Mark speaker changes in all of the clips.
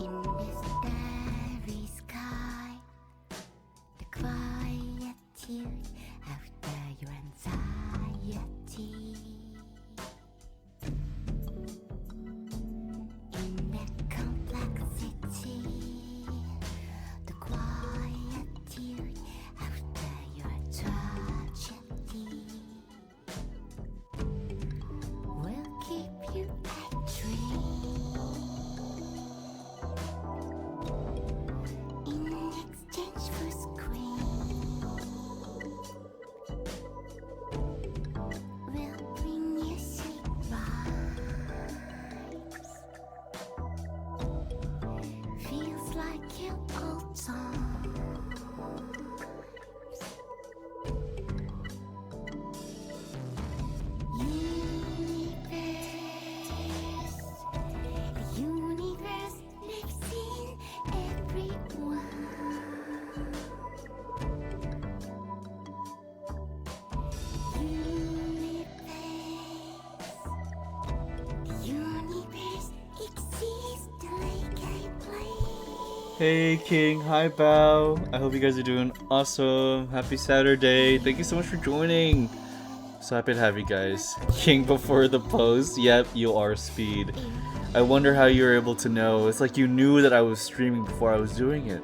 Speaker 1: In the starry sky, the quietude after your anxiety. In the complexity, the quietude after your tragedy will keep you a dream. In exchange for scream, we'll bring you sweet vibes. Feels like your old times. The universe lives in everyone. The universe exists like I play.
Speaker 2: Hey King, hi Bao. I hope you guys are doing awesome. Happy Saturday. Thank you so much for joining. So happy to have you guys. King before the post. Yep, you are Speed. I wonder how you were able to know. It's like you knew that I was streaming before I was doing it.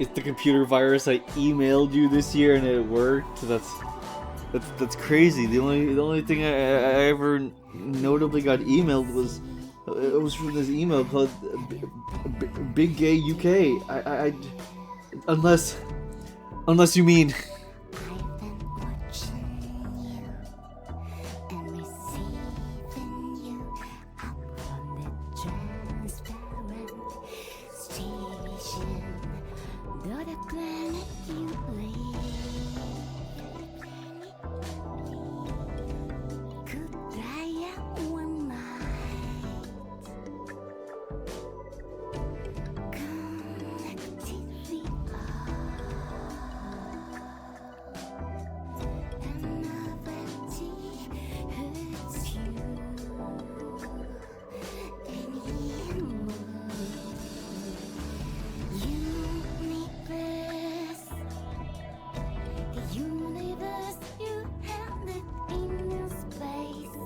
Speaker 2: It's the computer virus. I emailed you this year and it worked. That's crazy. The only thing I ever notably got emailed was it was from this email called Big Gay UK. I unless you mean
Speaker 1: I've been watching you and receiving you up from the transparent station. Though the planet you live could dry out one night. Connected we are. Novelty hurts you, and you universe, the universe you held it in your space.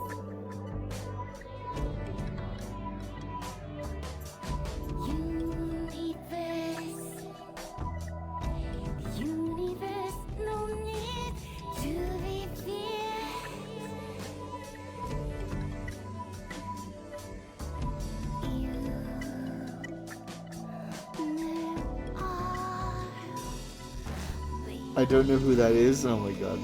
Speaker 1: Universe, no need to be feared.
Speaker 2: I don't know who that is. Oh my god.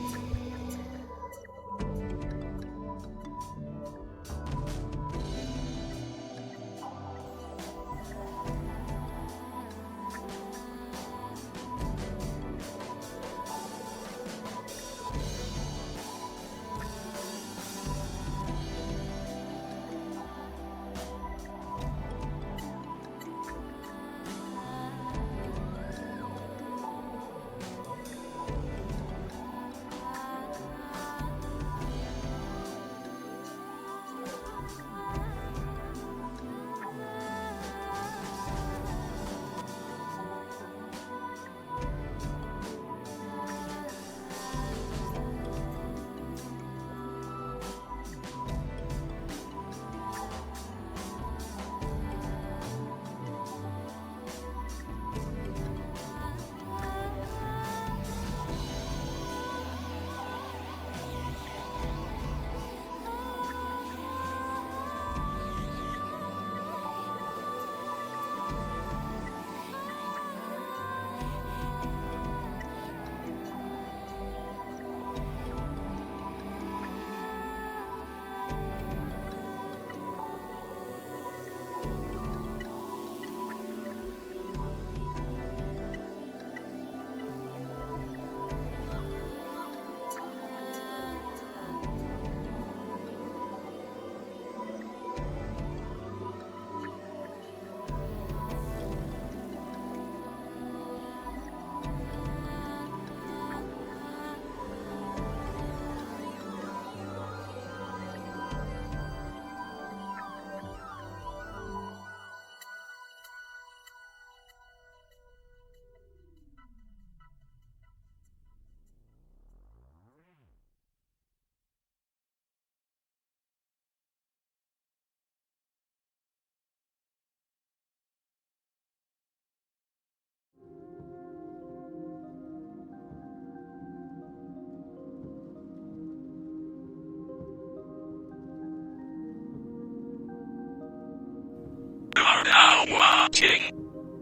Speaker 3: Greeting,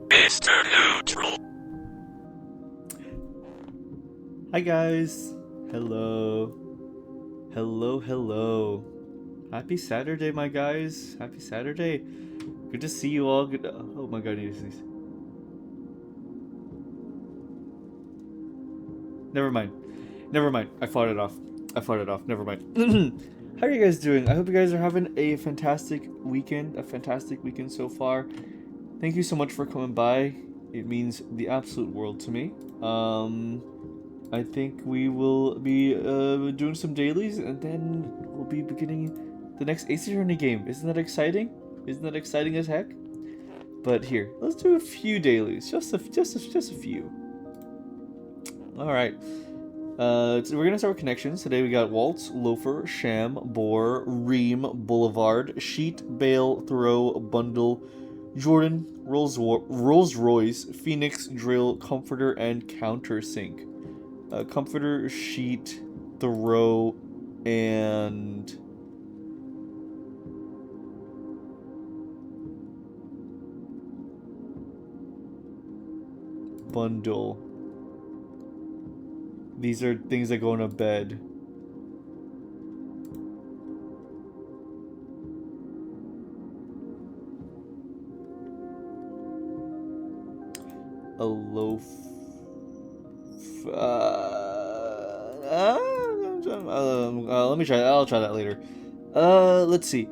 Speaker 3: Mr. Neutral.
Speaker 2: Hi guys. Hello. Hello, hello. Happy Saturday, my guys. Happy Saturday. Good to see you all. Good. Oh my god, I need to sneeze. Never mind. Never mind. I fought it off. Never mind. How are you guys doing? I hope you guys are having a fantastic weekend. A fantastic weekend so far. Thank you so much for coming by. It means the absolute world to me. I think we will be doing some dailies, and then we'll be beginning the next Ace Attorney game. Isn't that exciting? Isn't that exciting as heck? But here, let's do a few dailies. Just a few. All right. So we're gonna start with connections. Today we got Waltz, Loafer, Sham, Boar, Ream, Boulevard, Sheet, Bale, Thoreau, Bundle, Jordan, Rolls Royce, Phoenix, Drill, Comforter, and Countersink. Comforter, Sheet, Thoreau, and Bundle. These are things that go in a bed. A loaf. Let me try. I'll try that later. Let's see.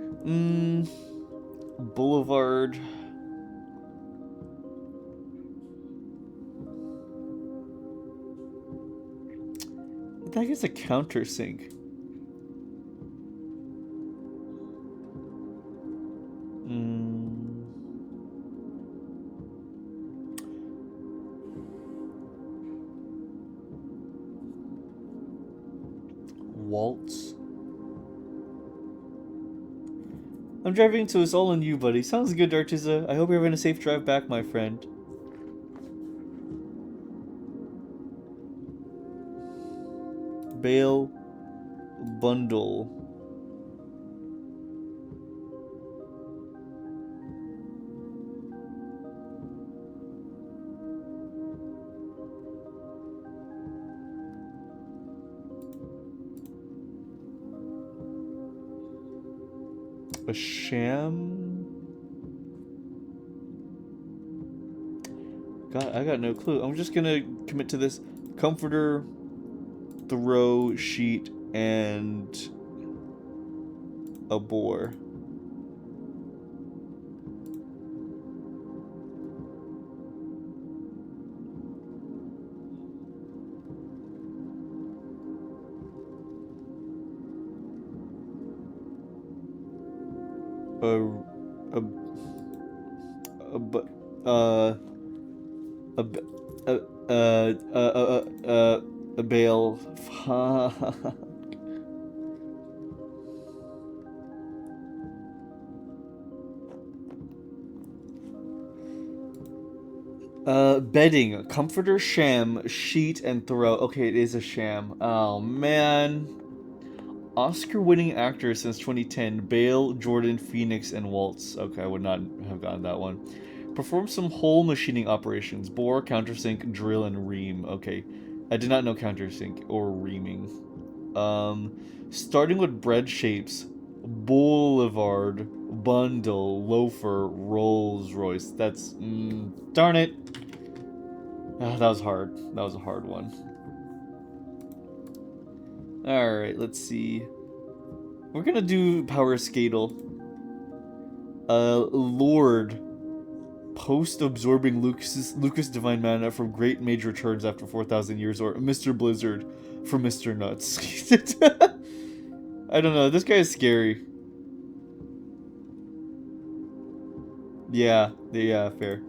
Speaker 2: Boulevard. What the heck is a countersink? Waltz. I'm driving, so it's all on you, buddy. Sounds good, Dartiza. I hope you're having a safe drive back, my friend. Bale. Bundle. A sham? God, I got no clue. I'm just gonna commit to this. Comforter, Thoreau, Sheet, and a Boar. A bale. Bedding, comforter, sham, sheet, and Thoreau. Okay, it is a sham. Oh man. Oscar-winning actor since 2010, Bale, Jordan, Phoenix, and Waltz. Okay, I would not have gotten that one. Perform some hole machining operations. Bore, countersink, drill, and ream. Okay. I did not know countersink or reaming. Starting with bread shapes. Boulevard, Bundle, Loafer, Rolls Royce. That's... darn it. That was hard. That was a hard one. Alright, let's see. We're gonna do Power Skatel. Lord. Post-absorbing Lucas Divine Mana from Great Mage returns after 4,000 years, or Mr. Blizzard from Mr. Nuts. I don't know, this guy is scary. Yeah, fair.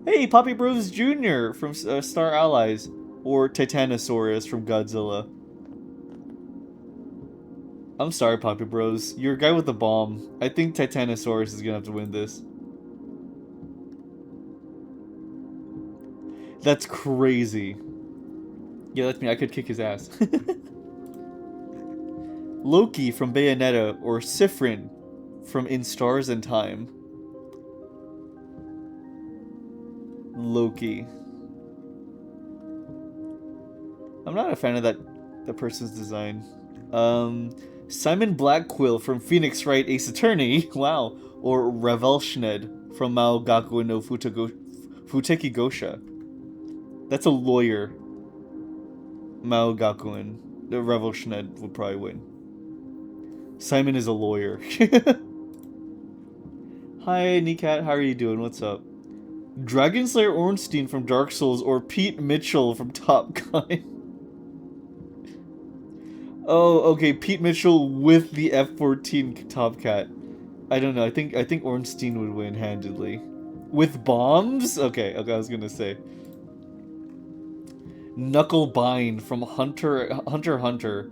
Speaker 2: Hey, Poppy Bros Jr. from Star Allies, or Titanosaurus from Godzilla. I'm sorry, Poppy Bros. You're a guy with a bomb. I think Titanosaurus is gonna have to win this. That's crazy. Yeah, that's me. I could kick his ass. Loki from Bayonetta, or Sifrin from In Stars and Time. Loki. I'm not a fan of the person's design. Simon Blackquill from Phoenix Wright Ace Attorney. Wow. Or Revelschned from Mao Gakuen no Futeki Gosha. That's a lawyer. Mao Gakuen. The Revelschned would probably win. Simon is a lawyer. Hi, Nikat. How are you doing? What's up? Dragonslayer Ornstein from Dark Souls or Pete Mitchell from Top Gun. Oh, okay, Pete Mitchell with the F-14 Top Cat. I don't know. I think Ornstein would win handedly. With bombs? Okay, I was gonna say. Knucklebind from Hunter x Hunter.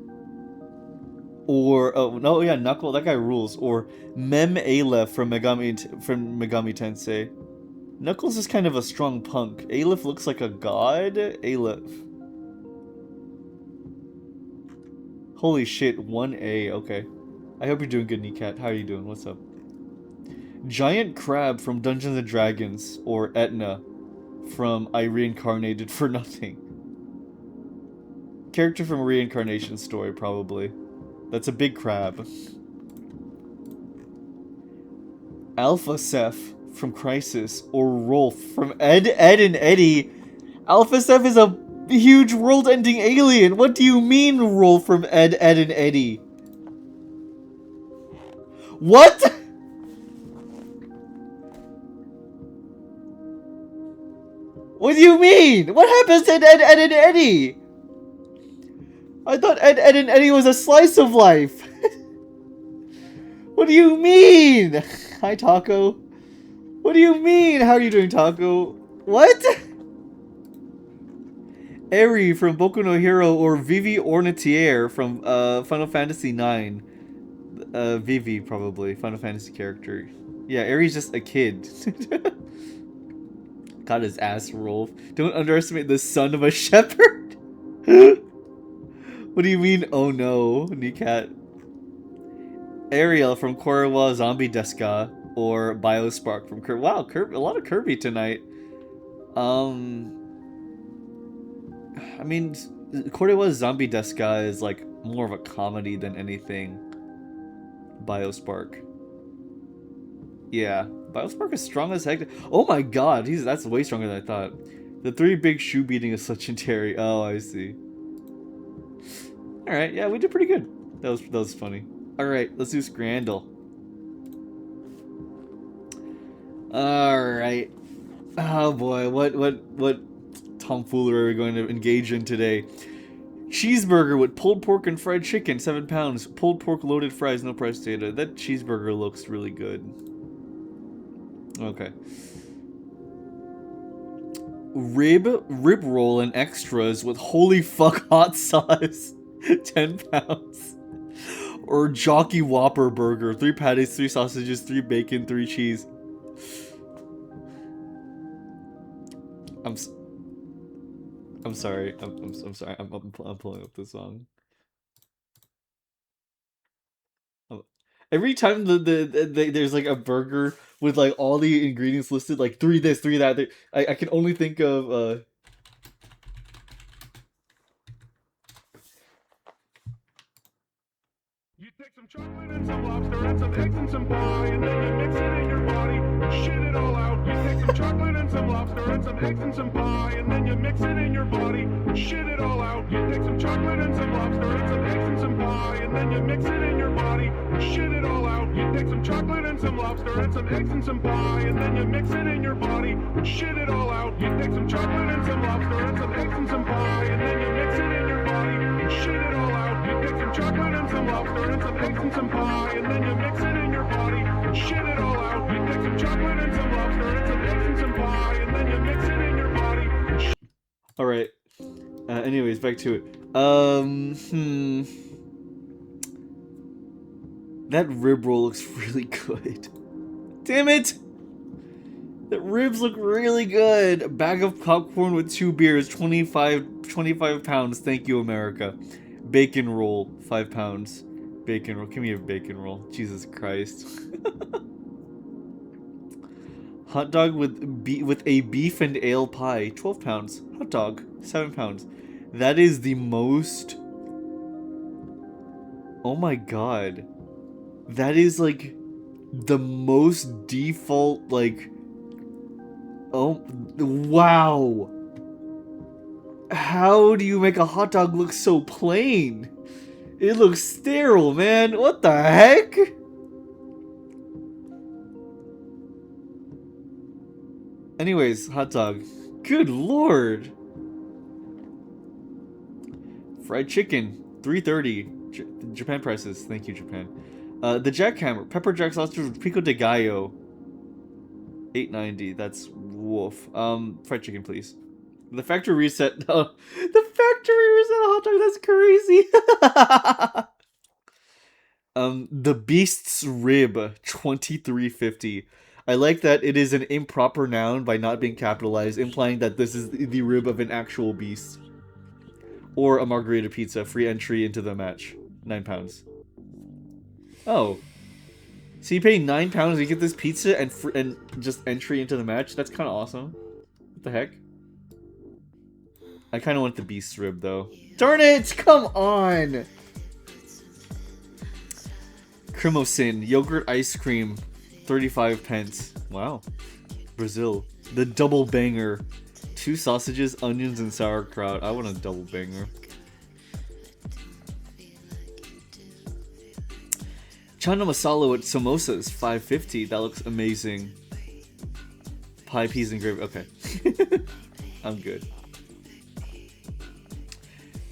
Speaker 2: Or oh no, yeah, Knuckle, that guy rules. Or Mem Aleph from Megami Tensei. Knuckles is kind of a strong punk. Aleph looks like a god. Aleph. Holy shit, 1A, okay. I hope you're doing good, Nikat. How are you doing? What's up? Giant Crab from Dungeons & Dragons, or Etna from I Reincarnated for Nothing. Character from a reincarnation story, probably. That's a big crab. Alpha Seth from Crisis, or Rolf from Ed, and Eddie. Alpha Seth is a huge world-ending alien. What do you mean, Rolf from Ed, and Eddie? What? What do you mean? What happens to Ed, and Eddie? I thought Ed, and Eddie was a slice of life. What do you mean? Hi, Taco. What do you mean? How are you doing, Taco? What? Eri from Boku no Hero or Vivi Ornitier from Final Fantasy IX. Vivi, probably. Final Fantasy character. Yeah, Eri's just a kid. Got his ass rolled. Don't underestimate the son of a shepherd. What do you mean, oh no, Nikat? Ariel from Korra Zombie Deska or Biospark from Kirby. Wow, Kirby, a lot of Kirby tonight. I mean, Korra Zombie Deska is like more of a comedy than anything. Biospark. Yeah, Biospark is strong as heck. Oh my god, that's way stronger than I thought. The 3 big shoe beating is such a Terry. Oh, I see. All right, yeah, we did pretty good. That was funny. All right, let's do Scrandle. All right. Oh boy, what tomfoolery are we going to engage in today? Cheeseburger with pulled pork and fried chicken, 7 pounds. Pulled pork, loaded fries, no price data. That cheeseburger looks really good. Okay. Rib roll and extras with holy fuck hot sauce, 10 pounds. Or Jockey Whopper burger, 3 patties, 3 sausages, 3 bacon, 3 cheese. I'm sorry. I'm sorry. I'm pulling up the song. Every time there's like a burger with like all the ingredients listed, like 3 this, 3 that, I can only think of
Speaker 4: You take some chocolate and some lobster and some eggs and some pie, and then you mix it in your body, shit it all out. You take some chocolate and some lobster and some eggs and some pie, and then you mix it in your body, shit it all out. You take some chocolate and some lobster and some eggs and some pie, and then you mix it in your body, shit it all out. You take some chocolate and some lobster and some eggs and some pie, and then you mix it in your body, shit it all out. You take some chocolate and some lobster and some eggs and some pie, and then you mix it in your body, shit it all out. You take some chocolate and some lobster and some eggs and some pie, and then you mix it in your body, shit it all out. You take some chocolate and some lobster and some eggs and some pie, and then you mix it in your body.
Speaker 2: all right. Anyways, back to it. That rib roll looks really good. Damn it! The ribs look really good. A bag of popcorn with 2 beers, 25 pounds. Thank you, America. Bacon roll, 5 pounds. Bacon roll. Give me a bacon roll. Jesus Christ. Hot dog with a beef and ale pie, 12 pounds. Hot dog, 7 pounds. That is the most... Oh my god. That is like the most default, like... Oh, wow. How do you make a hot dog look so plain? It looks sterile, man. What the heck? Anyways, hot dog. Good lord. Fried chicken, $3.30. Japan prices. Thank you, Japan. The jackhammer, pepper jack sausage with pico de gallo, $8.90. That's woof. Fried chicken, please. The factory reset. The factory reset hot dog. That's crazy. The beast's rib, $23.50. I like that it is an improper noun by not being capitalized, implying that this is the rib of an actual beast. Or a margarita pizza, free entry into the match. 9 pounds. Oh. So you pay 9 pounds to get this pizza and just entry into the match? That's kind of awesome. What the heck? I kind of want the beast's rib, though. Darn it! Come on! Crimosin, yogurt ice cream, 35 pence. Wow. Brazil. The double banger. 2 sausages, onions, and sauerkraut. I want a double banger. Chana masala with samosas, $5.50. That looks amazing. Pie, peas, and gravy. Okay. I'm good.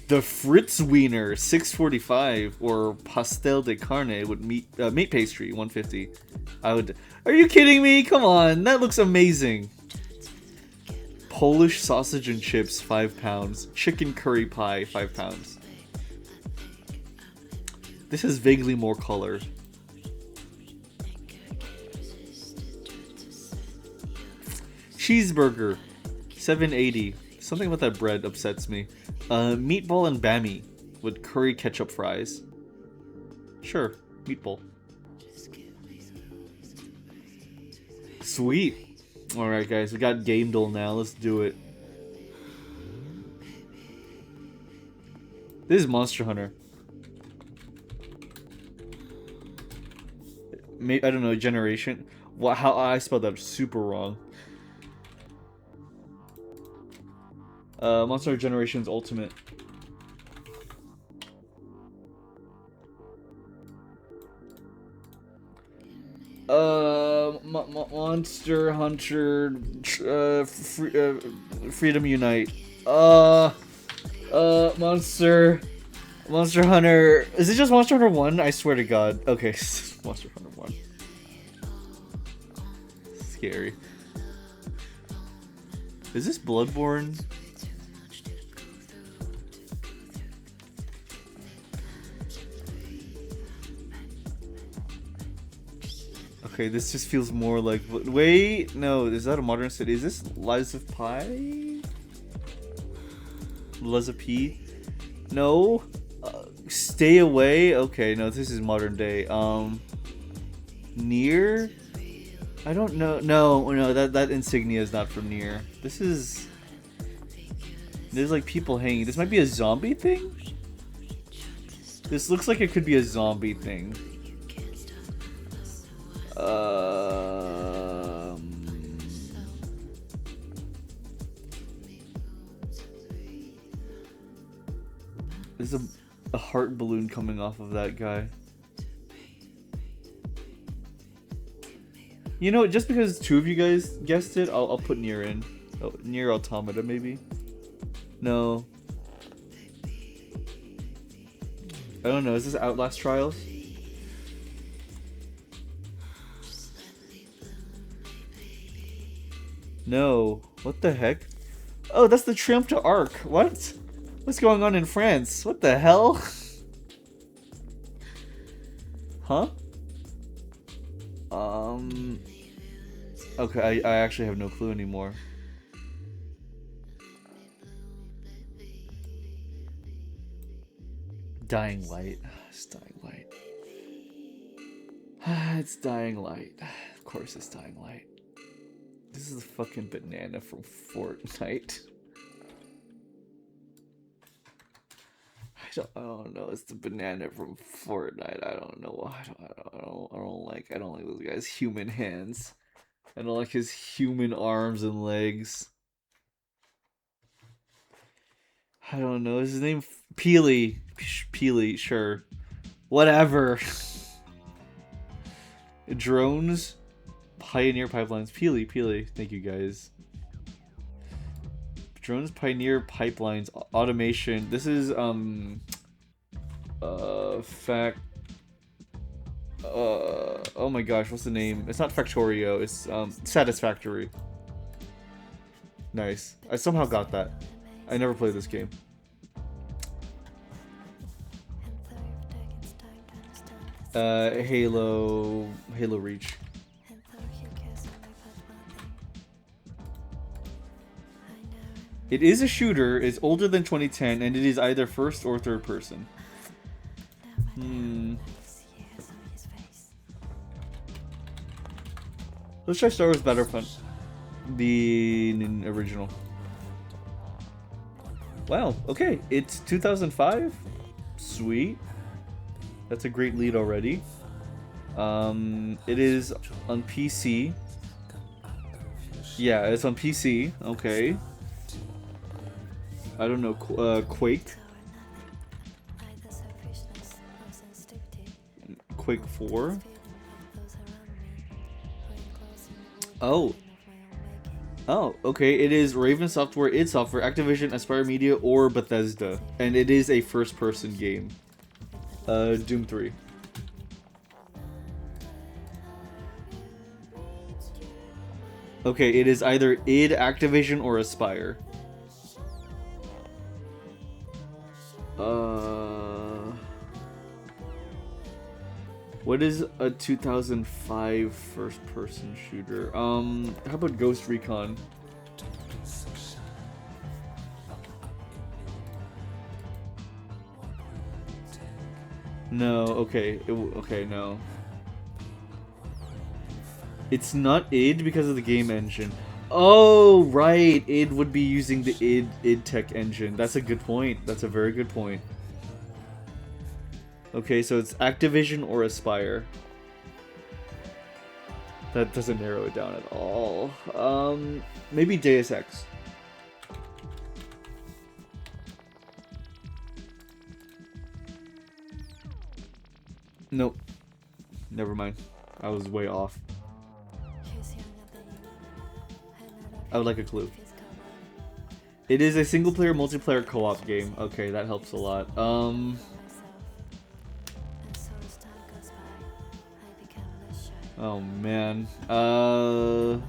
Speaker 2: The Fritz Wiener, $6.45, or pastel de carne with meat pastry, $1.50. I would. Are you kidding me? Come on, that looks amazing. Polish sausage and chips, 5 pounds. Chicken curry pie, 5 pounds. This has vaguely more color. Cheeseburger, $7.80. Something about that bread upsets me. Meatball and bami with curry ketchup fries. Sure, meatball. Sweet. Alright guys, we got Game Duel now. Let's do it. This is Monster Hunter. I don't know, generation. How I spelled that super wrong. Monster Generations Ultimate. Monster Hunter, Freedom Unite. Monster Hunter. Is it just Monster Hunter 1? I swear to God. Okay, Monster Hunter 1. Scary. Is this Bloodborne? Okay, this just feels more like... Wait, no, is that a modern city? Is this Lies of Pi? Lies of P? No. Stay Away? Okay, no, this is modern day. Nier? I don't know. No, that insignia is not from Nier. This is... There's like people hanging. This might be a zombie thing? This looks like it could be a zombie thing. There's a heart balloon coming off of that guy. You know, just because 2 of you guys guessed it, I'll put Nier in. Oh, Nier Automata, maybe? No. I don't know, is this Outlast Trials? No. What the heck? Oh, that's the Triumph to Arc. What? What's going on in France? What the hell? Huh? Okay, I actually have no clue anymore. Dying Light. It's Dying Light. It's Dying Light. Of course it's Dying Light. This is a fucking banana from Fortnite. I don't know. It's the banana from Fortnite. I don't know. I don't like those guys' human hands. I don't like his human arms and legs. I don't know. Is his name Peely? Peely, sure. Whatever. Drones, Pioneer Pipelines. Peely. Thank you guys. Drones, Pioneer Pipelines, Automation. This is oh my gosh, what's the name? It's not Factorio. It's Satisfactory. Nice. I somehow got that. I never played this game. Halo Reach. It is a shooter, it's older than 2010, and it is either first or third person. Let's try Star Wars Battlefront. The original. Wow, okay. It's 2005? Sweet. That's a great lead already. It is on PC. Yeah, it's on PC. Okay. I don't know. Quake. Quake 4. Oh. Oh, okay. It is Raven Software, id Software, Activision, Aspire Media, or Bethesda. And it is a first-person game. Doom 3. Okay, it is either id, Activision, or Aspire. What is a 2005 first-person shooter? How about Ghost Recon? No, okay. Okay, no. It's not id because of the game engine. Oh, right. Id would be using the id Tech engine. That's a good point. That's a very good point. Okay, so it's Activision or Aspire. That doesn't narrow it down at all. Maybe Deus Ex. Nope. Never mind. I was way off. I would like a clue. It is a single-player, multiplayer co-op game. Okay, that helps a lot. Oh man. Oh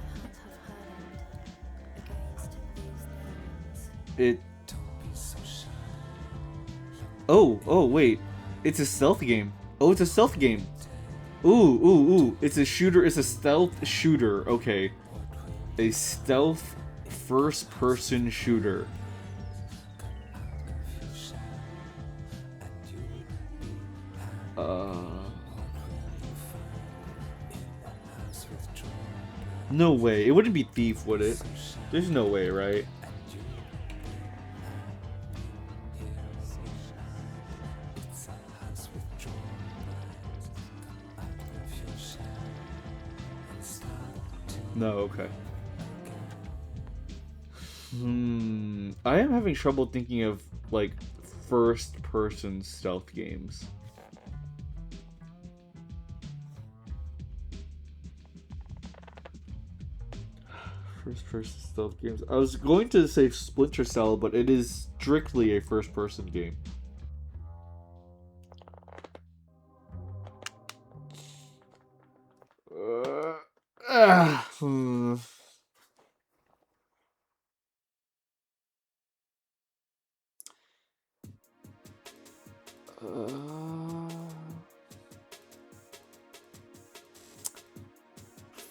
Speaker 2: wait. It's a stealth game. Oh, it's a stealth game. Ooh. It's a shooter. It's a stealth shooter. Okay. A stealth first-person shooter. No way. It wouldn't be Thief, would it? There's no way, right? No, okay. I am having trouble thinking of, like, first-person stealth games. First-person stealth games. I was going to say Splinter Cell, but it is strictly a first-person game.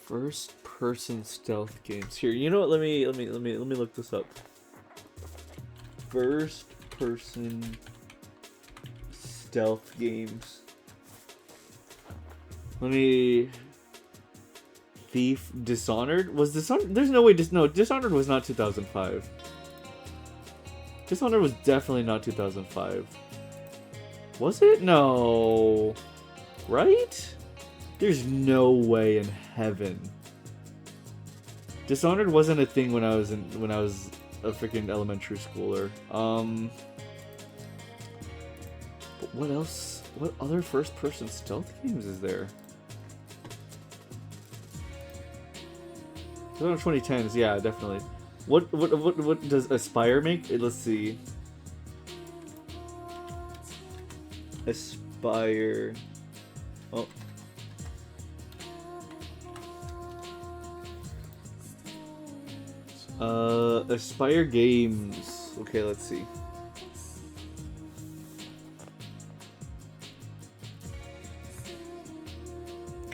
Speaker 2: First-person stealth games. Here, you know what? Let me look this up. First-person stealth games. Let me. Thief, Dishonored. Was Dishonored? There's no way. No, Dishonored was not 2005. Dishonored was definitely not 2005. Was it? No. Right? There's no way in heaven. Dishonored wasn't a thing when I was a freaking elementary schooler. But what else? What other first-person stealth games is there? Those are 2010s, yeah, definitely. What does Aspire make? Let's see. Aspire. Oh. Aspire Games. Okay, let's see.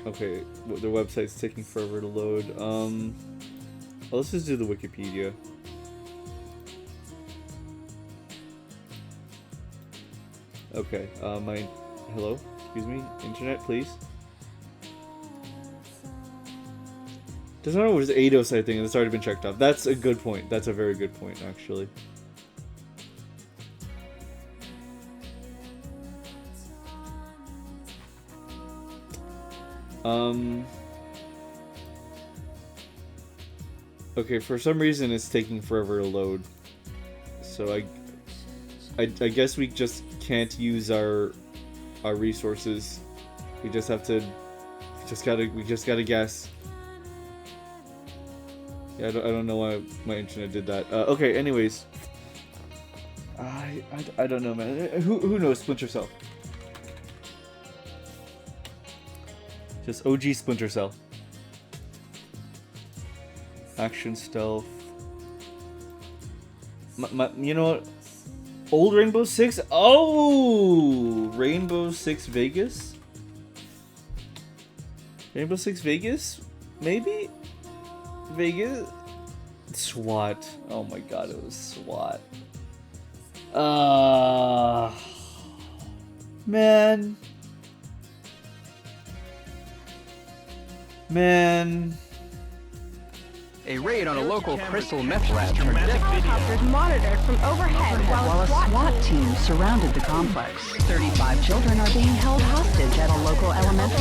Speaker 2: Okay, their website's taking forever to load. Let's just do the Wikipedia. Okay, hello? Excuse me? Internet, please? Doesn't know it was Eidos, I think, and it's already been checked off. That's a good point. That's a very good point, actually. Okay, for some reason it's taking forever to load. So I guess we just can't use our resources. We just have to we just gotta guess. Yeah, I don't know why my internet did that. Okay, anyways. I don't know, man. Who knows Splinter Cell? Just OG Splinter Cell. Action stealth. You know what? Old Rainbow Six? Oh! Rainbow Six Vegas? Rainbow Six Vegas? Maybe? Vegas? SWAT. Oh my god, it was SWAT. Man.
Speaker 5: A raid on a local crystal meth lab turned
Speaker 6: Helicopters monitored from overhead
Speaker 5: while a SWAT team surrounded the complex. 35 children are being held hostage at a local elementary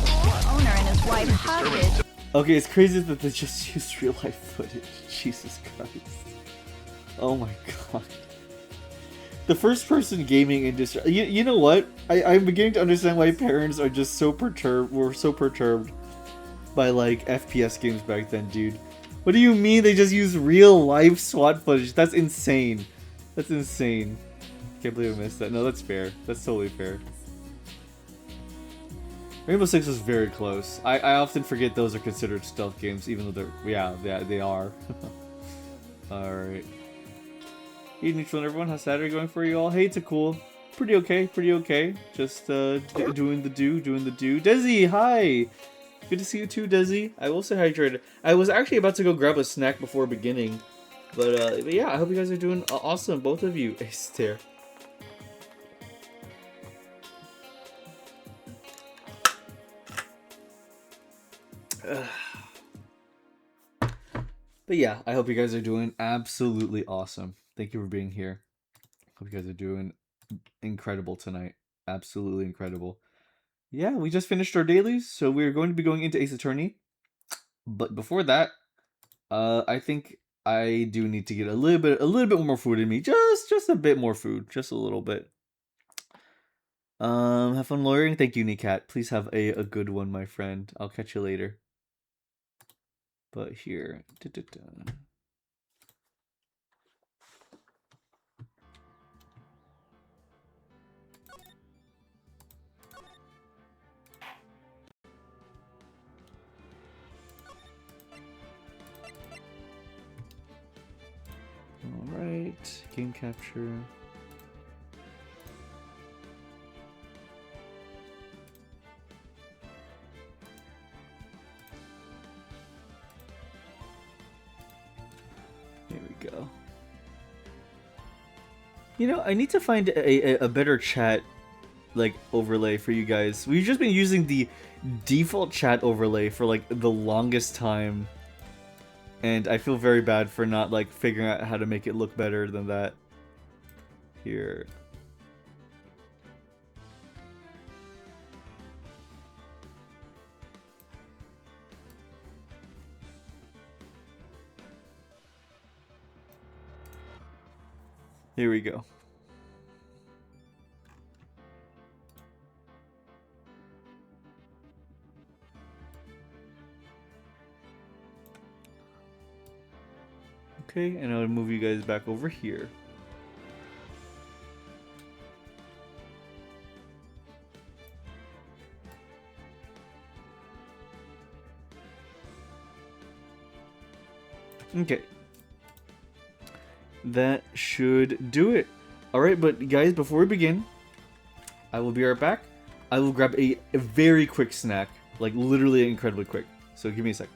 Speaker 6: school owner and his wife hostage.
Speaker 2: Okay, it's crazy that they just used real life footage. Jesus Christ. Oh my god. The first person gaming industry. You know what? I'm beginning to understand why parents are just so perturbed. Were so perturbed by like FPS games back then, dude. What do you mean they just use real life SWAT footage? That's insane. That's insane. Can't believe I missed that. No, that's fair. That's totally fair. Rainbow Six was very close. I often forget those are considered stealth games, even though they're yeah they are. All right. Hey, neutral and everyone, how's Saturday going for you all? Hey, it's a cool. Pretty okay. Just doing the do. Desi, hi. Good to see you too, Desi. I will say hydrated. I was actually about to go grab a snack before beginning, but yeah, I hope you guys are doing awesome, both of you. Ace there. But yeah, I hope you guys are doing absolutely awesome. Thank you for being here. Hope you guys are doing incredible tonight. Absolutely incredible. Yeah, we just finished our dailies, so we're going to be going into Ace Attorney. But before that, I think I do need to get a little bit more food in me. Just a bit more food, just a little bit. Have fun lawyering. Thank you, Nikat. Please have a good one, my friend. I'll catch you later. But here, all right, game capture. Here we go. You know, I need to find a better chat like overlay for you guys. We've just been using the default chat overlay for like the longest time, and I feel very bad for not like figuring out how to make it look better than that. Here. Here we go. Okay, and I'll move you guys back over here. Okay. That should do it. Alright, but guys, before we begin, I will be right back. I will grab a very quick snack. Like, literally incredibly quick. So give me a sec.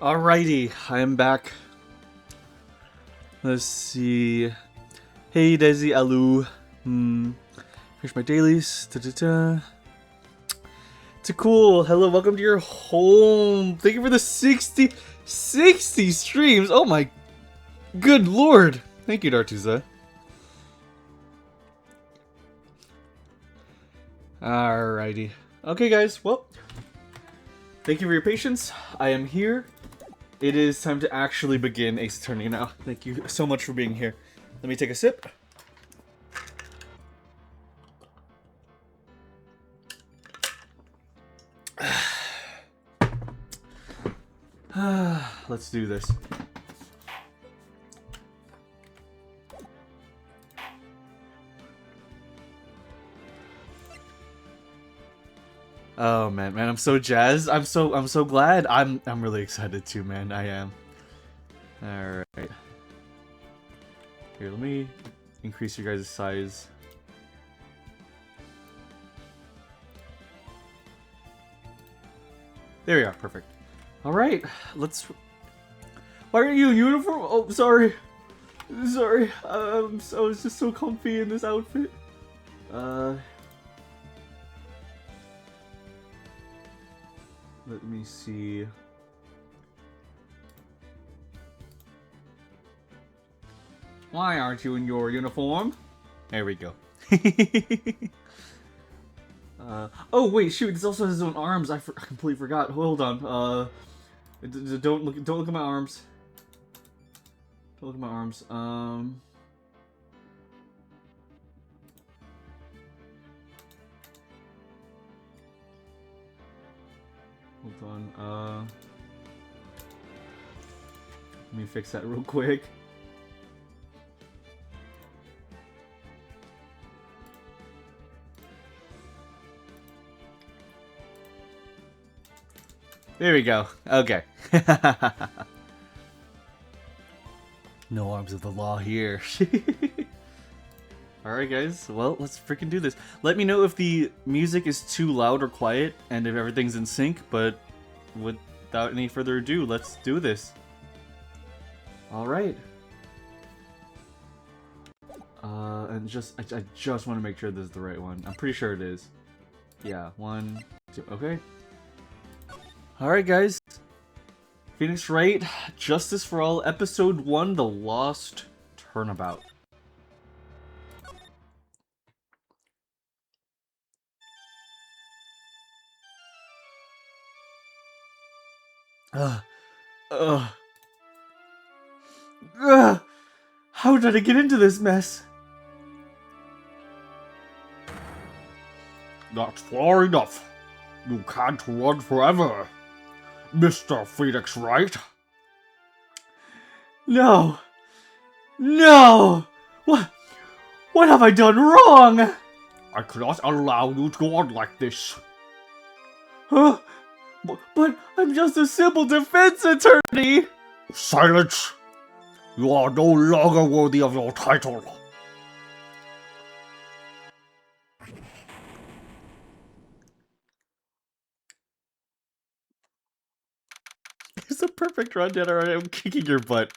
Speaker 2: Alrighty, I am back. Let's see. Hey, Desi Alu. Here's my dailies. It's cool. Hello, welcome to your home. Thank you for the 60 streams. Oh my good lord. Thank you, Dartuza. Alrighty. Okay, guys. Well, thank you for your patience. I am here. It is time to actually begin Ace Attorney now. Thank you so much for being here. Let me take a sip. Let's do this. Oh man, I'm so jazzed. I'm so glad. I'm really excited too, man. I am. All right. Here, let me increase your guys' size. There we are. Perfect. All right. Let's. Why are you in uniform? Oh, sorry. Sorry. I was just so comfy in this outfit. Let me see. Why aren't you in your uniform? There we go. Oh wait, shoot! This also has its own arms. I completely forgot. Hold on. Don't look at my arms. Don't look at my arms. Hold on. Let me fix that real quick. There we go. Okay. No arms of the law here. Alright guys, well, let's freaking do this. Let me know if the music is too loud or quiet, and if everything's in sync, but without any further ado, let's do this. Alright. And I just want to make sure this is the right one. I'm pretty sure it is. Yeah, 1, 2, okay. Alright guys, Phoenix Wright, Justice for All, Episode 1, The Lost Turnabout. How did I get into this mess?
Speaker 4: That's far enough. You can't run forever, Mr. Phoenix Wright.
Speaker 2: No! No! What have I done wrong?
Speaker 4: I cannot allow you to go on like this.
Speaker 2: Huh? But I'm just a simple defense attorney!
Speaker 4: Silence! You are no longer worthy of your title.
Speaker 2: It's a perfect rundown. Alright, I'm kicking your butt.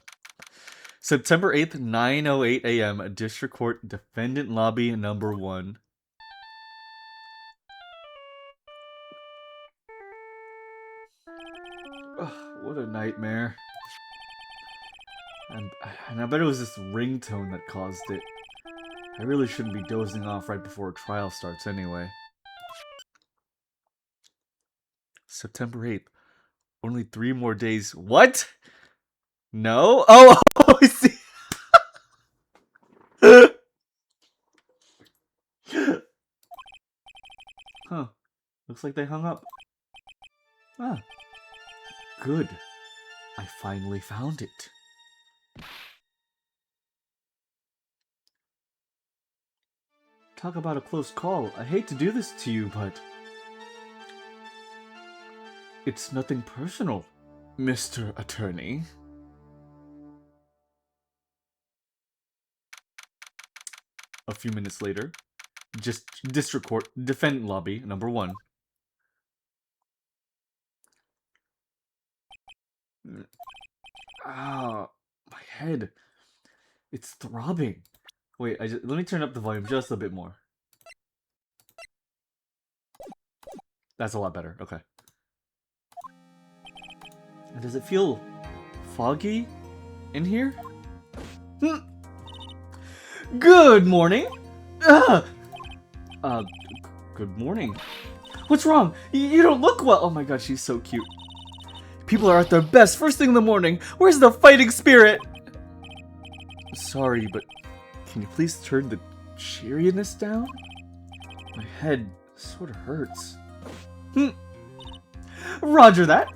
Speaker 2: September 8th, 9:08 a.m. District Court Defendant Lobby Number 1. Ugh, what a nightmare. And I bet it was this ringtone that caused it. I really shouldn't be dozing off right before a trial starts anyway. September 8th. Only 3 more days. What? No? Oh, I see. Huh. Looks like they hung up. Ah. Good. I finally found it. Talk about a close call. I hate to do this to you, but... It's nothing personal, Mr. Attorney. A few minutes later, just District Court Defendant Lobby Number 1. Ah, my head. It's throbbing. Wait, let me turn up the volume just a bit more. That's a lot better. Okay. And does it feel foggy in here? Good morning. Good morning. What's wrong? You don't look well. Oh my god, she's so cute. People are at their best first thing in the morning. Where's the fighting spirit? Sorry, but can you please turn the cheeriness down? My head sort of hurts. Roger that.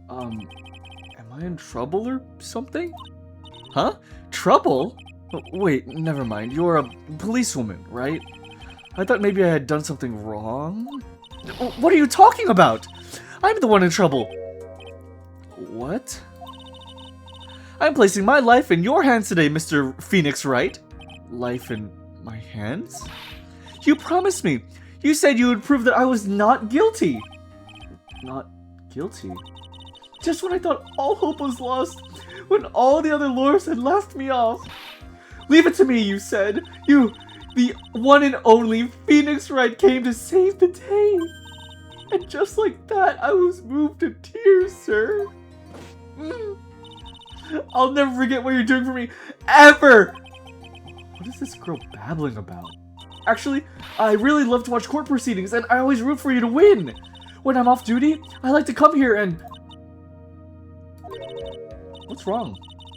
Speaker 2: Am I in trouble or something? Huh? Trouble? Wait, never mind. You're a policewoman, right? I thought maybe I had done something wrong. What are you talking about? I'm the one in trouble. What? I'm placing my life in your hands today, Mr. Phoenix Wright. Life in my hands? You promised me. You said you would prove that I was not guilty. Not guilty? Just when I thought all hope was lost, when all the other lawyers had laughed me off. Leave it to me, you said. You, the one and only Phoenix Wright, came to save the day. And just like that, I was moved to tears, sir. I'll never forget what you're doing for me, ever! What is this girl babbling about? Actually, I really love to watch court proceedings, and I always root for you to win. When I'm off duty, I like to come here and... What's wrong?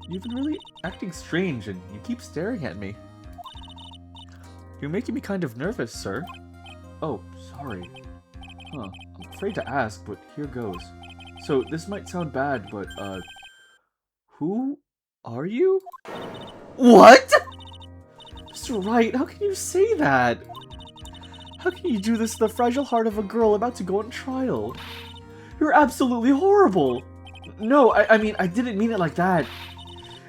Speaker 2: You've been really acting strange, and you keep staring at me. You're making me kind of nervous, sir. Oh, sorry. Huh, I'm afraid to ask, but here goes. So, this might sound bad, but, who are you? What? Mr. Wright, how can you say that? How can you do this to the fragile heart of a girl about to go on trial? You're absolutely horrible! No, I mean, I didn't mean it like that.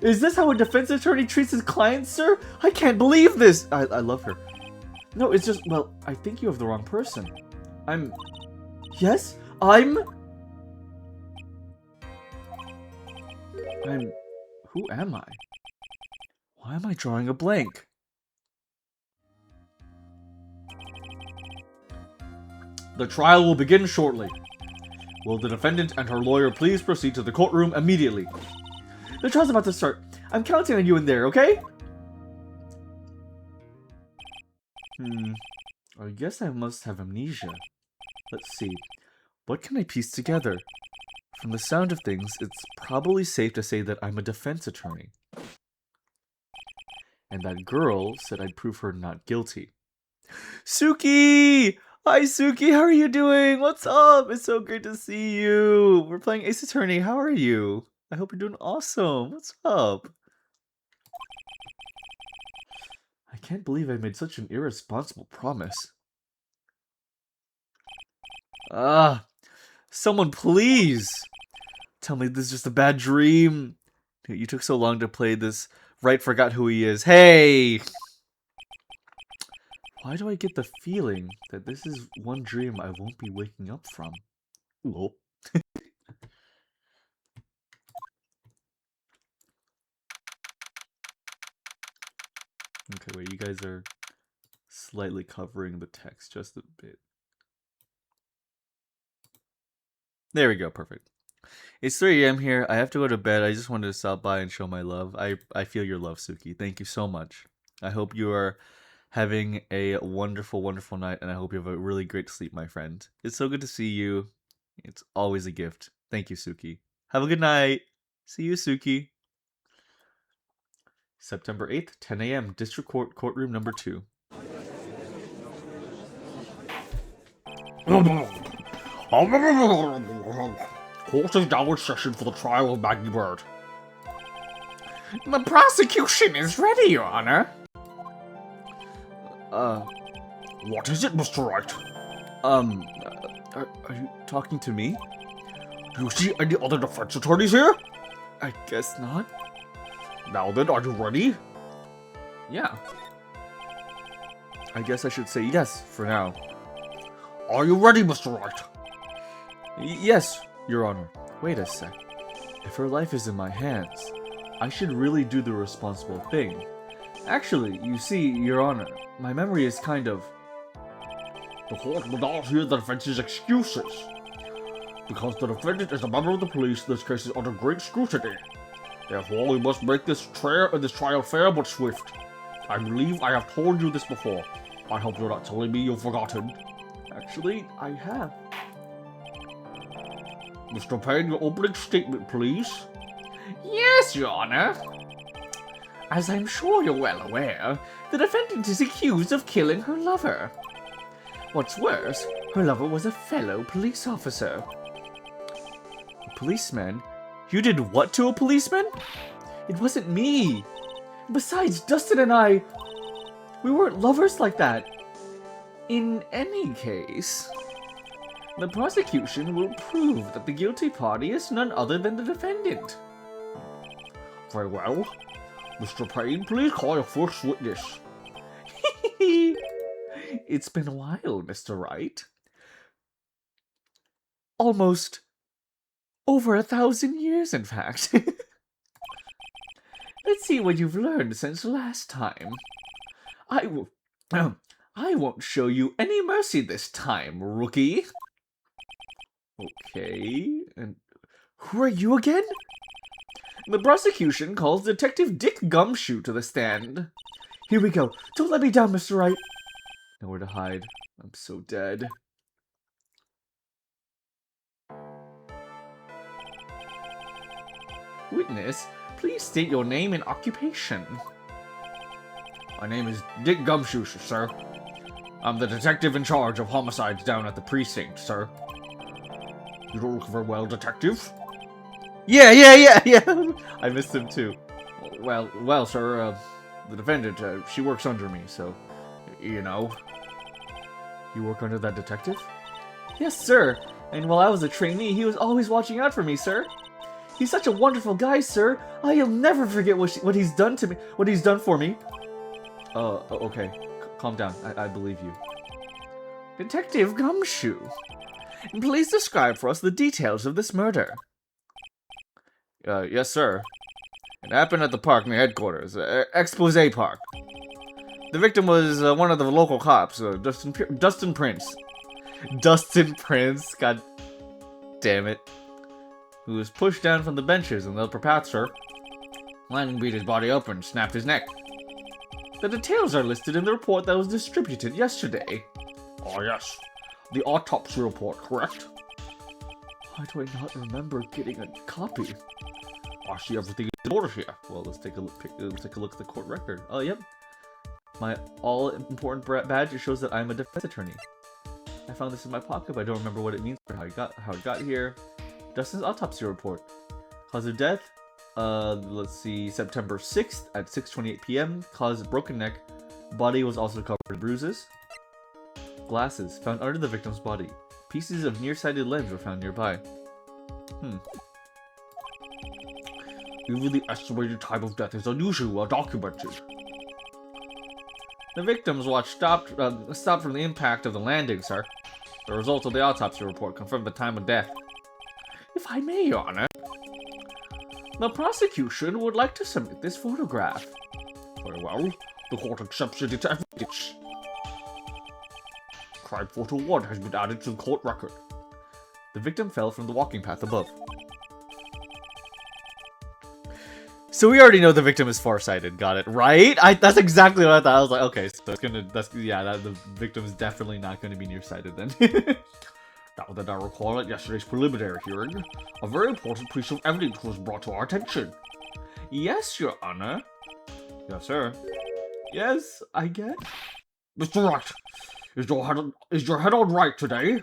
Speaker 2: Is this how a defense attorney treats his clients, sir? I can't believe this! I love her. No, it's just, well, I think you have the wrong person. Yes? Who am I? Why am I drawing a blank? The trial will begin shortly. Will the defendant and her lawyer please proceed to the courtroom immediately? The trial's about to start. I'm counting on you in there, okay? I guess I must have amnesia. Let's see. What can I piece together? From the sound of things, it's probably safe to say that I'm a defense attorney. And that girl said I'd prove her not guilty. Suki! Hi, Suki! How are you doing? What's up? It's so great to see you! We're playing Ace Attorney. How are you? I hope you're doing awesome. What's up? I can't believe I made such an irresponsible promise. Someone please! Tell me this is just a bad dream. You took so long to play this. Wright forgot who he is. Hey! Why do I get the feeling that this is one dream I won't be waking up from? Whoa. Okay, wait, you guys are slightly covering the text just a bit. There we go, perfect. It's 3 AM here. I have to go to bed. I just wanted to stop by and show my love. I feel your love, Suki. Thank you so much. I hope you are having a wonderful, wonderful night, and I hope you have a really great sleep, my friend. It's so good to see you. It's always a gift. Thank you, Suki. Have a good night. See you, Suki. September 8th, 10 AM, District Court, Courtroom number 2.
Speaker 7: Court is now in session for the trial of Maggie Bird. The prosecution is ready, Your Honor. What is it, Mr. Wright?
Speaker 2: Are you talking to me?
Speaker 7: Do you see any other defense attorneys here?
Speaker 2: I guess not.
Speaker 7: Now then, are you ready?
Speaker 2: Yeah. I guess I should say yes for now.
Speaker 7: Are you ready, Mr. Wright?
Speaker 2: Yes, Your Honor. Wait a sec. If her life is in my hands, I should really do the responsible thing. Actually, you see, Your Honor, my memory is kind of...
Speaker 7: The court will not hear the defense's excuses. Because the defendant is a member of the police, this case is under great scrutiny. Therefore, we must make this trial fair but swift. I believe I have told you this before. I hope you're not telling me you've forgotten.
Speaker 2: Actually, I have.
Speaker 7: Mr. Payne, your opening statement, please.
Speaker 8: Yes, Your Honor. As I'm sure you're well aware, the defendant is accused of killing her lover. What's worse, her lover was a fellow police officer.
Speaker 2: A policeman? You did what to a policeman? It wasn't me. Besides, Dustin and I... we weren't lovers like that. In any case... the prosecution will prove that the guilty party is none other than the defendant.
Speaker 7: Very well. Mr. Payne, please call your first witness.
Speaker 2: It's been a while, Mr. Wright. Almost over 1,000 years, in fact. Let's see what you've learned since last time. I won't show you any mercy this time, rookie. Okay, and who are you again? The prosecution calls Detective Dick Gumshoe to the stand. Here we go. Don't let me down, Mr. Wright. Nowhere to hide. I'm so dead. Witness, please state your name and occupation.
Speaker 7: My name is Dick Gumshoe, sir. I'm the detective in charge of homicides down at the precinct, sir. You don't look very well, detective.
Speaker 2: Yeah. I missed him too. Well, sir, the defendant, she works under me, so, you know. You work under that detective? Yes, sir. And while I was a trainee, he was always watching out for me, sir. He's such a wonderful guy, sir. I'll never forget what he's done to me. What he's done for me. Okay. Calm down. I believe you. Detective Gumshoe, please describe for us the details of this murder. Yes, sir. It happened at the park near headquarters, Expose Park. The victim was one of the local cops, Dustin Prince. Dustin Prince, god damn it. Who was pushed down from the benches in the upper path, sir. Lang beat his body up and snapped his neck. The details are listed in the report that was distributed yesterday.
Speaker 7: Oh, yes. The autopsy report, correct?
Speaker 2: Why do I not remember getting a copy?
Speaker 7: I see everything in order here.
Speaker 2: Well, let's take a look at the court record. Oh, yep. My all-important badge, it shows that I'm a defense attorney. I found this in my pocket, but I don't remember what it means or how it got here. Dustin's autopsy report. Cause of death, let's see, September 6th at 6:28 p.m. Cause broken neck. Body was also covered in bruises. Glasses found under the victim's body. Pieces of nearsighted lens were found nearby.
Speaker 7: Even the estimated time of death is unusually well documented.
Speaker 2: The victim's watch stopped from the impact of the landing, sir. The results of the autopsy report confirmed the time of death. If I may, Your Honor, the prosecution would like to submit this photograph.
Speaker 7: Very well. The court accepts it into evidence. Crime photo 1 has been added to the court record.
Speaker 2: The victim fell from the walking path above. So we already know the victim is farsighted. Got it, right? That's exactly what I thought. I was like, okay, so the victim is definitely not gonna be nearsighted then.
Speaker 7: Now that I recall at yesterday's preliminary hearing, a very important piece of evidence was brought to our attention.
Speaker 2: Yes, Your Honor.
Speaker 7: Yes, sir.
Speaker 2: Yes, I guess.
Speaker 7: Mr. Wright, is your head on right today?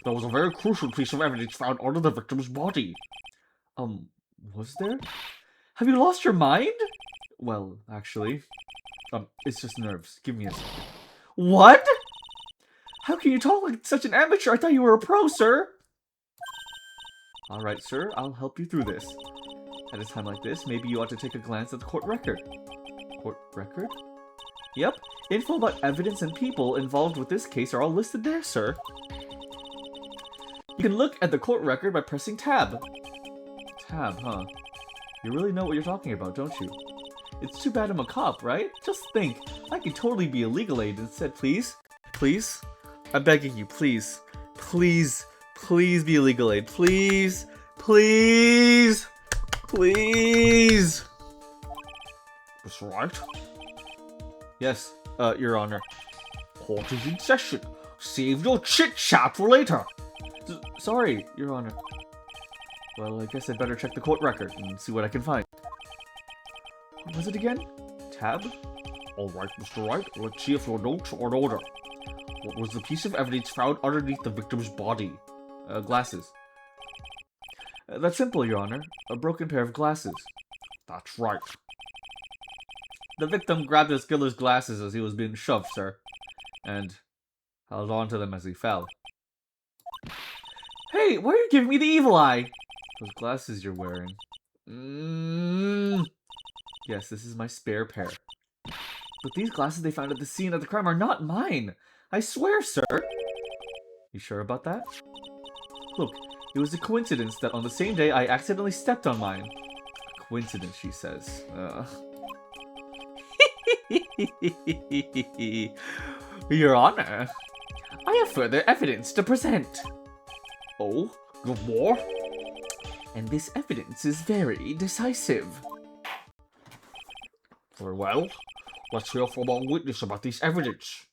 Speaker 7: There was a very crucial piece of evidence found under the victim's body.
Speaker 2: Was there? Have you lost your mind? Well, actually, it's just nerves. Give me a second. What? How can you talk like such an amateur? I thought you were a pro, sir. All right, sir, I'll help you through this. At a time like this, maybe you ought to take a glance at the court record. Court record? Yep, info about evidence and people involved with this case are all listed there, sir.
Speaker 8: You can look at the court record by pressing tab. Tab, huh? You really know what you're talking about, don't you? It's too bad I'm a cop, right? Just think, I could totally be a legal aid instead, please? Please? I'm begging you, please. Please, please be a legal aid. Please, please, please.
Speaker 7: That's right.
Speaker 8: Yes, Your Honor.
Speaker 7: Court is in session. Save your chit-chat for later.
Speaker 8: Sorry, Your Honor. Well, I guess I'd better check the court record and see what I can find. What was it again? Tab?
Speaker 7: Alright, Mr. Wright, let's see if your notes are in order. What was the piece of evidence found underneath the victim's body?
Speaker 8: Glasses. That's simple, Your Honor. A broken pair of glasses.
Speaker 7: That's right.
Speaker 8: The victim grabbed his killer's glasses as he was being shoved, sir, and held on to them as he fell. Hey, why are you giving me the evil eye? Those glasses you're wearing. Yes, this is my spare pair. But these glasses they found at the scene of the crime are not mine. I swear, sir. You sure about that? Look, it was a coincidence that on the same day I accidentally stepped on mine. A coincidence, she says. Your Honor, I have further evidence to present.
Speaker 7: Oh, you have more?
Speaker 8: And this evidence is very decisive.
Speaker 7: Very well. Let's hear from our witness about this evidence.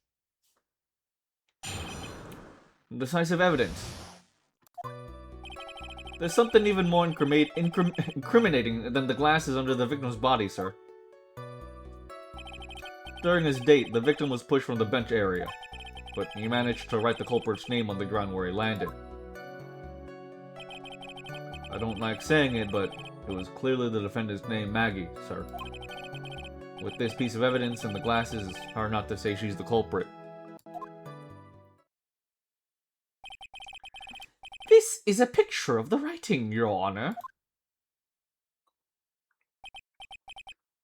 Speaker 8: Decisive evidence. There's something even more incriminating than the glasses under the victim's body, sir. During his date, the victim was pushed from the bench area, but he managed to write the culprit's name on the ground where he landed. I don't like saying it, but it was clearly the defendant's name, Maggie, sir. With this piece of evidence and the glasses, it's hard not to say she's the culprit. This is a picture of the writing, Your Honor.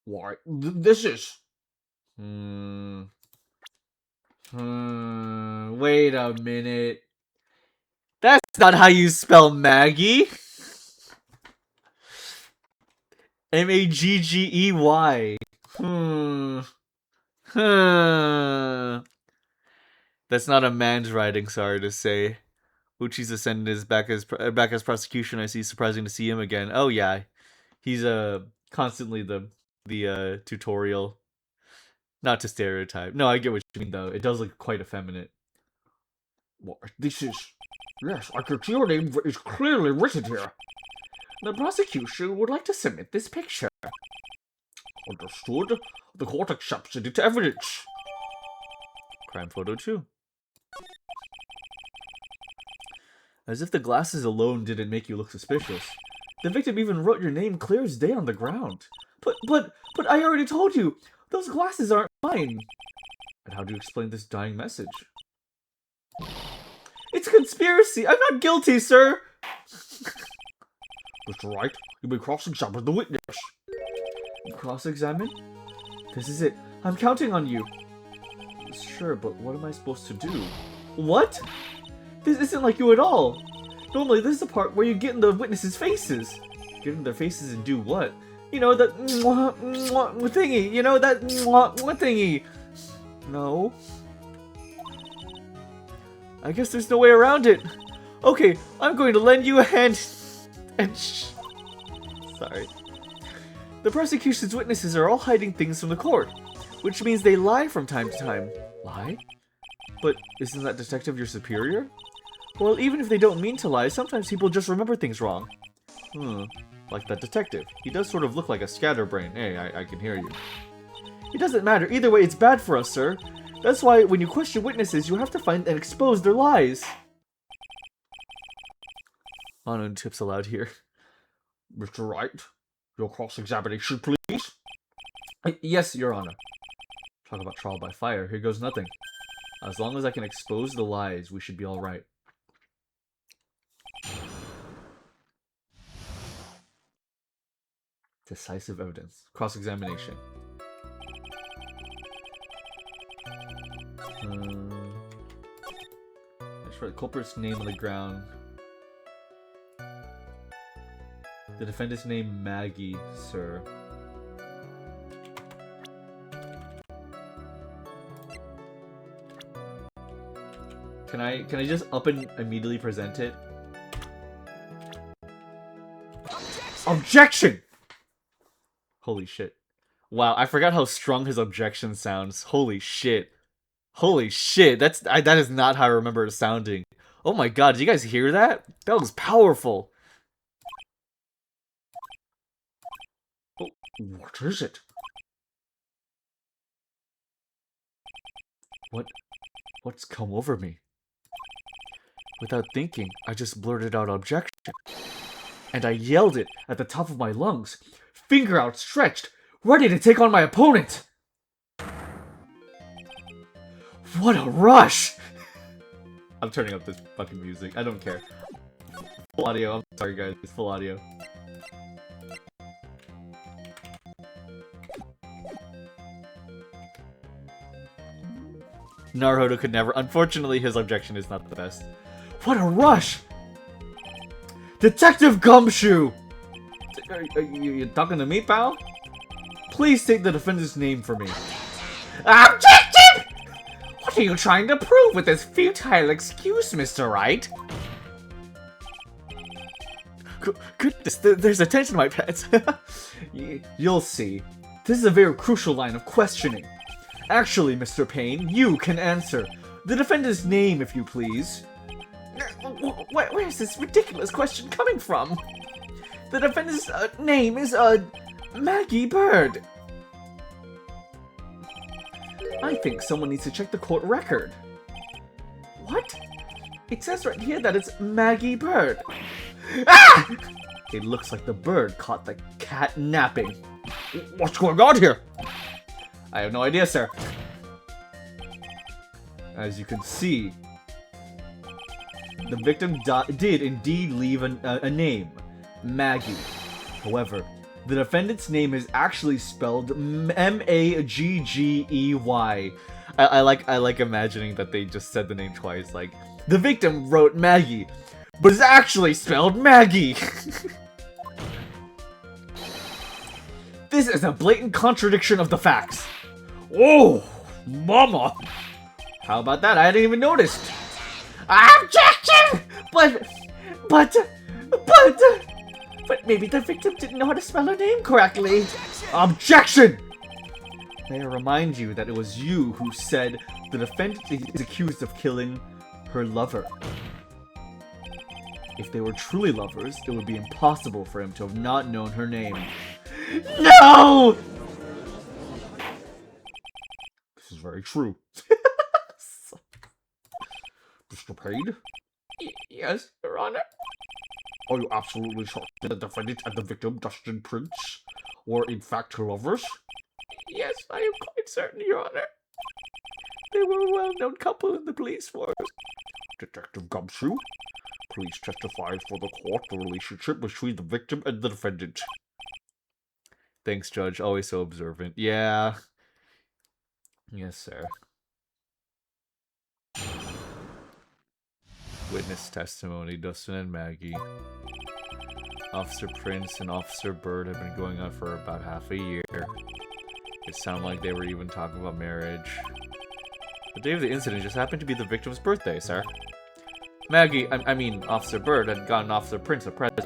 Speaker 7: Why, this is...
Speaker 8: Wait a minute. That's not how you spell Maggie. Maggey. That's not a man's writing, sorry to say. Uchi's ascendant is back as prosecution. I see. Surprising to see him again. Oh yeah, he's constantly the tutorial. Not to stereotype. No, I get what you mean though. It does look quite effeminate.
Speaker 7: What, this is... Yes, I can see your name is clearly written here.
Speaker 8: The prosecution would like to submit this picture.
Speaker 7: Understood. The court accepts it into evidence.
Speaker 8: Crime photo 2. As if the glasses alone didn't make you look suspicious. The victim even wrote your name clear as day on the ground. But I already told you, those glasses aren't mine. And how do you explain this dying message? It's a conspiracy! I'm not guilty, sir!
Speaker 7: Mr. Wright, you may cross-examine the witness.
Speaker 8: Cross-examine? This is it. I'm counting on you. Sure, but what am I supposed to do? What? This isn't like you at all. Normally, this is the part where you get in the witnesses' faces. Get in their faces and do what? You know, that thingy. You know, that thingy. No. I guess there's no way around it. Okay, I'm going to lend you a hand. And sorry. The prosecution's witnesses are all hiding things from the court, which means they lie from time to time. Lie? But isn't that detective your superior? Well, even if they don't mean to lie, sometimes people just remember things wrong. Like that detective. He does sort of look like a scatterbrain. Hey, I can hear you. It doesn't matter. Either way, it's bad for us, sir. That's why when you question witnesses, you have to find and expose their lies. Oh, no tips allowed here.
Speaker 7: Mr. Wright, your cross-examination, please.
Speaker 8: Yes, Your Honor. Talk about trial by fire. Here goes nothing. As long as I can expose the lies, we should be all right. Decisive evidence. Cross-examination. That's right. Culprit's name on the ground.
Speaker 2: The defendant's name Maggie, sir. Can I just up and immediately present it? Objection! Holy shit. Wow, I forgot how strong his objection sounds. Holy shit. Holy shit, that is not how I remember it sounding. Oh my god, did you guys hear that? That was powerful. Oh, what is it? What's come over me? Without thinking, I just blurted out objection. And I yelled it at the top of my lungs, finger outstretched, ready to take on my opponent. What a rush! I'm turning up this fucking music. I don't care. Full audio. I'm sorry, guys. It's full audio. Naruto could never. Unfortunately, his objection is not the best. What a rush! Detective Gumshoe! Are you talking to me, pal? Please state the defendant's name for me. Objection! What are you trying to prove with this futile excuse, Mr. Wright? Goodness, there's attention, my pets. You'll see. This is a very crucial line of questioning. Actually, Mr. Payne, you can answer. The defendant's name, if you please. Where's this ridiculous question coming from? The defendant's name is, Maggie Bird. I think someone needs to check the court record. What? It says right here that it's Maggie Bird. Ah! It looks like the bird caught the cat napping. What's going on here? I have no idea, sir. As you can see, the victim did indeed leave a name, Maggie. However, the defendant's name is actually spelled M-A-G-G-E-Y. I like imagining that they just said the name twice. Like, the victim wrote Maggie, but it's actually spelled Maggie. This is a blatant contradiction of the facts. Oh, mama. How about that? I hadn't even noticed. Objection! But maybe the victim didn't know how to spell her name correctly. Objection! May I remind you that it was you who said the defendant is accused of killing her lover. If they were truly lovers, it would be impossible for him to have not known her name. No! This is very true. Mr. Payne? Yes, Your Honor. Are you absolutely certain that the defendant and the victim, Dustin Prince, were in fact lovers? Yes, I am quite certain, Your Honor. They were a well-known couple in the police force. Detective Gumshoe, please testify for the court the relationship between the victim and the defendant. Thanks, Judge. Always so observant. Yeah. Yes, sir. Witness testimony, Dustin and Maggie. Officer Prince and Officer Bird have been going on for about half a year. It sounded like they were even talking about marriage. The day of the incident just happened to be the victim's birthday, sir. Maggie, I mean, Officer Bird had gotten Officer Prince a present.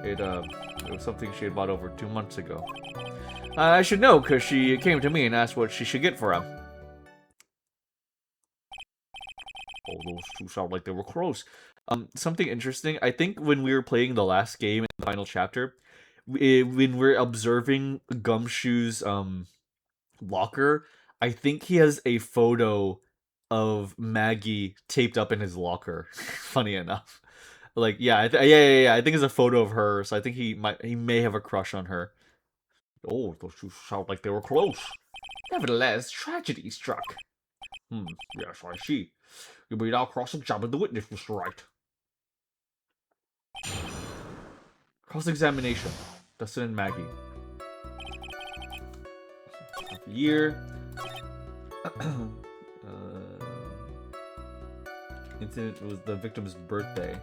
Speaker 2: It was something she had bought over 2 months ago. I should know, because she came to me and asked what she should get for him. Oh, those two sound like they were close. Something interesting, I think when we were playing the last game in the final chapter, when we're observing Gumshoe's locker, I think he has a photo of Maggie taped up in his locker. Funny enough. Like, yeah, I think it's a photo of her, so I think he may have a crush on her. Oh, those two sound like they were close. Nevertheless, tragedy struck. Yes, I see. You may now cross-examine the witness, Mr. Wright. Cross-examination. Dustin and Maggie. Year. Incident was the victim's birthday.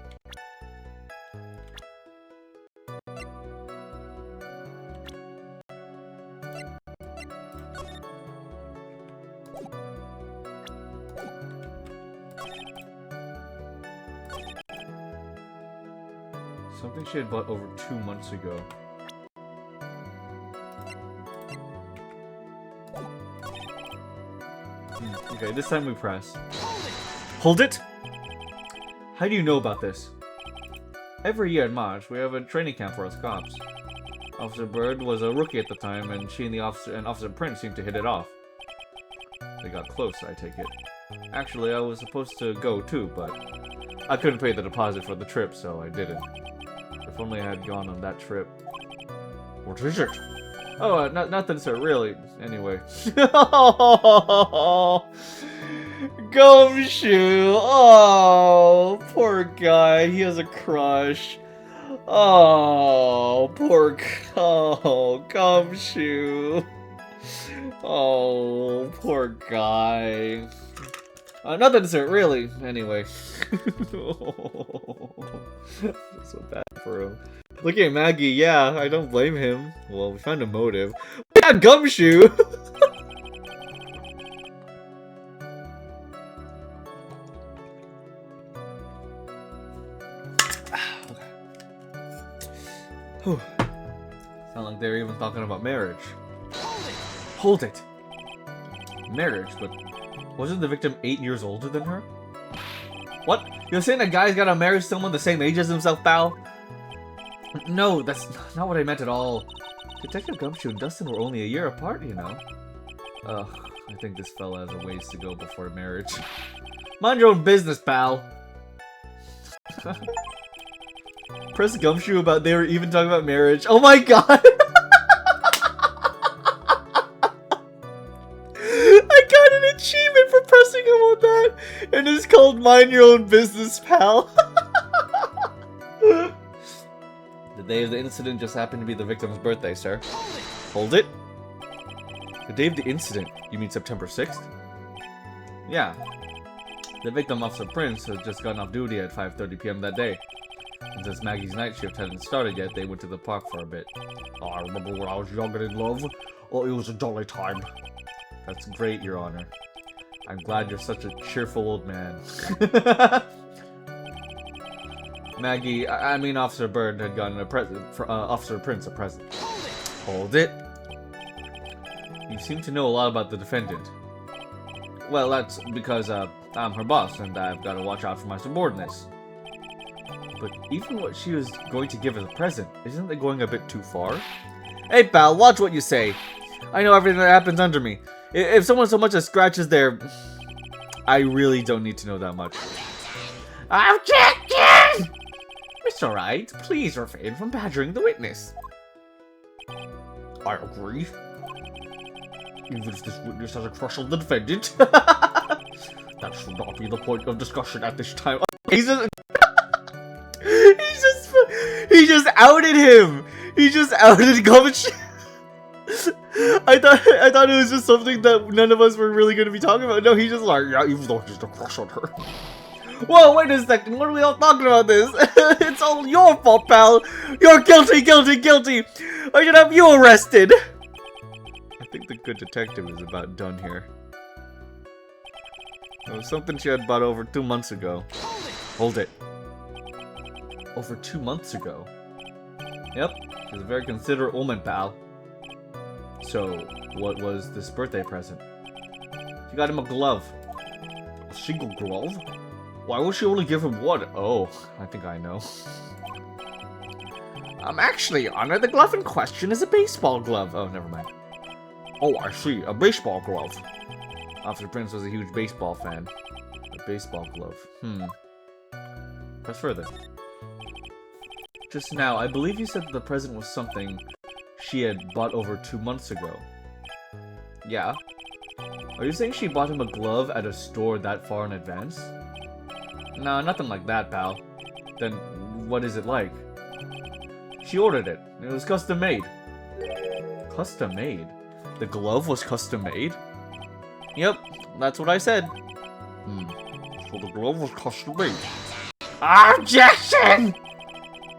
Speaker 2: Something she had bought over 2 months ago. Okay, this time we press. Hold it! How do you know about this? Every year in March, we have a training camp for us cops. Officer Bird was a rookie at the time, and she and Officer Prince seemed to hit it off. They got close, I take it. Actually, I was supposed to go too, but I couldn't pay the deposit for the trip, so I didn't. If only I had gone on that trip. What is it? Oh, nothing, sir, really. Anyway. Gumshoe! Oh, poor guy. He has a crush. Oh, oh, Gumshoe. Oh, poor guy. Nothing, sir, really. Anyway. So bad for him. Look at Maggie, yeah, I don't blame him. Well, we found a motive. We got Gumshoe! Sound like they're even talking about marriage. Hold it! Marriage, but wasn't the victim 8 years older than her? What? You're saying a guy's gotta marry someone the same age as himself, pal? No, that's not what I meant at all. Detective Gumshoe and Dustin were only a year apart, you know. I think this fella has a ways to go before marriage. Mind your own business, pal. Press Gumshoe about they were even talking about marriage. Oh my god! I got an achievement for pressing him on that! And it's called Mind Your Own Business, pal. The day of the incident just happened to be the victim's birthday, sir. Hold it. The day of the incident? You mean September 6th? Yeah. The victim, Officer Prince, had just gotten off duty at 5:30 p.m. that day. And since Maggie's night shift hadn't started yet, they went to the park for a bit.
Speaker 7: Oh, I remember when I was young and in love. Oh, it was a jolly time.
Speaker 2: That's great, Your Honor. I'm glad you're such a cheerful old man. Maggie, I mean Officer Bird had gotten a present for Officer Prince a present. Hold it. You seem to know a lot about the defendant. Well, that's because I'm her boss and I've got to watch out for my subordinates. But even what she was going to give as a present, isn't that going a bit too far? Hey pal, watch what you say. I know everything that happens under me. If someone so much as scratches their... I really don't need to know that much. Objection! Mr. Wright, please refrain from badgering the witness.
Speaker 7: I agree. Even if this witness has a crush on the defendant. That should not be the point of discussion at this time.
Speaker 2: He just outed him. He just outed Gumshoe. I thought it was just something that none of us were really going to be talking about. No, he's just like,
Speaker 7: yeah, even though he's a crush on her.
Speaker 2: Whoa, wait a second. What are we all talking about this? It's all your fault, pal. You're guilty, guilty, guilty. I should have you arrested. I think the good detective is about done here. It was something she had bought over 2 months ago. Hold it. Over 2 months ago? Yep, she's a very considerate woman, pal. So, what was this birthday present? She got him a glove.
Speaker 7: A single glove?
Speaker 2: Why would she only give him one? Oh, I think I know. Actually, Your Honor, the glove in question is a baseball glove. Oh, never mind.
Speaker 7: Oh, I see. A baseball glove.
Speaker 2: Officer Prince was a huge baseball fan. A baseball glove. Press further. Just now, I believe you said that the present was something she had bought over 2 months ago. Yeah? Are you saying she bought him a glove at a store that far in advance? No, nothing like that, pal. Then, what is it like? She ordered it. It was custom made. Custom made? The glove was custom made? Yep, that's what I said.
Speaker 7: So the glove was custom made.
Speaker 2: Objection!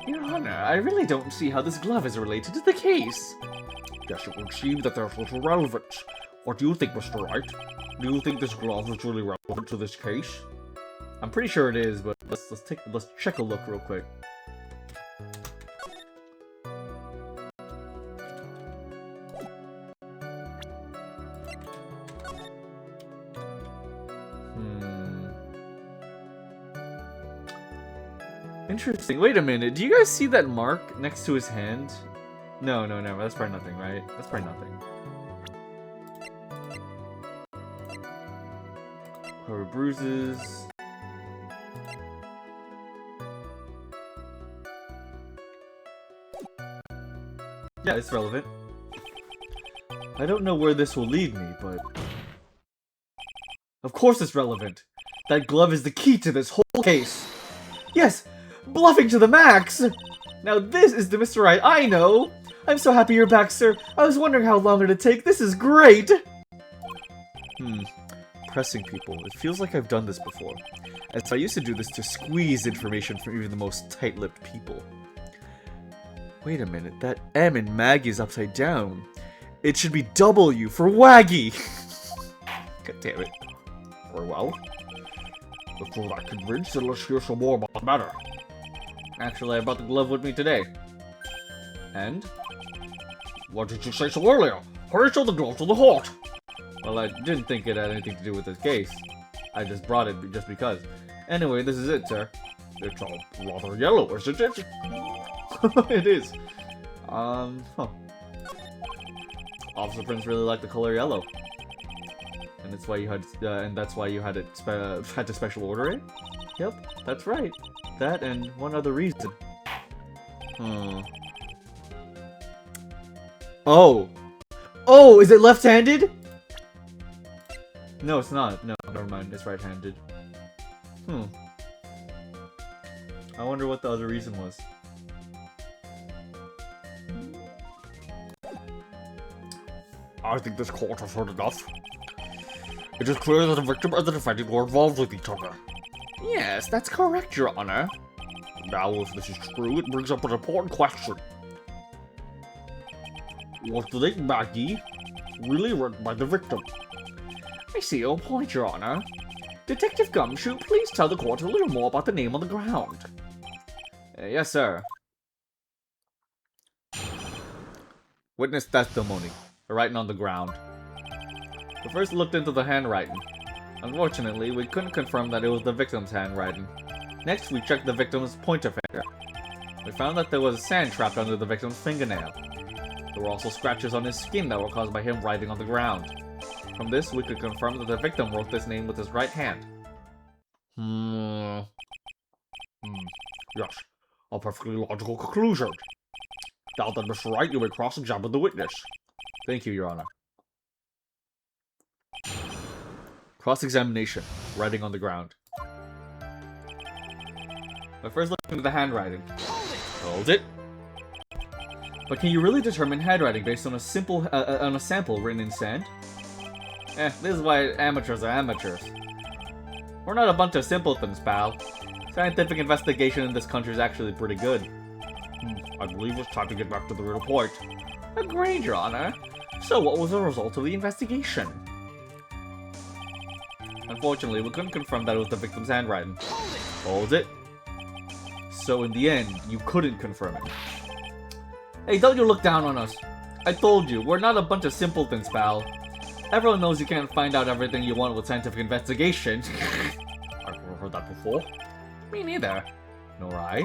Speaker 2: Your Honor, I really don't see how this glove is related to the case.
Speaker 7: Yes, it would seem that there's little relevance. What do you think, Mr. Wright? Do you think this glove is really relevant to this case?
Speaker 2: I'm pretty sure it is, but let's check a look real quick. Interesting. Wait a minute. Do you guys see that mark next to his hand? No, that's probably nothing, right? That's probably nothing. Cover bruises. Yeah, it's relevant. I don't know where this will lead me, but... Of course it's relevant! That glove is the key to this whole case! Yes! Bluffing to the max! Now this is the Mr. Right I know! I'm so happy you're back, sir! I was wondering how long it'd take. This is great! Pressing people. It feels like I've done this before. As I used to do this to squeeze information from even the most tight-lipped people. Wait a minute, that M in Maggie is upside down. It should be W for Waggy! God damn it.
Speaker 7: Very well. If you're that convinced, then let's hear some more about the matter.
Speaker 2: Actually, I brought the glove with me today. And?
Speaker 7: What did you say so earlier? Hurry, show the glove to the heart!
Speaker 2: Well, I didn't think it had anything to do with this case. I just brought it just because. Anyway, this is it, sir.
Speaker 7: It's rather yellow, isn't it?
Speaker 2: It is. Officer Prince really liked the color yellow. And that's why you had had to special order it? Yep, that's right. That and one other reason. Oh! Oh, is it left-handed? No, it's not. No, never mind. It's right-handed. I wonder what the other reason was.
Speaker 7: I think this court has heard enough. It is clear that the victim and the defendant were involved with each other.
Speaker 8: Yes, that's correct, Your Honor.
Speaker 7: Now, if this is true, it brings up an important question. Was the name Maggie really written by the victim?
Speaker 8: I see your point, Your Honor. Detective Gumshoe, please tell the court a little more about the name on the ground.
Speaker 2: Yes, sir. Witness testimony. The writing on the ground. We first looked into the handwriting. Unfortunately, we couldn't confirm that it was the victim's handwriting. Next, we checked the victim's pointer finger. We found that there was sand trapped under the victim's fingernail. There were also scratches on his skin that were caused by him writing on the ground. From this, we could confirm that the victim wrote this name with his right hand.
Speaker 7: Yes, a perfectly logical conclusion. Now then, Mr. Wright, you may cross-examine the witness.
Speaker 2: Thank you, Your Honor. Cross-examination. Writing on the ground. I first looked into the handwriting. Hold it. But can you really determine handwriting based on a simple on a sample written in sand? This is why amateurs are amateurs. We're not a bunch of simpletons, pal. Scientific investigation in this country is actually pretty good.
Speaker 7: I believe it's time to get back to the real point.
Speaker 8: Agreed, Your Honor. So what was the result of the investigation?
Speaker 2: Unfortunately, we couldn't confirm that it was the victim's handwriting. Hold it. So in the end, you couldn't confirm it. Hey, don't you look down on us. I told you, we're not a bunch of simpletons, pal. Everyone knows you can't find out everything you want with scientific investigation.
Speaker 7: I've never heard that before.
Speaker 8: Me neither.
Speaker 2: Nor I.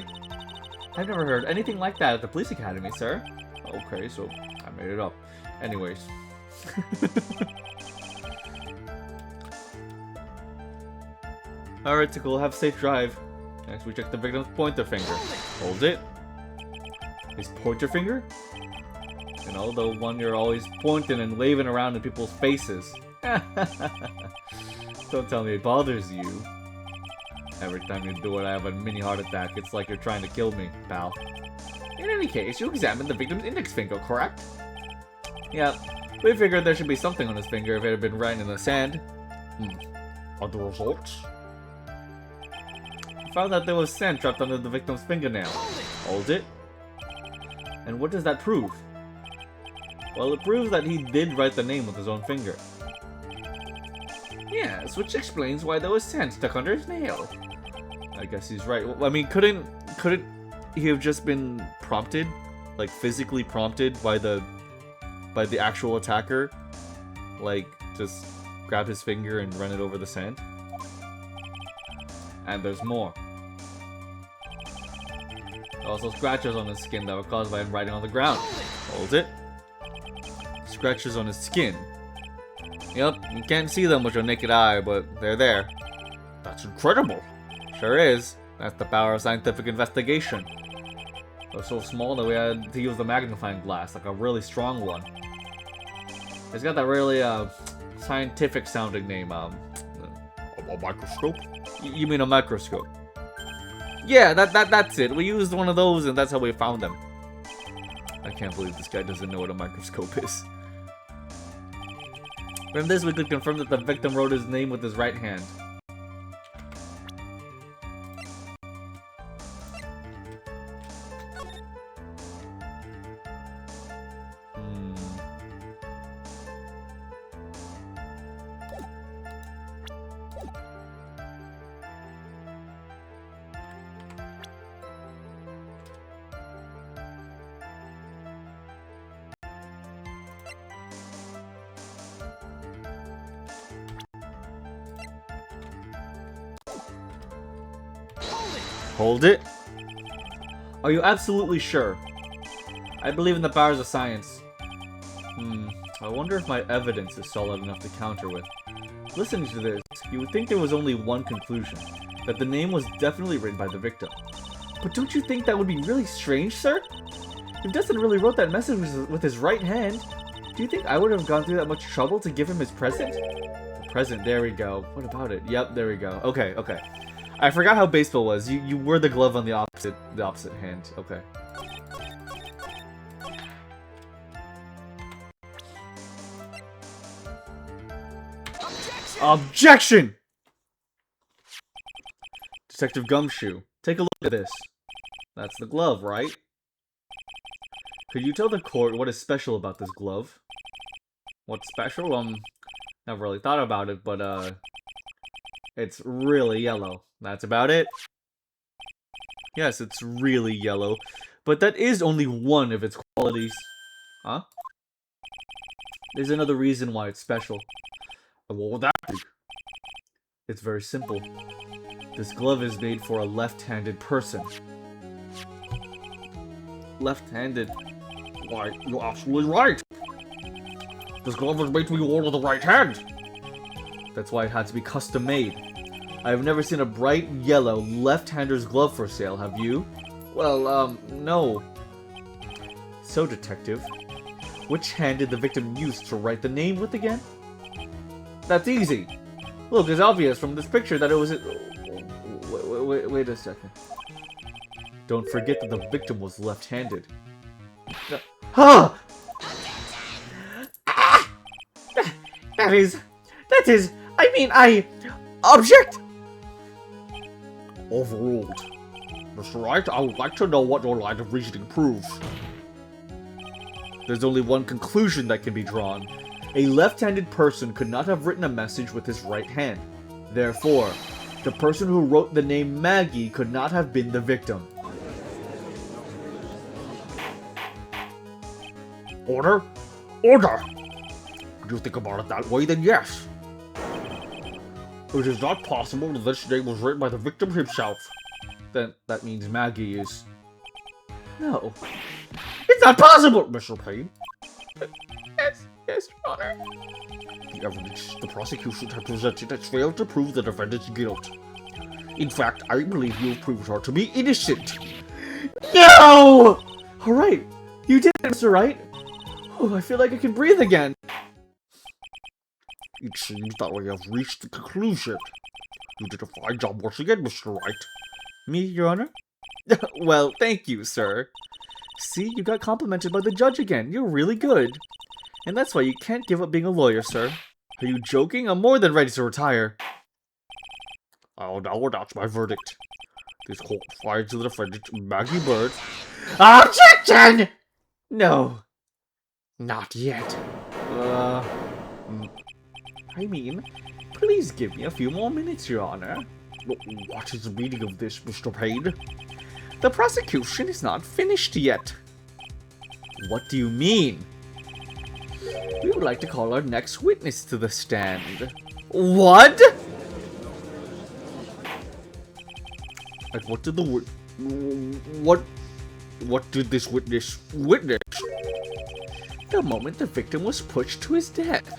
Speaker 2: I've never heard anything like that at the police academy, sir. Okay, so I made it up. Anyways. Alright, so cool. Have a safe drive. Next, we check the victim's pointer finger. Hold it. His pointer finger? You know, the one you're always pointing and waving around in people's faces. Don't tell me it bothers you. Every time you do it, I have a mini heart attack. It's like you're trying to kill me, pal.
Speaker 8: In any case, you examined the victim's index finger, correct?
Speaker 2: Yeah, we figured there should be something on his finger if it had been written in the sand.
Speaker 7: Are the results?
Speaker 2: We found that there was sand trapped under the victim's fingernail. Hold it. And what does that prove? Well, it proves that he did write the name with his own finger.
Speaker 8: Yes, which explains why there was sand stuck under his nail.
Speaker 2: I guess he's right. I mean, couldn't he have just been prompted, like physically prompted by the actual attacker, like just grab his finger and run it over the sand? And there's more. Also scratches on his skin that were caused by him riding on the ground. Hold it. Scratches on his skin. Yep, you can't see them with your naked eye, but they're there.
Speaker 7: That's incredible.
Speaker 2: Sure is. That's the power of scientific investigation. It was so small that we had to use the magnifying glass, like a really strong one. It's got that really scientific sounding name.
Speaker 7: A microscope?
Speaker 2: You mean a microscope? Yeah, that's it. We used one of those, and that's how we found them. I can't believe this guy doesn't know what a microscope is. From this, we could confirm that the victim wrote his name with his right hand. Hold it? Are you absolutely sure? I believe in the powers of science. I wonder if my evidence is solid enough to counter with. Listening to this, you would think there was only one conclusion. That the name was definitely written by the victim. But don't you think that would be really strange, sir? If Dustin really wrote that message with his right hand, do you think I would have gone through that much trouble to give him his present? The present, there we go. What about it? Yep, there we go. Okay. I forgot how baseball was. You wear the glove on the opposite hand. Okay. Objection! Detective Gumshoe, take a look at this. That's the glove, right? Could you tell the court what is special about this glove? What's special? Never really thought about it, but it's really yellow. That's about it. Yes, it's really yellow, but that is only one of its qualities. Huh? There's another reason why it's special.
Speaker 7: What would that be?
Speaker 2: It's very simple. This glove is made for a left-handed person. Left-handed.
Speaker 7: Why, you're absolutely right. This glove was made to be worn with the right hand.
Speaker 2: That's why it had to be custom-made. I have never seen a bright yellow left-hander's glove for sale, have you? Well, no. So, Detective, which hand did the victim use to write the name with again? That's easy. Look, it's obvious from this picture that it was... Wait a second. Don't forget that the victim was left-handed. Huh! That is... I object!
Speaker 7: Overruled. Mr. Wright, I would like to know what your line of reasoning proves.
Speaker 2: There's only one conclusion that can be drawn. A left-handed person could not have written a message with his right hand. Therefore, the person who wrote the name Maggie could not have been the victim.
Speaker 7: Order? Order! If you think about it that way, then yes. It is not possible that this name was written by the victim himself.
Speaker 2: Then that means Maggie is... No.
Speaker 7: It's not possible, Mr. Payne.
Speaker 2: Yes, Your Honor.
Speaker 7: The evidence the prosecution has presented has failed to prove the defendant's guilt. In fact, I believe you proved her to be innocent.
Speaker 2: No! Alright, you did it, Mr. Wright. Oh, I feel like I can breathe again.
Speaker 7: It seems that we have reached the conclusion. You did a fine job once again, Mr. Wright.
Speaker 2: Me, Your Honor? Well, thank you, sir. See, you got complimented by the judge again. You're really good. And that's why you can't give up being a lawyer, sir. Are you joking? I'm more than ready to retire.
Speaker 7: I'll now announce my verdict. This court finds the defendant, Maggie Bird.
Speaker 2: Objection! No. Not yet. I mean, please give me a few more minutes, Your Honor.
Speaker 7: What is the meaning of this, Mr. Payne?
Speaker 2: The prosecution is not finished yet. What do you mean? We would like to call our next witness to the stand. What?
Speaker 7: And what did the
Speaker 2: What?
Speaker 7: What did this witness witness?
Speaker 8: The moment the victim was pushed to his death.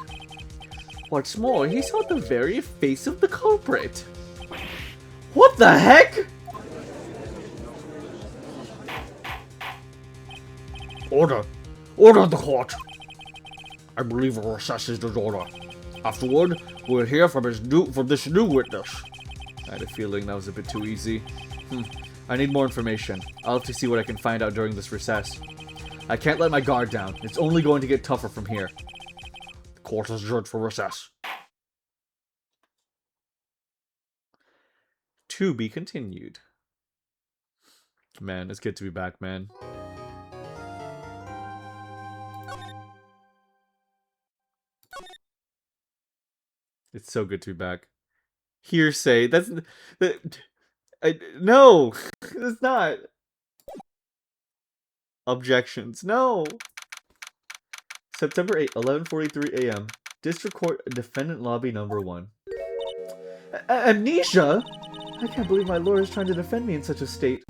Speaker 8: What's more, he saw the very face of the culprit.
Speaker 2: What the heck?
Speaker 7: Order! Order of the court! I believe a recess is the order. Afterward, we'll hear from this new witness.
Speaker 2: I had a feeling that was a bit too easy. I need more information. I'll have to see what I can find out during this recess. I can't let my guard down. It's only going to get tougher from here.
Speaker 7: The court is adjourned for recess.
Speaker 2: To be continued. Man, it's good to be back, man. It's so good to be back. Hearsay. No! It's not. Objections. No! September 8, 11:43 a.m. District Court, Defendant Lobby Number 1. Amnesia? I can't believe my lawyer is trying to defend me in such a state.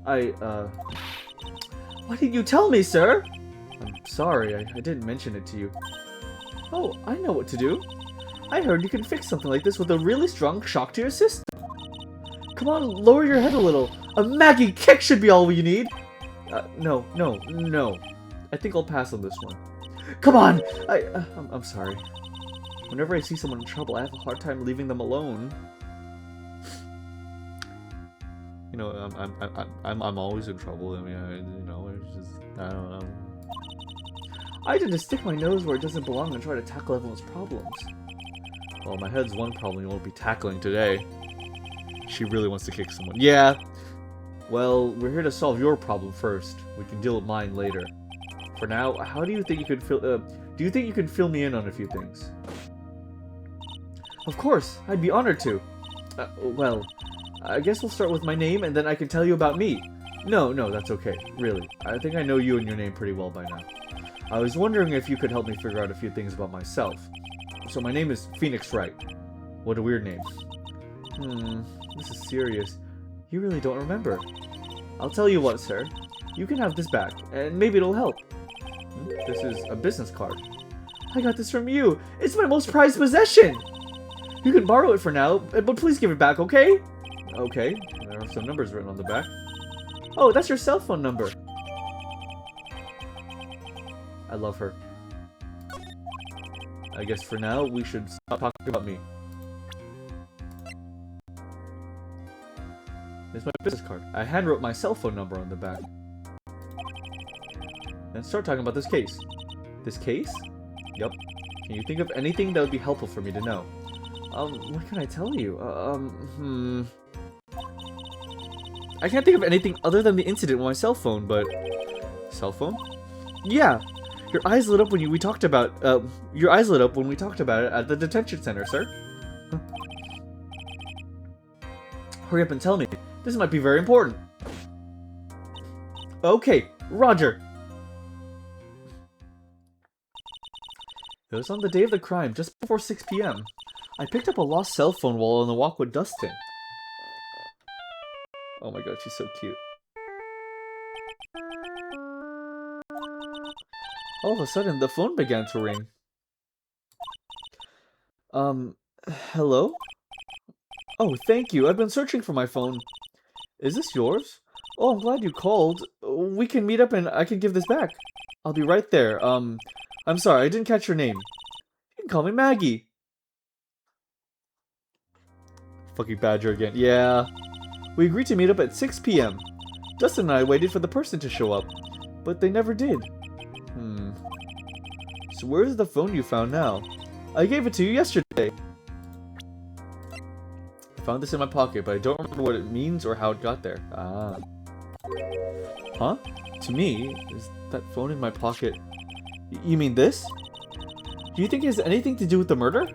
Speaker 2: Why didn't you tell me, sir? I'm sorry, I didn't mention it to you. Oh, I know what to do. I heard you can fix something like this with a really strong shock to your system. Come on, lower your head a little. A Maggie kick should be all you need. No. I think I'll pass on this one. Come on! I'm sorry. Whenever I see someone in trouble, I have a hard time leaving them alone. You know, I'm always in trouble. I mean, you know, it's just, I don't know. I tend to stick my nose where it doesn't belong and try to tackle everyone's problems. Well, my head's one problem you won't be tackling today. She really wants to kick someone. Yeah. Well, we're here to solve your problem first. We can deal with mine later. For now, how do you think you could fill? Do you think you can fill me in on a few things? Of course, I'd be honored to. Well, I guess we'll start with my name, and then I can tell you about me. No, that's okay. Really, I think I know you and your name pretty well by now. I was wondering if you could help me figure out a few things about myself. So my name is Phoenix Wright. What a weird name. This is serious. You really don't remember. I'll tell you what, sir. You can have this back, and maybe it'll help. This is a business card. I got this from you. It's my most prized possession. You can borrow it for now, but please give it back, okay? Okay. There are some numbers written on the back. Oh, that's your cell phone number. I love her. I guess for now, we should stop talking about me. There's my business card. I handwrote my cell phone number on the back. And start talking about this case. This case? Yup. Can you think of anything that would be helpful for me to know? What can I tell you? I can't think of anything other than the incident with my cell phone, but... Cell phone? Yeah! Your eyes lit up when we talked about it at the detention center, sir. Huh? Hurry up and tell me. This might be very important. Okay, Roger. It was on the day of the crime, just before 6 p.m. I picked up a lost cell phone while on the walk with Dustin. Oh my god, she's so cute. All of a sudden, the phone began to ring. Hello? Oh, thank you. I've been searching for my phone. Is this yours? Oh, I'm glad you called. We can meet up and I can give this back. I'll be right there. I'm sorry, I didn't catch your name. You can call me Maggie. Fucking Badger again. Yeah. We agreed to meet up at 6 p.m. Dustin and I waited for the person to show up, but they never did. So where's the phone you found now? I gave it to you yesterday. I found this in my pocket, but I don't remember what it means or how it got there. Ah. Huh? To me, is that phone in my pocket... You mean this? Do you think it has anything to do with the murder?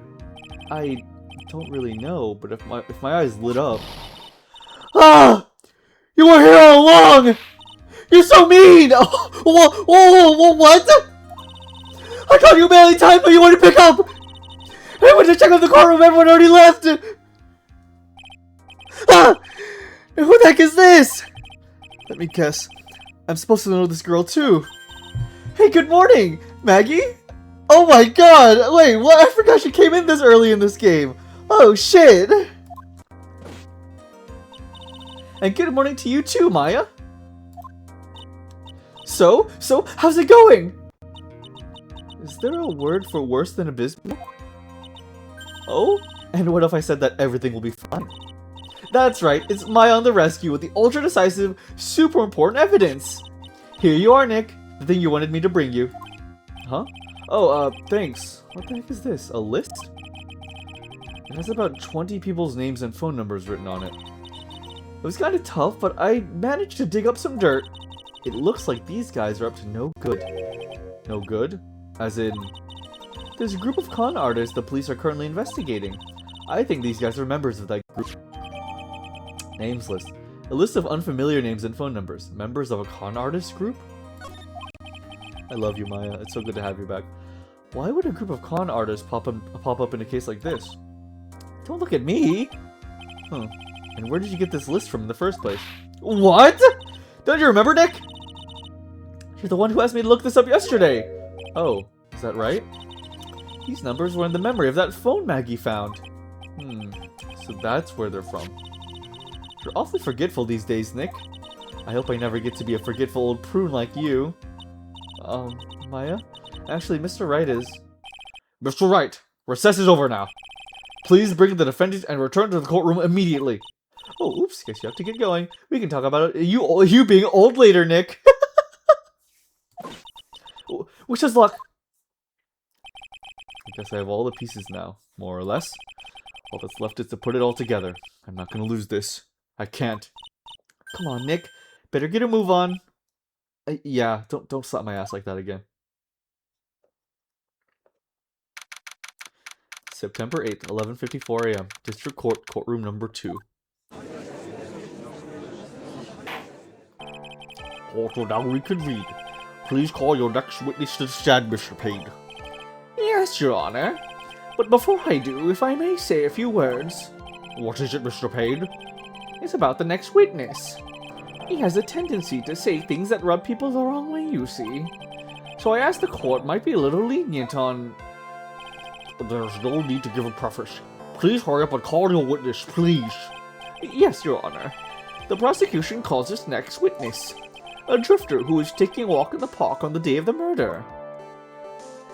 Speaker 2: I don't really know, but if my eyes lit up... Ah! You were here all along! You're so mean! Whoa, what? I called you a million times, but you wouldn't pick up! I went to check out the courtroom, everyone already left! Ah! Who the heck is this? Let me guess. I'm supposed to know this girl too. Hey, good morning, Maggie. Oh my god, wait, what? I forgot she came in this early in this game. Oh shit. And good morning to you too, Maya. So, how's it going? Is there a word for worse than abysmal? Oh, and what if I said that everything will be fine? That's right, it's Maya on the rescue with the ultra-decisive, super important evidence. Here you are, Nick. The thing you wanted me to bring you. Huh? Oh, thanks. What the heck is this? A list? It has about 20 people's names and phone numbers written on it. It was kind of tough, but I managed to dig up some dirt. It looks like these guys are up to no good. No good? As in, there's a group of con artists the police are currently investigating. I think these guys are members of that group. Names list. A list of unfamiliar names and phone numbers. Members of a con artist group? I love you, Maya. It's so good to have you back. Why would a group of con artists pop up in a case like this? Don't look at me! Huh. And where did you get this list from in the first place? What? Don't you remember, Nick? You're the one who asked me to look this up yesterday! Oh, is that right? These numbers were in the memory of that phone Maggie found. So that's where they're from. You're awfully forgetful these days, Nick. I hope I never get to be a forgetful old prune like you. Maya? Actually, Mr. Wright is...
Speaker 7: Mr. Wright, recess is over now. Please bring the defendant and return to the courtroom immediately.
Speaker 2: Oh, oops, guess you have to get going. We can talk about it. You being old later, Nick. Wish us luck. I guess I have all the pieces now, more or less. All that's left is to put it all together. I'm not gonna lose this. I can't. Come on, Nick. Better get a move on. Yeah, don't slap my ass like that again. September 8th, 11:54 a.m. District Court, courtroom number 2.
Speaker 7: Court will now reconvene. Please call your next witness to the stand, Mr. Payne.
Speaker 8: Yes, Your Honor. But before I do, if I may say a few words.
Speaker 7: What is it, Mr. Payne?
Speaker 8: It's about the next witness. He has a tendency to say things that rub people the wrong way, you see. So I asked the court might be a little lenient on...
Speaker 7: There's no need to give a preface. Please hurry up and call your witness, please.
Speaker 8: Yes, Your Honor. The prosecution calls its next witness. A drifter who was taking a walk in the park on the day of the murder.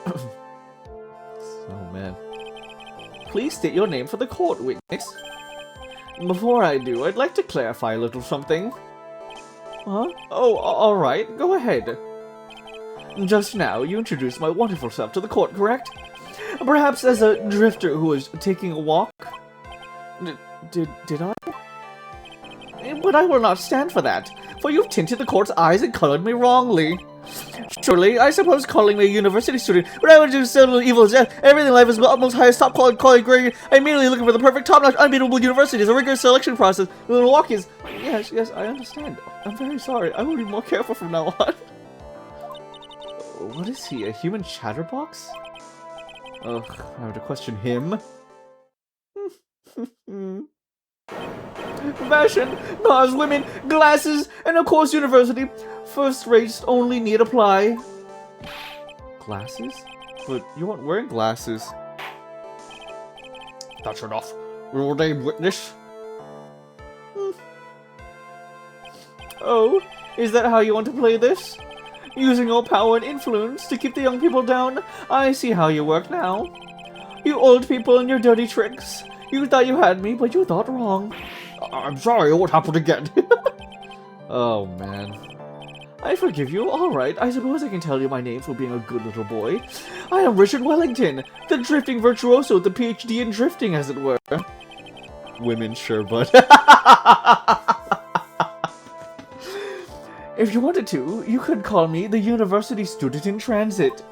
Speaker 2: Oh, man.
Speaker 8: Please state your name for the court, witness. Before I do, I'd like to clarify a little something. Huh? Oh, alright, go ahead. Just now, you introduced my wonderful self to the court, correct? Perhaps as a drifter who was taking a walk? Did I? But I will not stand for that, for you've tinted the court's eyes and colored me wrongly. Surely, I suppose calling me a university student, when I would do so little evil as death, everything in life is the utmost highest top quality grade. I'm merely looking for the perfect, top-notch, unbeatable university. It's a rigorous selection process. The Milwaukee is... Yes, I understand. I'm very sorry. I will be more careful from now on.
Speaker 2: What is he, a human chatterbox? Ugh, I have to question him.
Speaker 8: Fashion, cars, women, glasses, and of course university. First rates only need apply.
Speaker 2: Glasses? But you weren't wearing glasses.
Speaker 7: That's enough. Your name, witness.
Speaker 8: Oh, is that how you want to play this? Using your power and influence to keep the young people down? I see how you work now. You old people and your dirty tricks. You thought you had me, but you thought wrong.
Speaker 7: I'm sorry, what happened again?
Speaker 2: Oh, man.
Speaker 8: I forgive you, alright. I suppose I can tell you my name for being a good little boy. I am Richard Wellington, the drifting virtuoso, the PhD in drifting, as it were.
Speaker 2: Women, sure, but...
Speaker 8: If you wanted to, you could call me the university student in transit.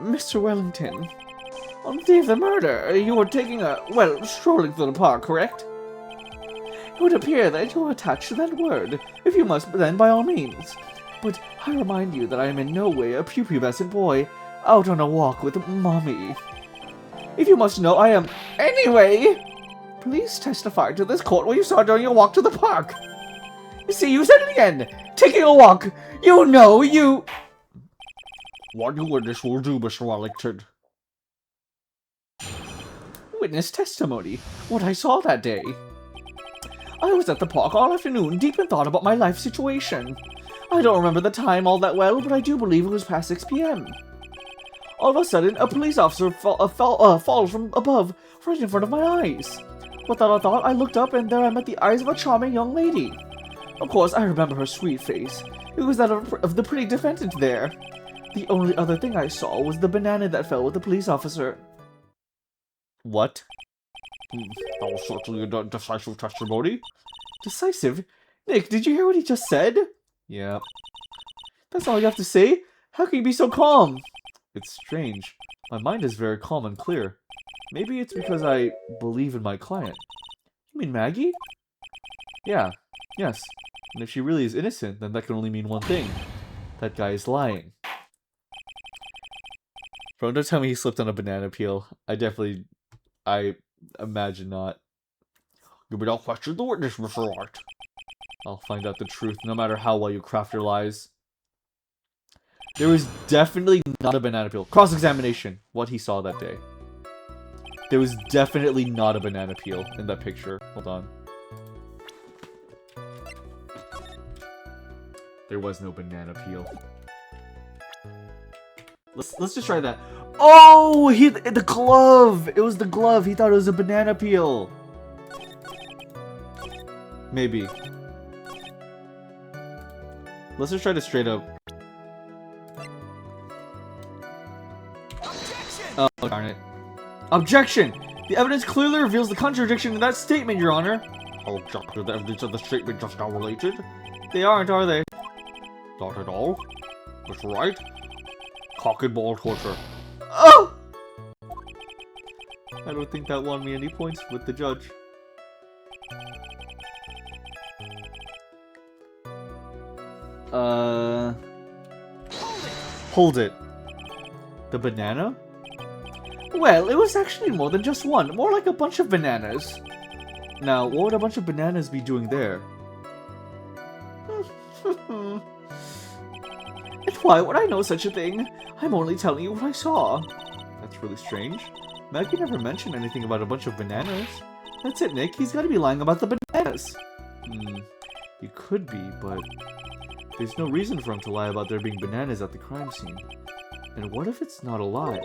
Speaker 8: Mr. Wellington, on the day of the murder, you were taking strolling through the park, correct? It would appear that you are attached to that word. If you must, then by all means. But I remind you that I am in no way a pupubescent boy, out on a walk with mommy. If you must know, I am... Anyway! Please testify to this court what you saw during your walk to the park. You see, you said it again. Taking a walk. You know, you...
Speaker 7: What you witness will do, Mr. Wellington.
Speaker 8: Witness testimony. What I saw that day. I was at the park all afternoon, deep in thought about my life situation. I don't remember the time all that well, but I do believe it was past 6 p.m. All of a sudden, a police officer falls from above, right in front of my eyes. Without a thought, I looked up, and there I met the eyes of a charming young lady. Of course, I remember her sweet face. It was that of the pretty defendant there. The only other thing I saw was the banana that fell with the police officer.
Speaker 2: What?
Speaker 7: That was certainly a decisive testimony.
Speaker 8: Decisive? Nick, did you hear what he just said?
Speaker 2: Yeah.
Speaker 8: That's all you have to say? How can you be so calm?
Speaker 2: It's strange. My mind is very calm and clear. Maybe it's because I believe in my client.
Speaker 8: You mean Maggie?
Speaker 2: Yeah. Yes. And if she really is innocent, then that can only mean one thing. That guy is lying. Bro, don't tell me he slipped on a banana peel. I imagine not.
Speaker 7: You may not question the witness, Mr. Wright.
Speaker 2: I'll find out the truth, no matter how well you craft your lies. There was definitely not a banana peel. Cross-examination. What he saw that day. There was definitely not a banana peel in that picture. Hold on. There was no banana peel. Let's just try that. Oh, the glove. It was the glove. He thought it was a banana peel. Maybe. Let's just try to straight up. Oh, darn it. Objection! The evidence clearly reveals the contradiction in that statement, Your Honor.
Speaker 7: I'll object to the evidence of the statement just now related.
Speaker 2: They aren't, are they?
Speaker 7: Not at all. Mr. Wright, cock and ball torture.
Speaker 2: Oh! I don't think that won me any points with the judge. Hold it. The banana?
Speaker 8: Well, it was actually more than just one. More like a bunch of bananas.
Speaker 2: Now, what would a bunch of bananas be doing there?
Speaker 8: And why would I know such a thing? I'm only telling you what I saw.
Speaker 2: That's really strange. Maggie never mentioned anything about a bunch of bananas.
Speaker 8: That's it, Nick. He's gotta be lying about the bananas.
Speaker 2: He could be, but there's no reason for him to lie about there being bananas at the crime scene. And what if it's not a lie?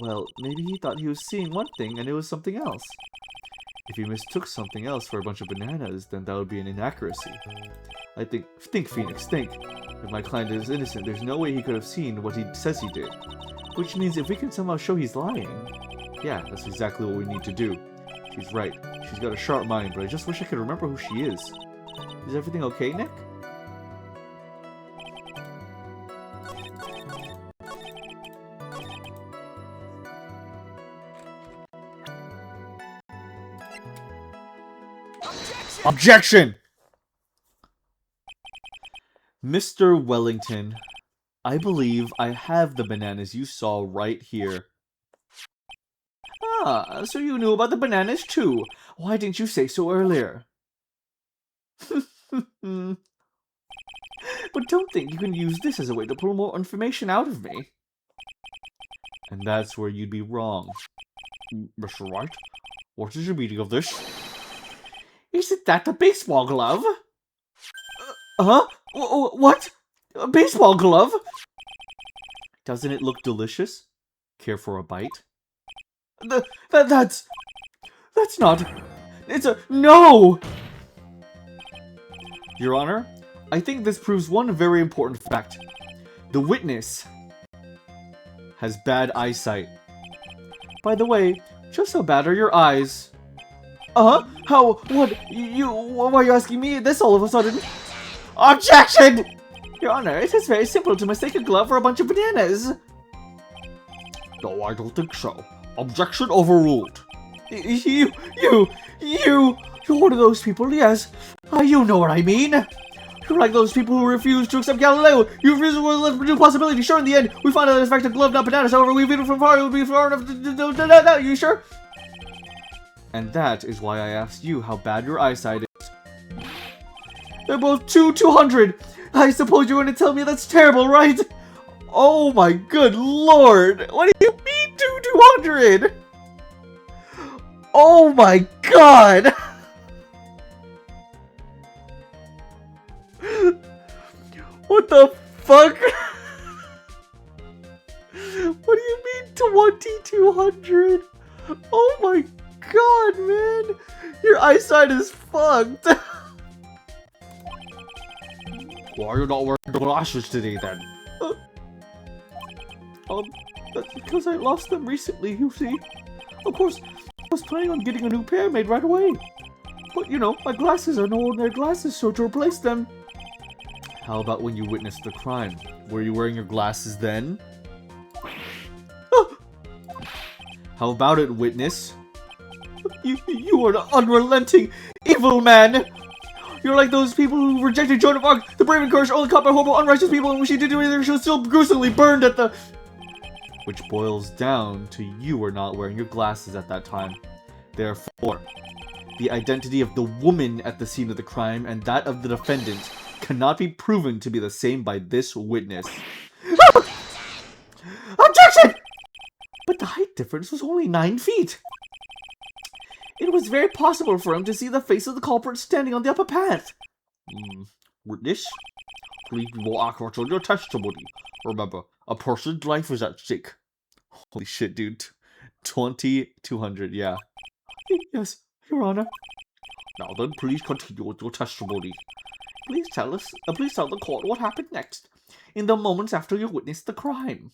Speaker 2: Well, maybe he thought he was seeing one thing and it was something else. If he mistook something else for a bunch of bananas, then that would be an inaccuracy. Think, Phoenix, think. If my client is innocent, there's no way he could have seen what he says he did. Which means if we can somehow show he's lying, yeah, that's exactly what we need to do. She's right. She's got a sharp mind, but I just wish I could remember who she is. Is everything okay, Nick? Objection! Mr. Wellington, I believe I have the bananas you saw right here.
Speaker 8: Ah, so you knew about the bananas too. Why didn't you say so earlier? But don't think you can use this as a way to pull more information out of me.
Speaker 2: And that's where you'd be wrong.
Speaker 7: Mr. Wright, what is your meaning of this?
Speaker 8: Isn't that the baseball glove? Huh? What? A baseball glove?
Speaker 2: Doesn't it look delicious? Care for a bite?
Speaker 8: That's not... It's a... No!
Speaker 2: Your Honor, I think this proves one very important fact. The witness has bad eyesight. By the way, just how bad are your eyes?
Speaker 8: How? What? Why are you asking me this all of a sudden? Objection! Your Honor, it is very simple to mistake a glove for a bunch of bananas.
Speaker 7: No, I don't think so. Objection overruled.
Speaker 8: You're one of those people, yes. You know what I mean. You're like those people who refuse to accept Galileo. You refuse to let new possibility. Sure, in the end, we find out that it's in fact a glove, not bananas. However, we view it from far. It would be far enough to... You sure?
Speaker 2: And that is why I asked you how bad your eyesight is. They're both 200. I suppose you're going to tell me that's terrible, right? Oh my good lord. What do you mean 200? Oh my god. What the fuck? What do you mean 2200? Oh my god, man. Your eyesight is fucked.
Speaker 7: Why are you not wearing the glasses today then?
Speaker 2: That's because I lost them recently, you see. Of course, I was planning on getting a new pair made right away. But, you know, my glasses are no ordinary glasses, so to replace them... How about when you witnessed the crime? Were you wearing your glasses then? How about it, witness? You are an unrelenting, evil man! You're like those people who rejected Joan of Arc, the brave and courage only caught by horrible, unrighteous people, and when she did do anything, she was still gruesomely burned at the... Which boils down to you were not wearing your glasses at that time. Therefore, the identity of the woman at the scene of the crime and that of the defendant cannot be proven to be the same by this witness. Objection! But the height difference was only 9 feet. It was very possible for him to see the face of the culprit standing on the upper path.
Speaker 7: Witness, please be more accurate on your testimony. Remember, a person's life is at stake.
Speaker 2: Holy shit, dude. 2200, yeah. Yes, Your Honor.
Speaker 7: Now then, please continue with your testimony.
Speaker 2: Please tell the court what happened next, in the moments after you witnessed the crime.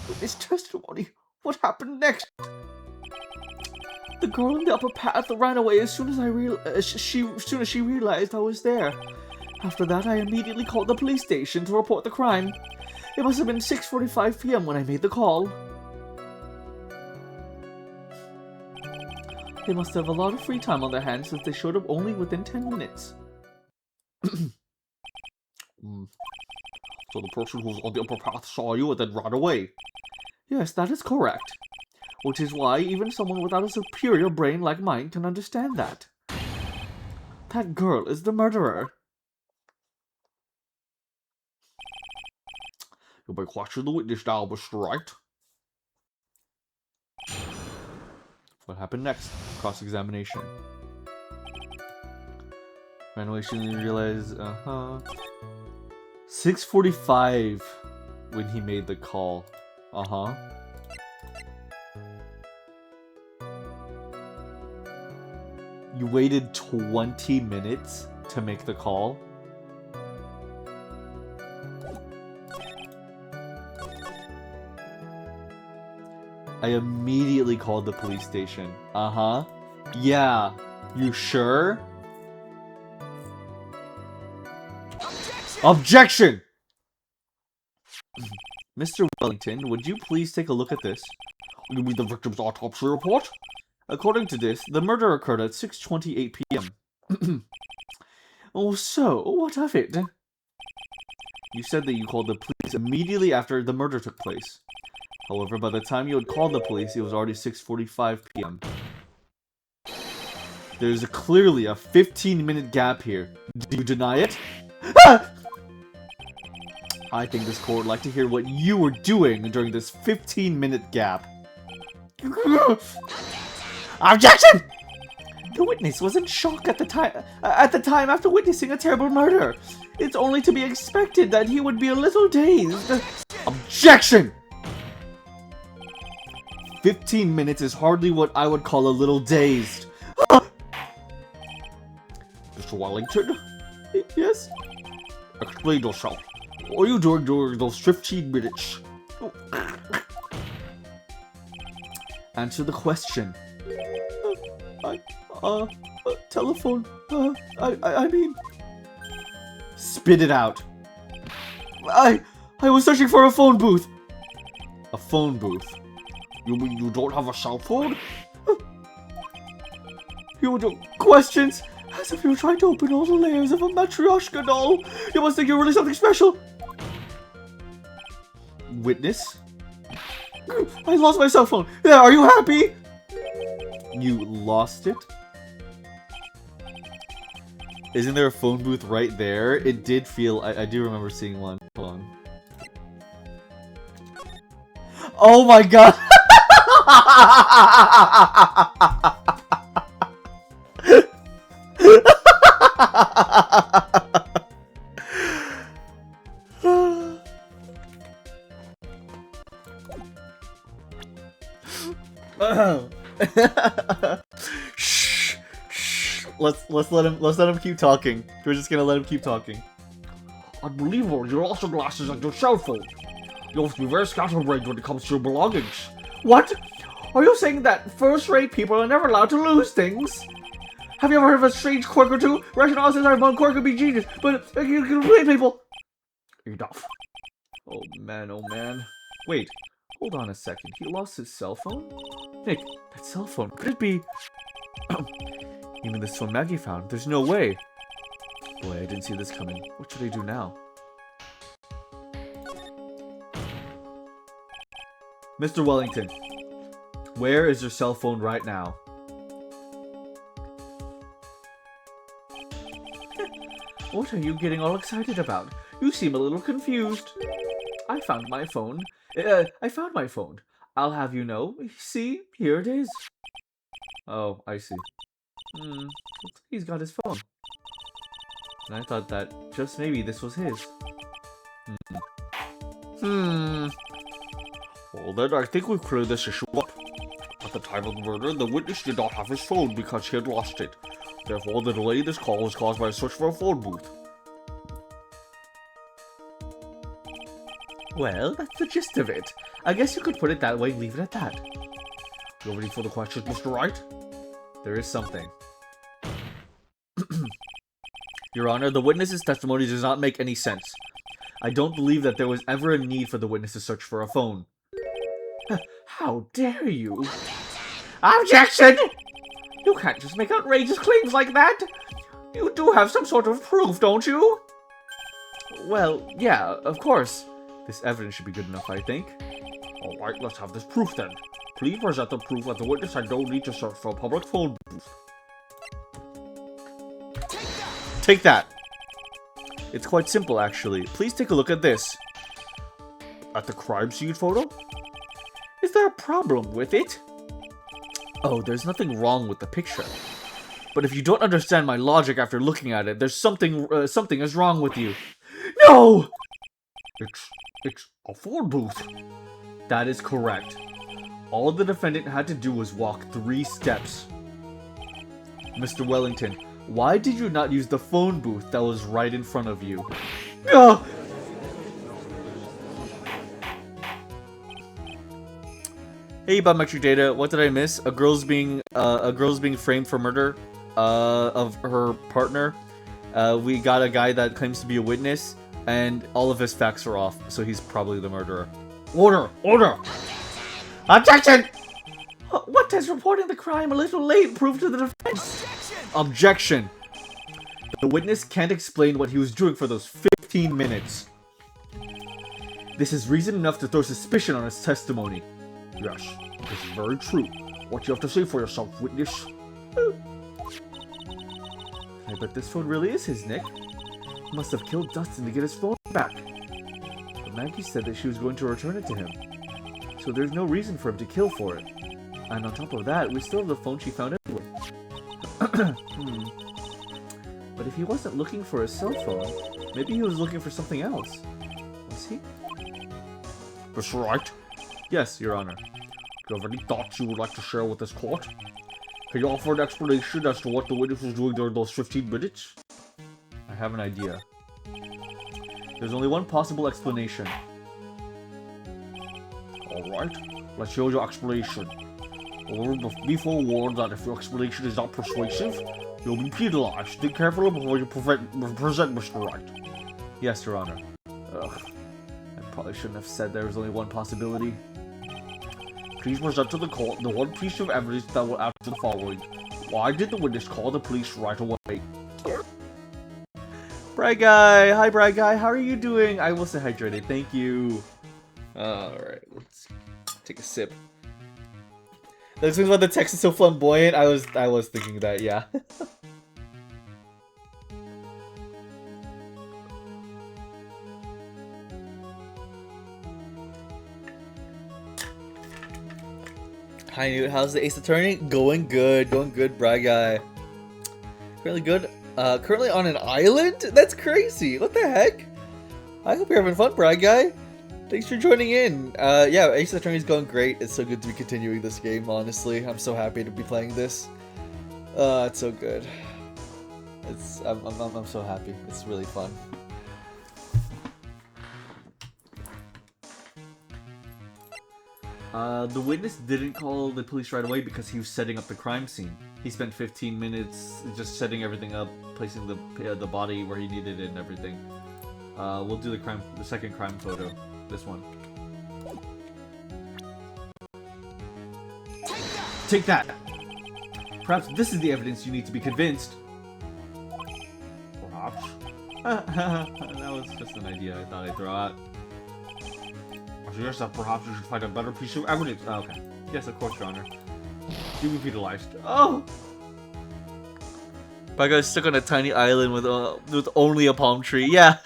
Speaker 2: Witness testimony. What happened next? The girl in the upper path ran away as soon as she realized I was there. After that, I immediately called the police station to report the crime. It must have been 6:45 p.m. when I made the call. They must have a lot of free time on their hands since they showed up only within 10 minutes.
Speaker 7: So the person who was on the upper path saw you and then ran away?
Speaker 2: Yes, that is correct. Which is why even someone without a superior brain like mine can understand that. That girl is the murderer.
Speaker 7: You'll be questioning the witness now, Mr. Wright.
Speaker 2: What happened next? Cross-examination. Ran away, she didn't realize, 6:45 when he made the call. You waited 20 minutes to make the call? I immediately called the police station. Yeah. You sure? Objection! Mr. Wellington, would you please take a look at this?
Speaker 7: You mean the victim's autopsy report?
Speaker 2: According to this, the murder occurred at 6:28 p.m. Oh, so, what of it? You said that you called the police immediately after the murder took place. However, by the time you had called the police, it was already 6:45 p.m. There's clearly a 15-minute gap here. Do you deny it? I think this court would like to hear what you were doing during this 15-minute gap. Objection! The witness was in shock at the time after witnessing a terrible murder. It's only to be expected that he would be a little dazed. Objection! 15 minutes is hardly what I would call a little dazed.
Speaker 7: Mr. Wellington?
Speaker 2: Yes?
Speaker 7: Explain yourself. What are you doing during those 15 minutes?
Speaker 2: Answer the question. Telephone. I mean... Spit it out. I was searching for a phone booth. A phone booth?
Speaker 7: You mean you don't have a cell phone?
Speaker 2: You would do questions as if you were trying to open all the layers of a Matryoshka doll. You must think you're really something special. Witness?
Speaker 7: I lost my cell phone. Yeah, are you happy?
Speaker 2: You lost it? Isn't there a phone booth right there? It did feel... I do remember seeing one. Hold on. Oh my god! Shh, shh. Let's let him keep talking. We're just gonna let him keep talking.
Speaker 7: Unbelievable, you lost your glasses and your cell phone. You have to be very scatterbrained when it comes to your belongings.
Speaker 8: What? Are you saying that first-rate people are never allowed to lose things? Have you ever heard of a strange quirk or two? Rationale says our one quirk could be genius, but you can blame people.
Speaker 7: Enough.
Speaker 2: Oh man. Wait, hold on a second. He lost his cell phone? Nick, that cell phone, could it be... You mean this phone Maggie found? There's no way. Boy, I didn't see this coming. What should I do now? Mr. Wellington, where is your cell phone right now?
Speaker 8: What are you getting all excited about? You seem a little confused. I found my phone. I'll have you know. See, here it is.
Speaker 2: Oh, I see. He's got his phone. And I thought that just maybe this was his.
Speaker 7: Well then, I think we've cleared this issue up. At the time of the murder, the witness did not have his phone because he had lost it. Therefore, the delay in this call was caused by a search for a phone booth.
Speaker 8: Well, that's the gist of it. I guess you could put it that way and leave it at that.
Speaker 7: You ready for the questions, Mr. Wright?
Speaker 2: There is something. Your Honor, the witness's testimony does not make any sense. I don't believe that there was ever a need for the witness to search for a phone.
Speaker 8: How dare you? Objection! You can't just make outrageous claims like that! You do have some sort of proof, don't you?
Speaker 2: Well, yeah, of course. This evidence should be good enough, I think.
Speaker 7: Alright, let's have this proof then. Please present the proof that the witness had no need to search for a public phone booth.
Speaker 2: Take that! It's quite simple, actually. Please take a look at this.
Speaker 7: At the crime scene photo?
Speaker 2: Is there a problem with it? Oh, there's nothing wrong with the picture. But if you don't understand my logic after looking at it, there's something is wrong with you. No!
Speaker 7: It's a phone booth.
Speaker 2: That is correct. All the defendant had to do was walk 3 steps. Mr. Wellington, why did you not use the phone booth that was right in front of you?
Speaker 8: No!
Speaker 2: Hey, biometric data. What did I miss? A girl's being framed for murder of her partner. We got a guy that claims to be a witness, and all of his facts are off, so he's probably the murderer.
Speaker 7: Order! Order!
Speaker 8: Objection! What does reporting the crime a little late prove to the defense?
Speaker 2: Objection! The witness can't explain what he was doing for those 15 minutes. This is reason enough to throw suspicion on his testimony.
Speaker 7: Yes, this is very true. What you have to say for yourself, witness?
Speaker 2: I bet this phone really is his, Nick. He must have killed Dustin to get his phone back. But Maggie said that she was going to return it to him. So there's no reason for him to kill for it. And on top of that, we still have the phone she found anyway. But if he wasn't looking for a cell phone, maybe he was looking for something else. Was he?
Speaker 7: Mr. Wright,
Speaker 2: Yes, Your Honor.
Speaker 7: do you have any thoughts you would like to share with this court? Can you offer an explanation as to what the witness was doing during those 15 minutes?
Speaker 2: I have an idea. There's only one possible explanation.
Speaker 7: Alright, let's hear your explanation. However, be forewarned that if your explanation is not persuasive, you'll be penalized. Think carefully before you present Mr. Wright.
Speaker 2: Yes, Your Honor. Ugh. I probably shouldn't have said there was only one possibility.
Speaker 7: Please present to the court the one piece of evidence that will answer the following. Why did the witness call the police right away?
Speaker 2: Bright Guy! Hi, Bright Guy! How are you doing? I will stay hydrated, thank you. Alright, let's Take a sip. That explains why the text is so flamboyant. I was thinking that, yeah. Hi Noot, how's the Ace Attorney? Going good, Bry Guy. Currently good. Currently on an island? That's crazy. What the heck? I hope you're having fun, Bry Guy. Thanks for joining in. Yeah, Ace Attorney's going great. It's so good to be continuing this game, honestly. I'm so happy to be playing this. It's so good. I'm so happy. It's really fun. The witness didn't call the police right away because he was setting up the crime scene. He spent 15 minutes just setting everything up, placing the body where he needed it and everything. We'll do the second crime photo. This one. Take that! Perhaps this is the evidence you need to be convinced. Perhaps. That was just an idea I thought I'd throw out. I suggest that perhaps you should find a better piece of evidence. Oh, okay. Yes, of course, Your Honor. You be penalized. Oh! But I got stuck on a tiny island with only a palm tree. Yeah!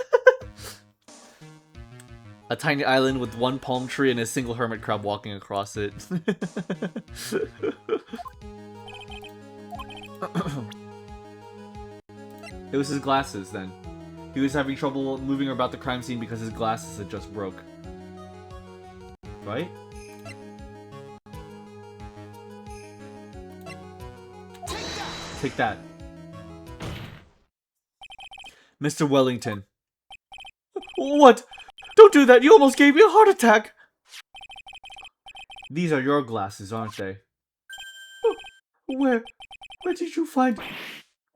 Speaker 2: A tiny island with one palm tree and a single hermit crab walking across it. It was his glasses, then. He was having trouble moving about the crime scene because his glasses had just broke. Right? Take that. Mr. Wellington. What? Don't do that! You almost gave me a heart attack! These are your glasses, aren't they? Where did you find...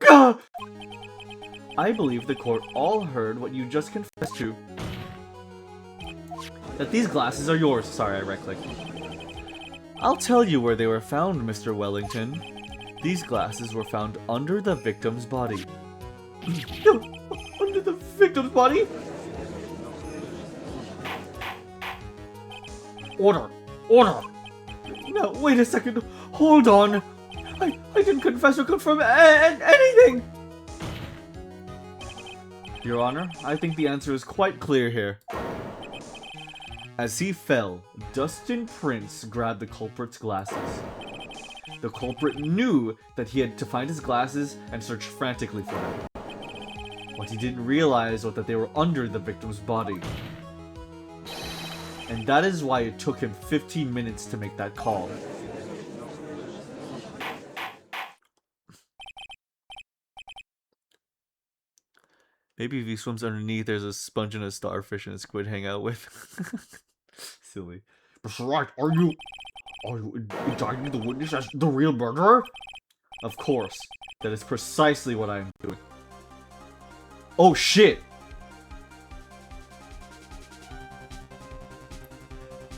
Speaker 2: Gah! I believe the court all heard what you just confessed to. That these glasses are yours. Sorry, I right-clicked. I'll tell you where they were found, Mr. Wellington. These glasses were found under the victim's body. Under the victim's body? Order! Order! No, wait a second. Hold on. I didn't confess or confirm anything! Your Honor, I think the answer is quite clear here. As he fell, Dustin Prince grabbed the culprit's glasses. The culprit knew that he had to find his glasses and search frantically for them. What he didn't realize was that they were under the victim's body. And that is why it took him 15 minutes to make that call. Maybe if he swims underneath, there's a sponge and a starfish and a squid hang out with. Silly.
Speaker 7: That's right. Are you indicting the witness as the real murderer?
Speaker 2: Of course. That is precisely what I am doing. Oh shit!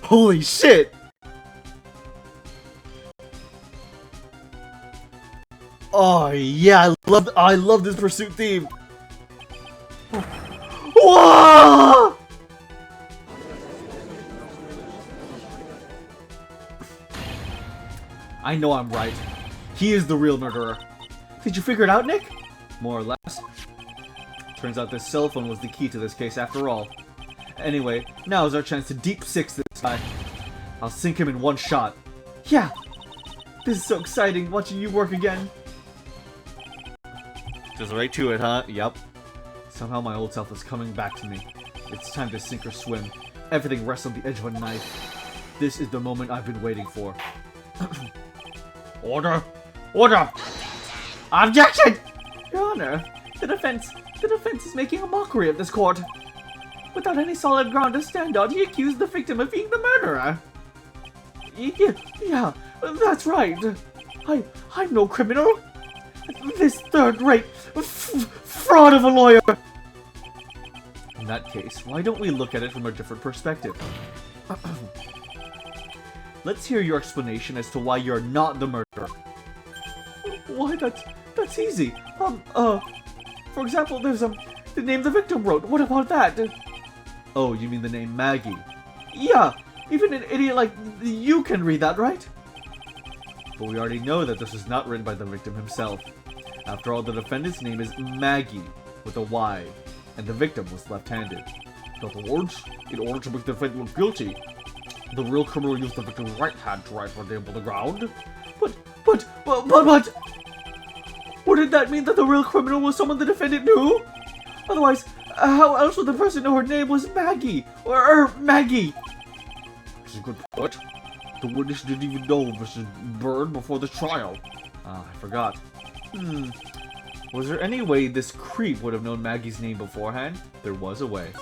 Speaker 2: Holy shit! Oh yeah, I love this pursuit theme. Whoa! I know I'm right. He is the real murderer. Did you figure it out, Nick? More or less. Turns out this cell phone was the key to this case after all. Anyway, now is our chance to deep six this guy. I'll sink him in one shot. Yeah! This is so exciting, watching you work again. Just right to it, huh? Yup. Somehow my old self is coming back to me. It's time to sink or swim. Everything rests on the edge of a knife. This is the moment I've been waiting for.
Speaker 7: Order! Order! Objection!
Speaker 8: Your Honor, the defense is making a mockery of this court. Without any solid ground to stand on, he accused the victim of being the murderer. Yeah, that's right. I'm no criminal. This third-rate fraud of a lawyer.
Speaker 2: In that case, why don't we look at it from a different perspective? Let's hear your explanation as to why you're not the murderer.
Speaker 8: Why, that's easy. For example, there's the name the victim wrote. What about that?
Speaker 2: Oh, you mean the name Maggie?
Speaker 8: Yeah, Even an idiot like you can read that, right? But we already know that this was not written by the victim himself. After all, the defendant's name is Maggie, with a Y, and the victim was left-handed. In other words, in order to make the defendant look guilty, the real criminal used the victim's right hand to write her name on the ground. But... Wouldn't that mean that the real criminal was someone the defendant knew? Otherwise, how else would the person know her name was Maggie? Or Maggie?
Speaker 7: That's a good point. The witness didn't even know Mrs. Byrne before the trial.
Speaker 8: Ah, I forgot. Was there any way this creep would have known Maggie's name beforehand? There was a way.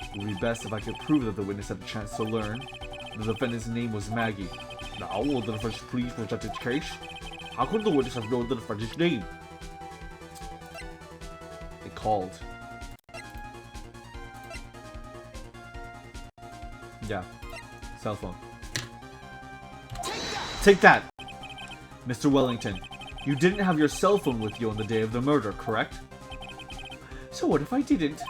Speaker 8: It would be best if I could prove that the witness had a chance to learn the defendant's name was Maggie.
Speaker 7: Now, will the defense please present its case? How could the witness have known the defendant's name?
Speaker 8: It called. Yeah. Cell phone. Take that! Mr. Wellington, you didn't have your cell phone with you on the day of the murder, correct? So what if I didn't?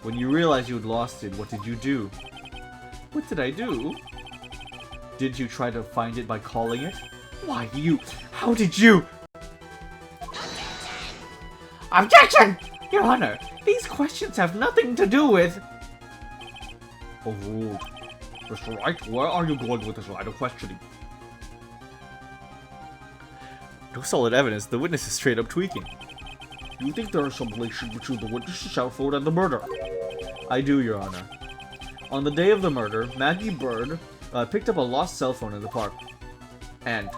Speaker 8: When you realized you had lost it, what did you do? What did I do? Did you try to find it by calling it? Why, how did you? Objection! Your Honor, these questions have nothing to do with...
Speaker 7: Overruled. Mr. Wright, where are you going with this line of questioning?
Speaker 8: No solid evidence, the witness is straight up tweaking.
Speaker 7: Do you think there is some relation between the witness's cell phone and the murder?
Speaker 8: I do, Your Honor. On the day of the murder, Maggie Byrne picked up a lost cell phone in the park. And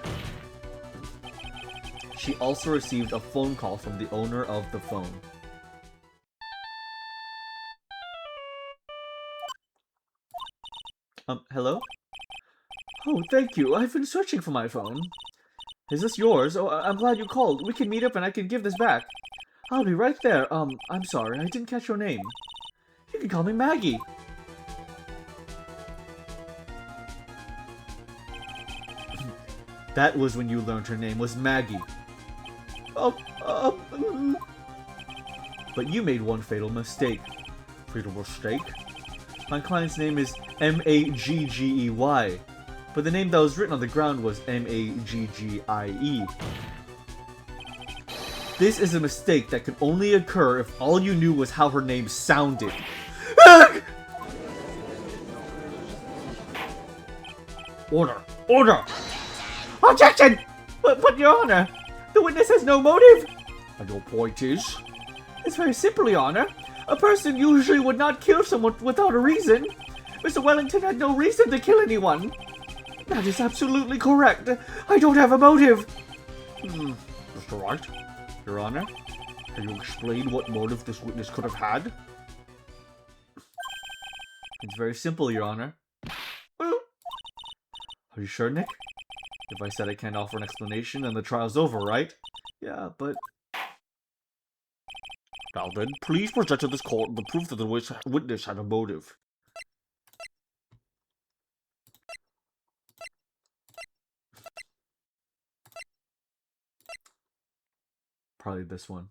Speaker 8: she also received a phone call from the owner of the phone. Hello? Oh, thank you. I've been searching for my phone. Is this yours? Oh, I'm glad you called. We can meet up and I can give this back. I'll be right there. I'm sorry. I didn't catch your name. You can call me Maggie. That was when you learned her name was Maggie. But you made one fatal mistake.
Speaker 7: Fatal mistake?
Speaker 8: My client's name is M-A-G-G-E-Y, but the name that was written on the ground was M-A-G-G-I-E. This is a mistake that could only occur if all you knew was how her name sounded.
Speaker 7: Order! Order!
Speaker 8: Objection! But Your Honor, the witness has no motive.
Speaker 7: And your point is?
Speaker 8: It's very simple, Your Honor. A person usually would not kill someone without a reason. Mr. Wellington had no reason to kill anyone. That is absolutely correct. I don't have a motive.
Speaker 7: Mr. Wright?
Speaker 8: Your Honor?
Speaker 7: Can you explain what motive this witness could have had?
Speaker 8: It's very simple, Your Honor. Are you sure, Nick? If I said I can't offer an explanation, then the trial's over, right? Yeah, but...
Speaker 7: Now then, please present to this court the proof that the witness had a motive.
Speaker 8: Probably this one.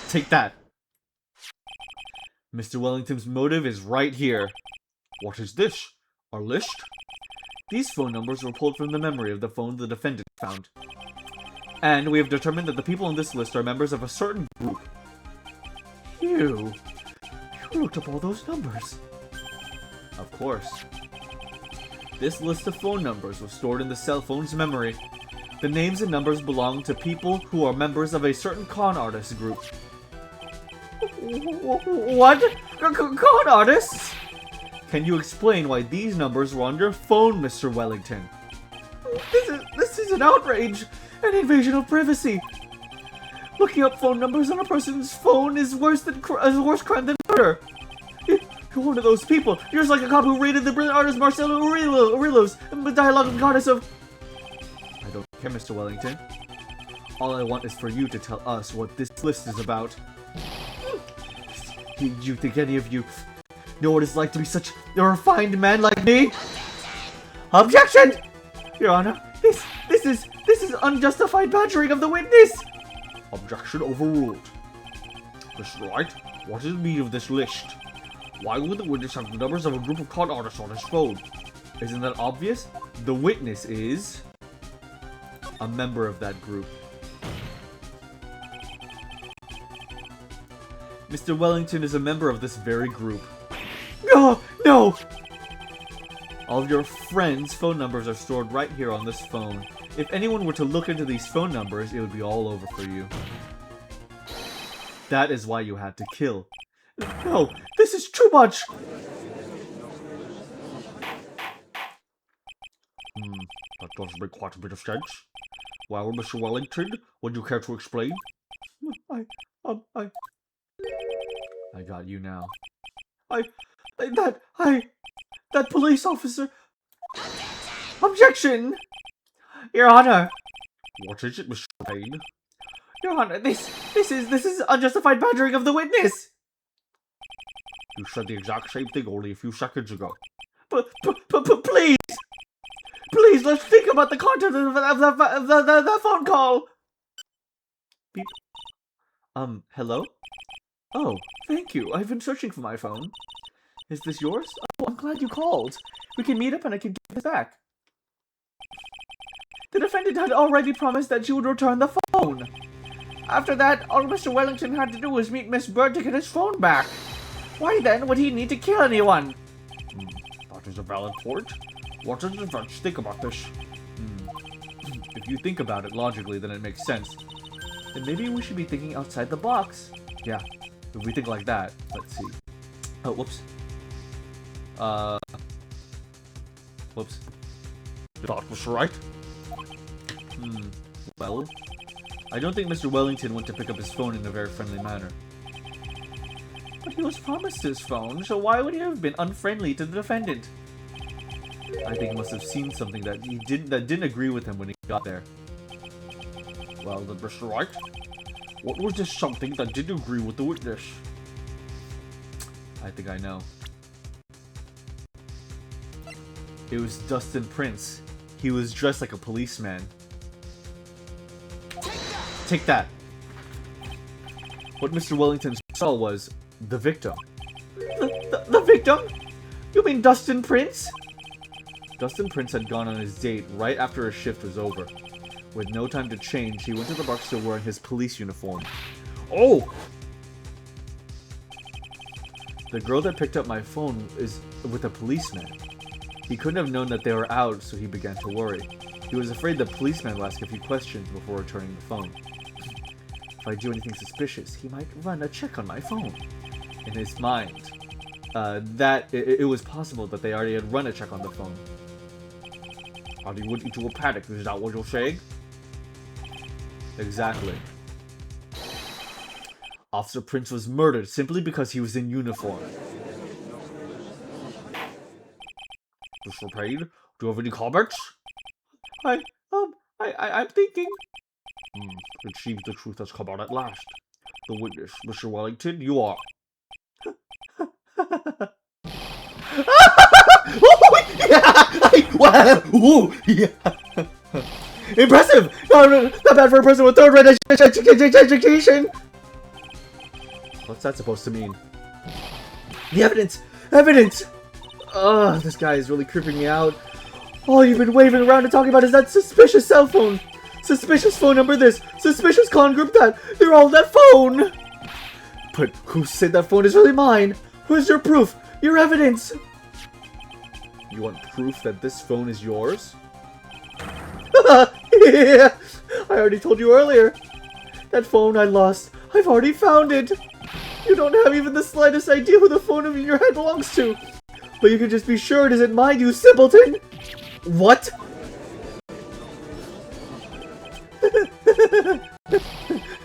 Speaker 8: Take that! Mr. Wellington's motive is right here.
Speaker 7: What is this? A list?
Speaker 8: These phone numbers were pulled from the memory of the phone the defendant found. And we have determined that the people on this list are members of a certain group. You looked up all those numbers. Of course. This list of phone numbers was stored in the cell phone's memory. The names and numbers belong to people who are members of a certain con artist group. What? Con artists? Can you explain why these numbers were on your phone, Mr. Wellington? This is an outrage! An invasion of privacy! Looking up phone numbers on a person's phone is worse crime than murder! You're one of those people! You're just like a cop who raided the brilliant artist Marcelo Aurelio's dialogue and goddess of... I don't care, Mr. Wellington. All I want is for you to tell us what this list is about. Do you think any of you know what it's like to be such a refined man like me? Objection! Your Honor, this is unjustified badgering of the witness!
Speaker 7: Objection overruled. Mr. Wright, What is the meaning of this list? Why would the witness have the numbers of a group of con artists on his phone?
Speaker 2: Isn't that obvious? The witness is a member of that group. Mr. Wellington is a member of this very group. No! No! All of your friends' phone numbers are stored right here on this phone. If anyone were to look into these phone numbers, it would be all over for you. That is why you had to kill. No! This is too much!
Speaker 7: That does make quite a bit of sense. Well, Mr. Wellington, would you care to explain?
Speaker 2: I got you now. That police officer. Objection! Your Honor!
Speaker 7: What is it, Mr. Payne?
Speaker 2: Your Honor, this is unjustified badgering of the witness!
Speaker 7: You said the exact same thing only a few seconds ago.
Speaker 2: But please! Please, let's think about the content of the phone call! Beep. Hello? Oh, thank you. I've been searching for my phone. Is this yours? Oh, I'm glad you called. We can meet up and I can give it back. The defendant had already promised that she would return the phone. After that, all Mr. Wellington had to do was meet Miss Bird to get his phone back. Why then would he need to kill anyone?
Speaker 7: That is a valid point. What does the judge think about this?
Speaker 2: If you think about it logically, then it makes sense. Then maybe we should be thinking outside the box. Yeah, if we think like that, let's see. Oh, whoops. Whoops.
Speaker 7: That was right.
Speaker 2: Well, I don't think Mr. Wellington went to pick up his phone in a very friendly manner. But he was promised his phone, so why would he have been unfriendly to the defendant? I think he must have seen something that didn't agree with him when he got there.
Speaker 7: Well then, Mr. Wright, what was this something that didn't agree with the witness?
Speaker 2: I think I know. It was Dustin Prince. He was dressed like a policeman. Take that! What Mr. Wellington saw was the victim. The victim? You mean Dustin Prince? Dustin Prince had gone on his date right after his shift was over. With no time to change, he went to the bar still wearing his police uniform. Oh! The girl that picked up my phone is with a policeman. He couldn't have known that they were out, so he began to worry. He was afraid the policeman would ask a few questions before returning the phone. If I do anything suspicious, he might run a check on my phone. In his mind, it was possible that they already had run a check on the phone.
Speaker 7: And he went into a panic, is that what you're saying?
Speaker 2: Exactly. Officer Prince was murdered simply because he was in uniform.
Speaker 7: Mr. Payne, do you have any comments?
Speaker 2: I'm thinking.
Speaker 7: It seems the truth has come out at last. The witness, Mr. Wellington, you are.
Speaker 2: Impressive! Not bad for a person with third rate education! What's that supposed to mean? The evidence! Evidence! Ugh, this guy is really creeping me out. All you've been waving around and talking about is that suspicious cell phone! Suspicious phone number this! Suspicious con group that! They're all that phone! But who said that phone is really mine? Where's your proof? Your evidence? You want proof that this phone is yours? Yeah, I already told you earlier. That phone I lost. I've already found it. You don't have even the slightest idea who the phone in your head belongs to. But you can just be sure it isn't mine, you simpleton. What?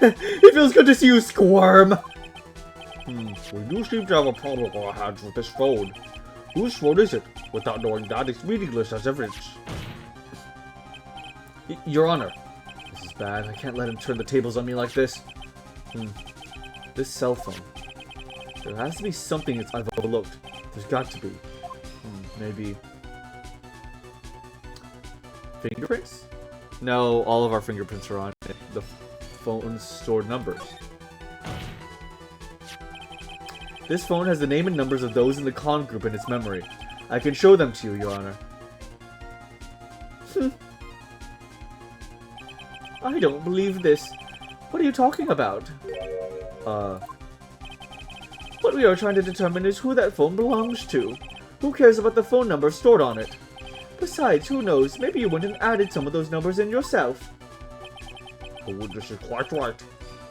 Speaker 2: It feels good to see you squirm.
Speaker 7: We do seem to have a problem on our hands with this phone. Whose phone is it? Without knowing that, it's meaningless as evidence.
Speaker 2: Your Honor. This is bad. I can't let him turn the tables on me like this. This cell phone. There has to be something I've overlooked. There's got to be. Maybe... fingerprints? No, all of our fingerprints are on it. The phone's stored numbers. This phone has the name and numbers of those in the con group in its memory. I can show them to you, Your Honor. I don't believe this. What are you talking about? What we are trying to determine is who that phone belongs to. Who cares about the phone number stored on it? Besides, who knows, maybe you went and added some of those numbers in yourself.
Speaker 7: The witness is quite right.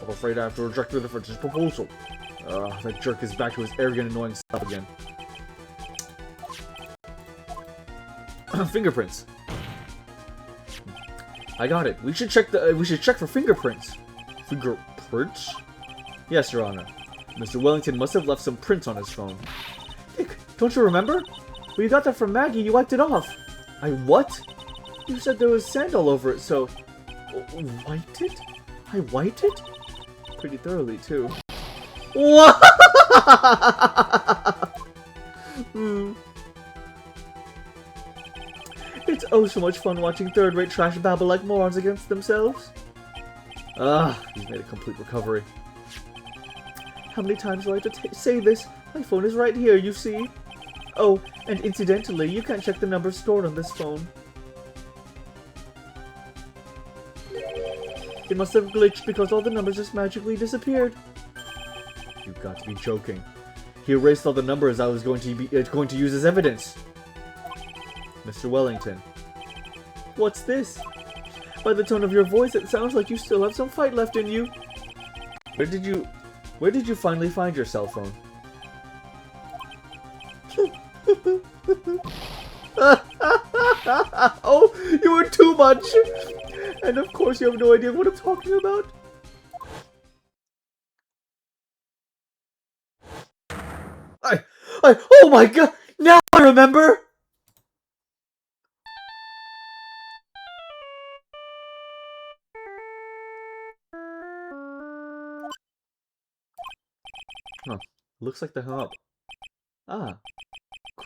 Speaker 7: I'm afraid I have to reject the defense's proposal.
Speaker 2: That jerk is back to his arrogant, annoying self again. Fingerprints. I got it. We should check for fingerprints.
Speaker 7: Fingerprints?
Speaker 2: Yes, Your Honor. Mr. Wellington must have left some prints on his phone. Nick, don't you remember? When you got that from Maggie, you wiped it off. I what? You said there was sand all over it, so... Wiped it? I wiped it? Pretty thoroughly, too. What? It's oh so much fun watching third-rate trash babble like morons against themselves. He's made a complete recovery. How many times do I have to say this? My phone is right here, you see. Oh, and incidentally, you can't check the numbers stored on this phone. It must have glitched because all the numbers just magically disappeared. You've got to be joking. He erased all the numbers I was going to use as evidence. Mr. Wellington. What's this? By the tone of your voice, it sounds like you still have some fight left in you. Where did you finally find your cell phone? Oh, you were too much! And of course you have no idea what I'm talking about. Oh my god! Now I remember! Huh. Looks like they hung up. Ah.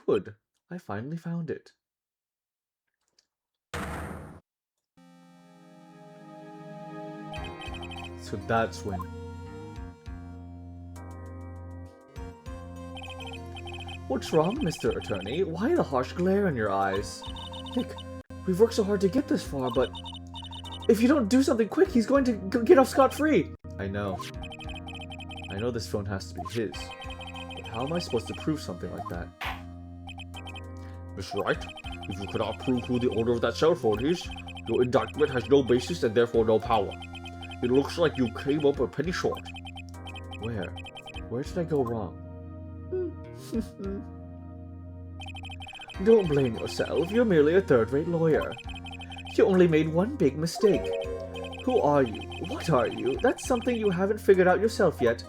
Speaker 2: Good. I finally found it. So that's when... What's wrong, Mr. Attorney? Why the harsh glare in your eyes? Nick, we've worked so hard to get this far, but... if you don't do something quick, he's going to get off scot-free! I know. I know this phone has to be his. But how am I supposed to prove something like that?
Speaker 7: Mr. Wright, if you cannot prove who the owner of that cell phone is, your indictment has no basis and therefore no power. It looks like you came up a penny short.
Speaker 2: Where? Where did I go wrong? Don't blame yourself, you're merely a third-rate lawyer. You only made one big mistake. Who are you? What are you? That's something you haven't figured out yourself yet.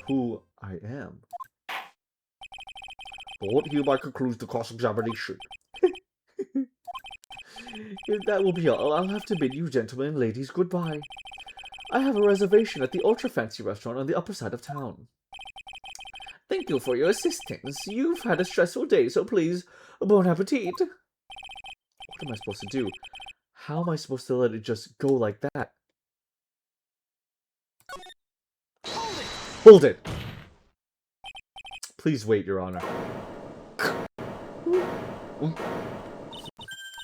Speaker 2: Who I am?
Speaker 7: The court hereby concludes the cross-examination.
Speaker 2: If that will be all, I'll have to bid you gentlemen and ladies goodbye. I have a reservation at the ultra-fancy restaurant on the upper side of town. Thank you for your assistance. You've had a stressful day, so please, bon appetit. What am I supposed to do? How am I supposed to let it just go like that? Hold it! Please wait, Your Honor.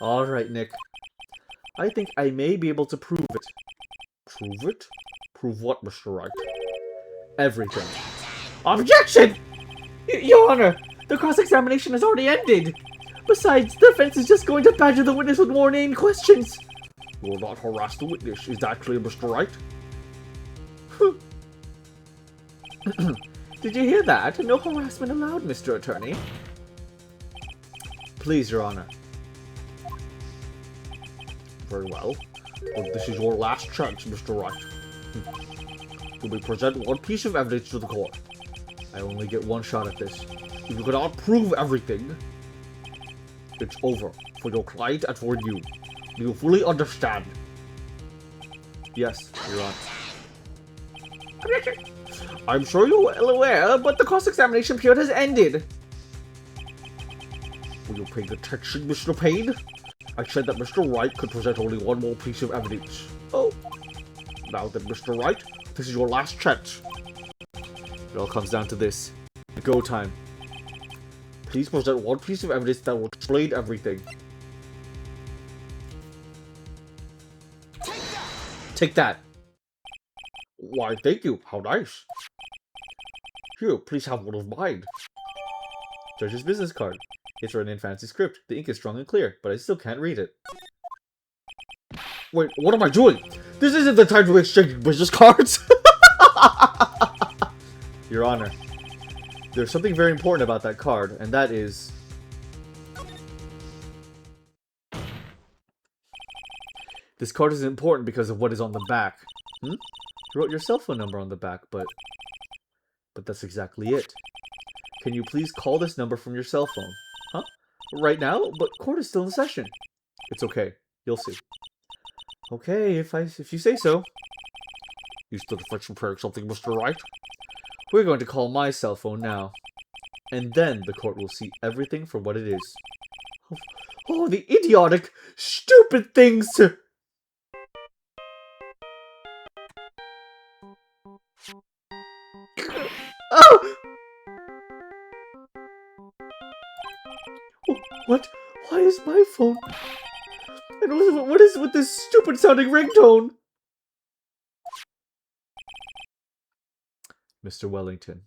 Speaker 2: Alright, Nick. I think I may be able to prove it.
Speaker 7: Prove it? Prove what, Mr. Wright?
Speaker 2: Everything. Objection! Your Honor, the cross-examination has already ended. Besides, the defense is just going to badger the witness with more named questions.
Speaker 7: You will not harass the witness. Is that clear, Mr. Wright?
Speaker 2: Did you hear that? No harassment allowed, Mr. Attorney. Please, Your Honor.
Speaker 7: Very well. But this is your last chance, Mr. Wright. You may present one piece of evidence to the court.
Speaker 2: I only get one shot at this.
Speaker 7: If you cannot prove everything, it's over for your client and for you. Do you fully understand?
Speaker 2: Yes, Your Honor.
Speaker 7: I'm sure you're well aware,
Speaker 2: but the cross-examination period has ended.
Speaker 7: Will you pay attention, Mr. Payne? I said that Mr. Wright could present only one more piece of evidence.
Speaker 2: Oh.
Speaker 7: Now then, Mr. Wright, this is your last chance. It all comes down to this. Go time. Please present one piece of evidence that will explain everything. Take that! Why, thank you. How nice. Here, please have one of mine. Judge's business card. It's written in fancy script. The ink is strong and clear, but I still can't read it. Wait, what am I doing? This isn't the time to exchange business cards! Your Honor, there's something very important about that card, and that is... This card is important because of what is on the back. You wrote your cell phone number on the back, but that's exactly it. Can you please call this number from your cell phone? Huh? Right now? But court is still in session. It's okay. You'll see. Okay, if you say so. You still deflection prayer something, Mr. Wright? We're going to call my cell phone now. And then the court will see everything for what it is. Oh, the idiotic, stupid things to... Oh! What? Why is my phone? And what is with this stupid sounding ringtone? Mr. Wellington.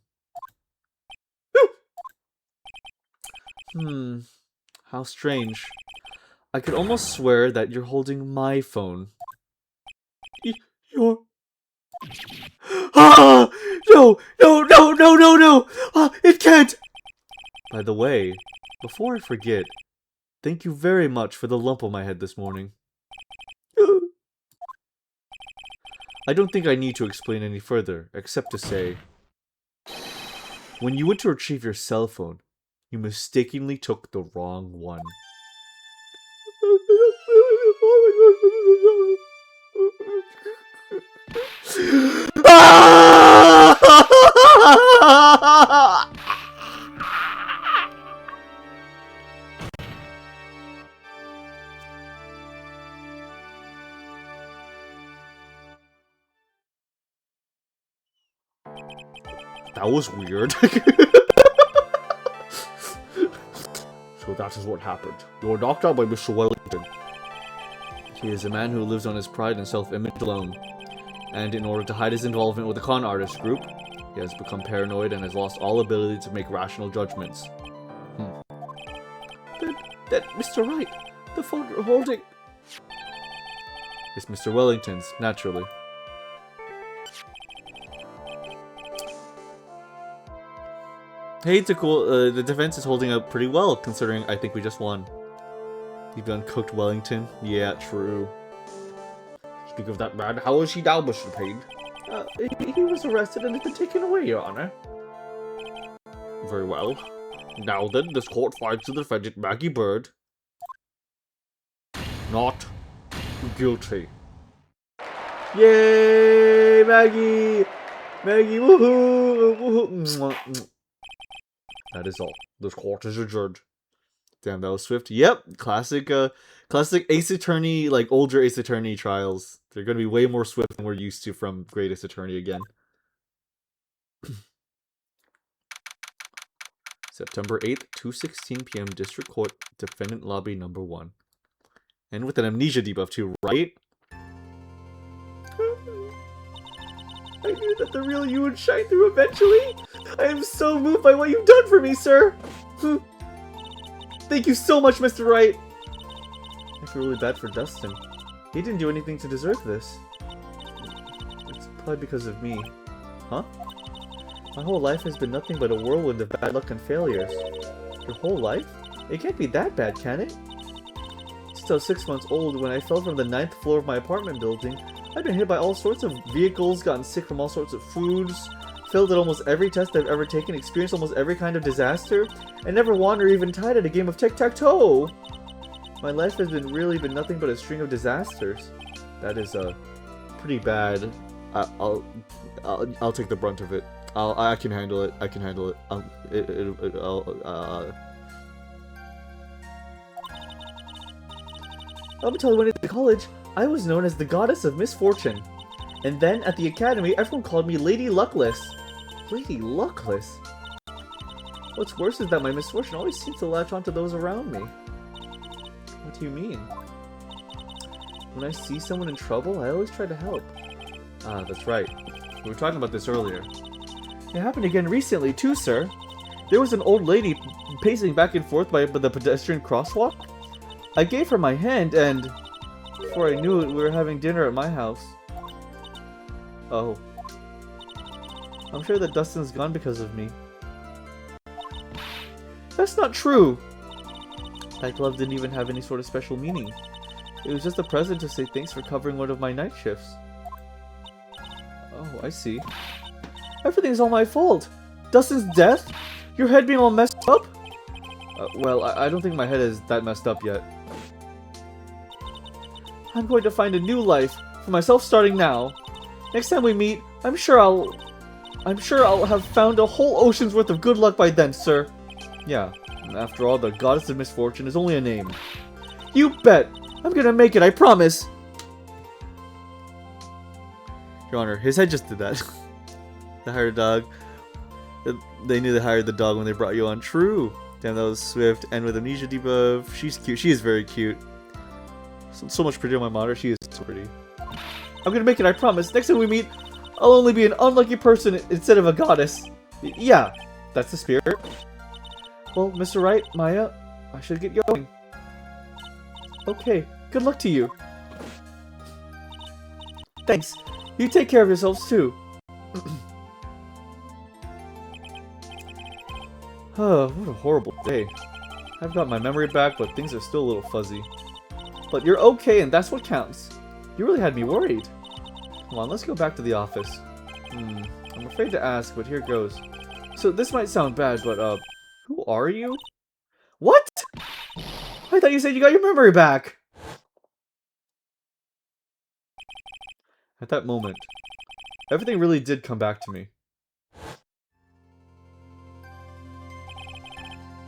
Speaker 7: How strange. I could almost swear that you're holding my phone. You're... Ah! No! No! No! No! No! No! It can't! By the way, before I forget, thank you very much for the lump on my head this morning. I don't think I need to explain any further, except to say, when you went to retrieve your cell phone, you mistakenly took the wrong one. That was weird. So that is what happened. You were knocked out by Mr. Wellington. He is a man who lives on his pride and self-image alone. And in order to hide his involvement with the con artist group, he has become paranoid and has lost all ability to make rational judgments. That Mr. Wright, the phone you're holding... It's Mr. Wellington's, naturally. Hey, Tickle, the defense is holding up pretty well, considering I think we just won. You've uncooked Wellington? Yeah, true. Speak of that man, how is he now, Mr. Payne? He was arrested and has been taken away, Your Honor. Very well. Now then, this court finds the defendant, Maggie Bird, not guilty. Yay, Maggie! Maggie, woohoo! Woohoo! That is all. This court is adjourned. Damn, that was swift. Yep, classic Ace Attorney, like older Ace Attorney trials. They're gonna be way more swift than we're used to from Great Ace Attorney again. September 8th, 2:16 p.m. District Court, Defendant Lobby Number 1. And with an amnesia debuff too, right? I knew that the real you would shine through eventually. I am so moved by what you've done for me, sir. Thank you so much, Mr. Wright. I feel really bad for Dustin. He didn't do anything to deserve this. It's probably because of me. Huh? My whole life has been nothing but a whirlwind of bad luck and failures. Your whole life? It can't be that bad, can it? Since I was 6 months old, when I fell from the 9th floor of my apartment building, I've been hit by all sorts of vehicles, gotten sick from all sorts of foods, failed at almost every test I've ever taken, experienced almost every kind of disaster, and never won or even tied at a game of tic-tac-toe! My life has really been nothing but a string of disasters. That is, pretty bad. I'll take the brunt of it. I can handle it. I can handle it. Up until I went into college, I was known as the Goddess of Misfortune. And then, at the academy, everyone called me Lady Luckless.
Speaker 2: Lady Luckless? What's worse is that my misfortune always seems to latch onto those around me. What do you mean? When I see someone in trouble, I always try to help. Ah, that's right. We were talking about this earlier. It happened again recently, too, sir. There was an old lady pacing back and forth by the pedestrian crosswalk. I gave her my hand, and before I knew it, we were having dinner at my house. Oh. I'm sure that Dustin's gone because of me. That's not true! That glove didn't even have any sort of special meaning. It was just a present to say thanks for covering one of my night shifts. Oh, I see. Everything's all my fault! Dustin's death? Your head being all messed up? Well, I don't think my head is that messed up yet. I'm going to find a new life for myself starting now. Next time we meet, I'm sure I'll have found a whole ocean's worth of good luck by then, sir. Yeah, after all, the goddess of misfortune is only a name. You bet! I'm gonna make it, I promise! Your Honor, his head just did that. They hired a dog. They knew they hired the dog when they brought you on. True! Damn, that was swift. And with amnesia debuff, she's cute. She is very cute. So much prettier than my monitor. She is so pretty. I'm gonna make it, I promise. Next time we meet, I'll only be an unlucky person instead of a goddess. Yeah, that's the spirit. Well, Mr. Wright, Maya, I should get going. Okay, good luck to you. Thanks. You take care of yourselves too. Oh, what a horrible day. I've got my memory back, but things are still a little fuzzy. But you're okay, and that's what counts. You really had me worried. Come on, let's go back to the office. I'm afraid to ask, but here goes. So this might sound bad, but who are you? What? I thought you said you got your memory back. At that moment, everything really did come back to me.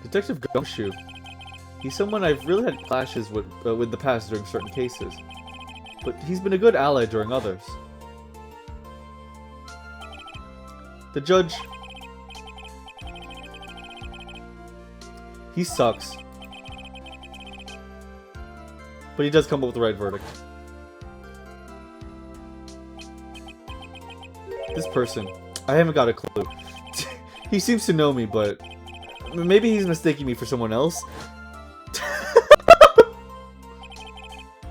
Speaker 2: Detective Gumshoe. He's someone I've really had clashes with the past during certain cases. But he's been a good ally during others. The judge... he sucks. But he does come up with the right verdict. This person, I haven't got a clue. He seems to know me, but maybe he's mistaking me for someone else.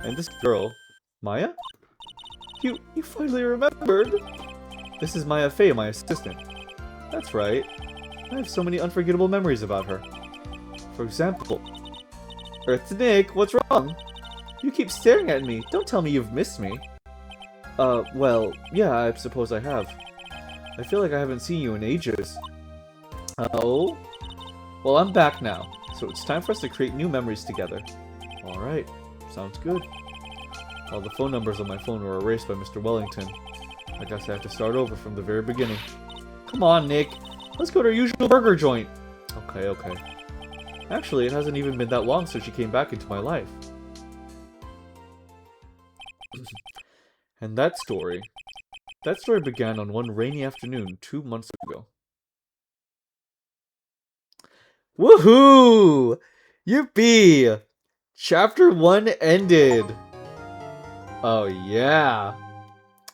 Speaker 2: And this girl, Maya? You finally remembered! This is Maya Fey, my assistant. That's right. I have so many unforgettable memories about her. For example... Earth's Nick, what's wrong? You keep staring at me. Don't tell me you've missed me. Well, yeah, I suppose I have. I feel like I haven't seen you in ages. Oh? Well, I'm back now, so it's time for us to create new memories together. Alright, sounds good. All the phone numbers on my phone were erased by Mr. Wellington. I guess I have to start over from the very beginning. Come on, Nick. Let's go to our usual burger joint. Okay. Actually, it hasn't even been that long since she came back into my life. And that story began on one rainy afternoon 2 months ago. Woohoo! Yippee! Chapter 1 ended. Oh yeah.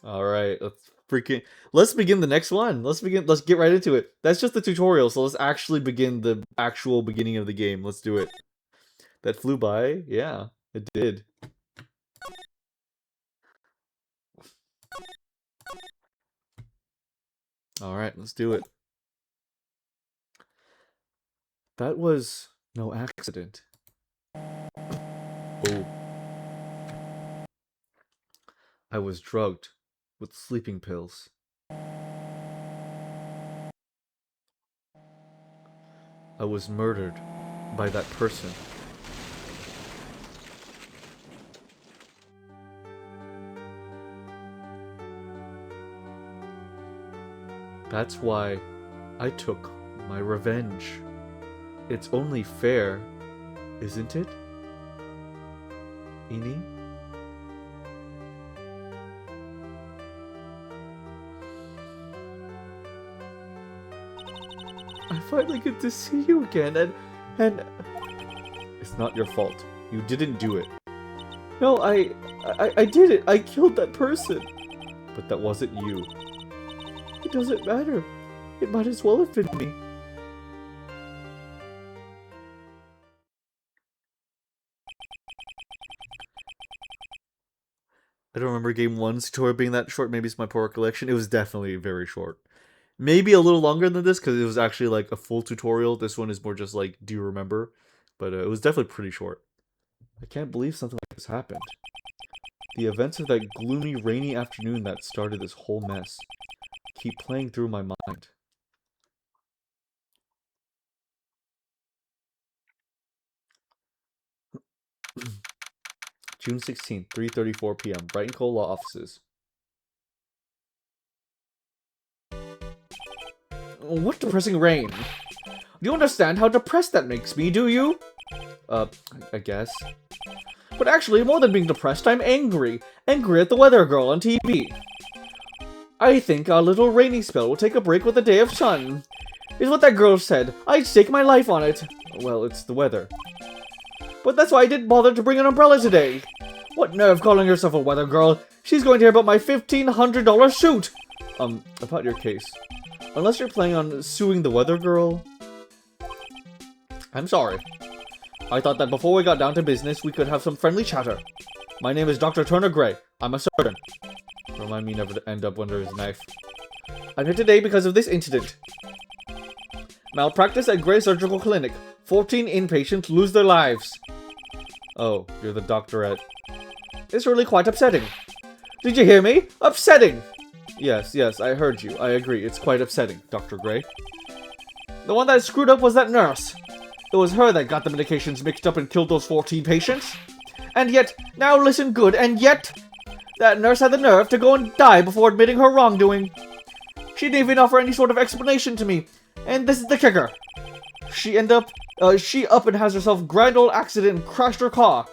Speaker 2: Alright, let's begin the next one. Let's get right into it. That's just the tutorial, so let's actually begin the actual beginning of the game. Let's do it. That flew by? Yeah, it did. Alright, let's do it. That was no accident. Oh. I was drugged with sleeping pills. I was murdered by that person. That's why I took my revenge. It's only fair, isn't it? Ini? I finally get to see you again, and... It's not your fault. You didn't do it. No, I did it. I killed that person. But that wasn't you. It doesn't matter. It might as well have been me. I don't remember Game 1's tutorial being that short. Maybe it's my poor recollection. It was definitely very short. Maybe a little longer than this, because it was actually like a full tutorial. This one is more just like, do you remember? But it was definitely pretty short. I can't believe something like this happened. The events of that gloomy, rainy afternoon that started this whole mess keep playing through my mind. June 16th, 3:34 p.m. Brighton Cole Law Offices. What depressing rain. Do you understand how depressed that makes me, do you? I guess. But actually, more than being depressed, I'm angry. Angry at the weather girl on TV. I think our little rainy spell will take a break with a day of sun. Is what that girl said. I'd stake my life on it. Well, it's the weather. But that's why I didn't bother to bring an umbrella today. What nerve calling herself a weather girl? She's going to hear about my $1,500 suit. About your case. Unless you're planning on suing the weather girl. I'm sorry. I thought that before we got down to business, we could have some friendly chatter. My name is Dr. Turner Gray. I'm a surgeon. Remind me never to end up under his knife. I'm here today because of this incident. Malpractice at Gray Surgical Clinic. 14 inpatients lose their lives. Oh, you're the doctorette. It's really quite upsetting. Did you hear me? Upsetting! Yes, I heard you. I agree. It's quite upsetting, Dr. Gray. The one that screwed up was that nurse. It was her that got the medications mixed up and killed those 14 patients. And yet, now listen good, and yet, that nurse had the nerve to go and die before admitting her wrongdoing. She didn't even offer any sort of explanation to me. And this is the kicker. She up and has herself grand old accident and crashed her car.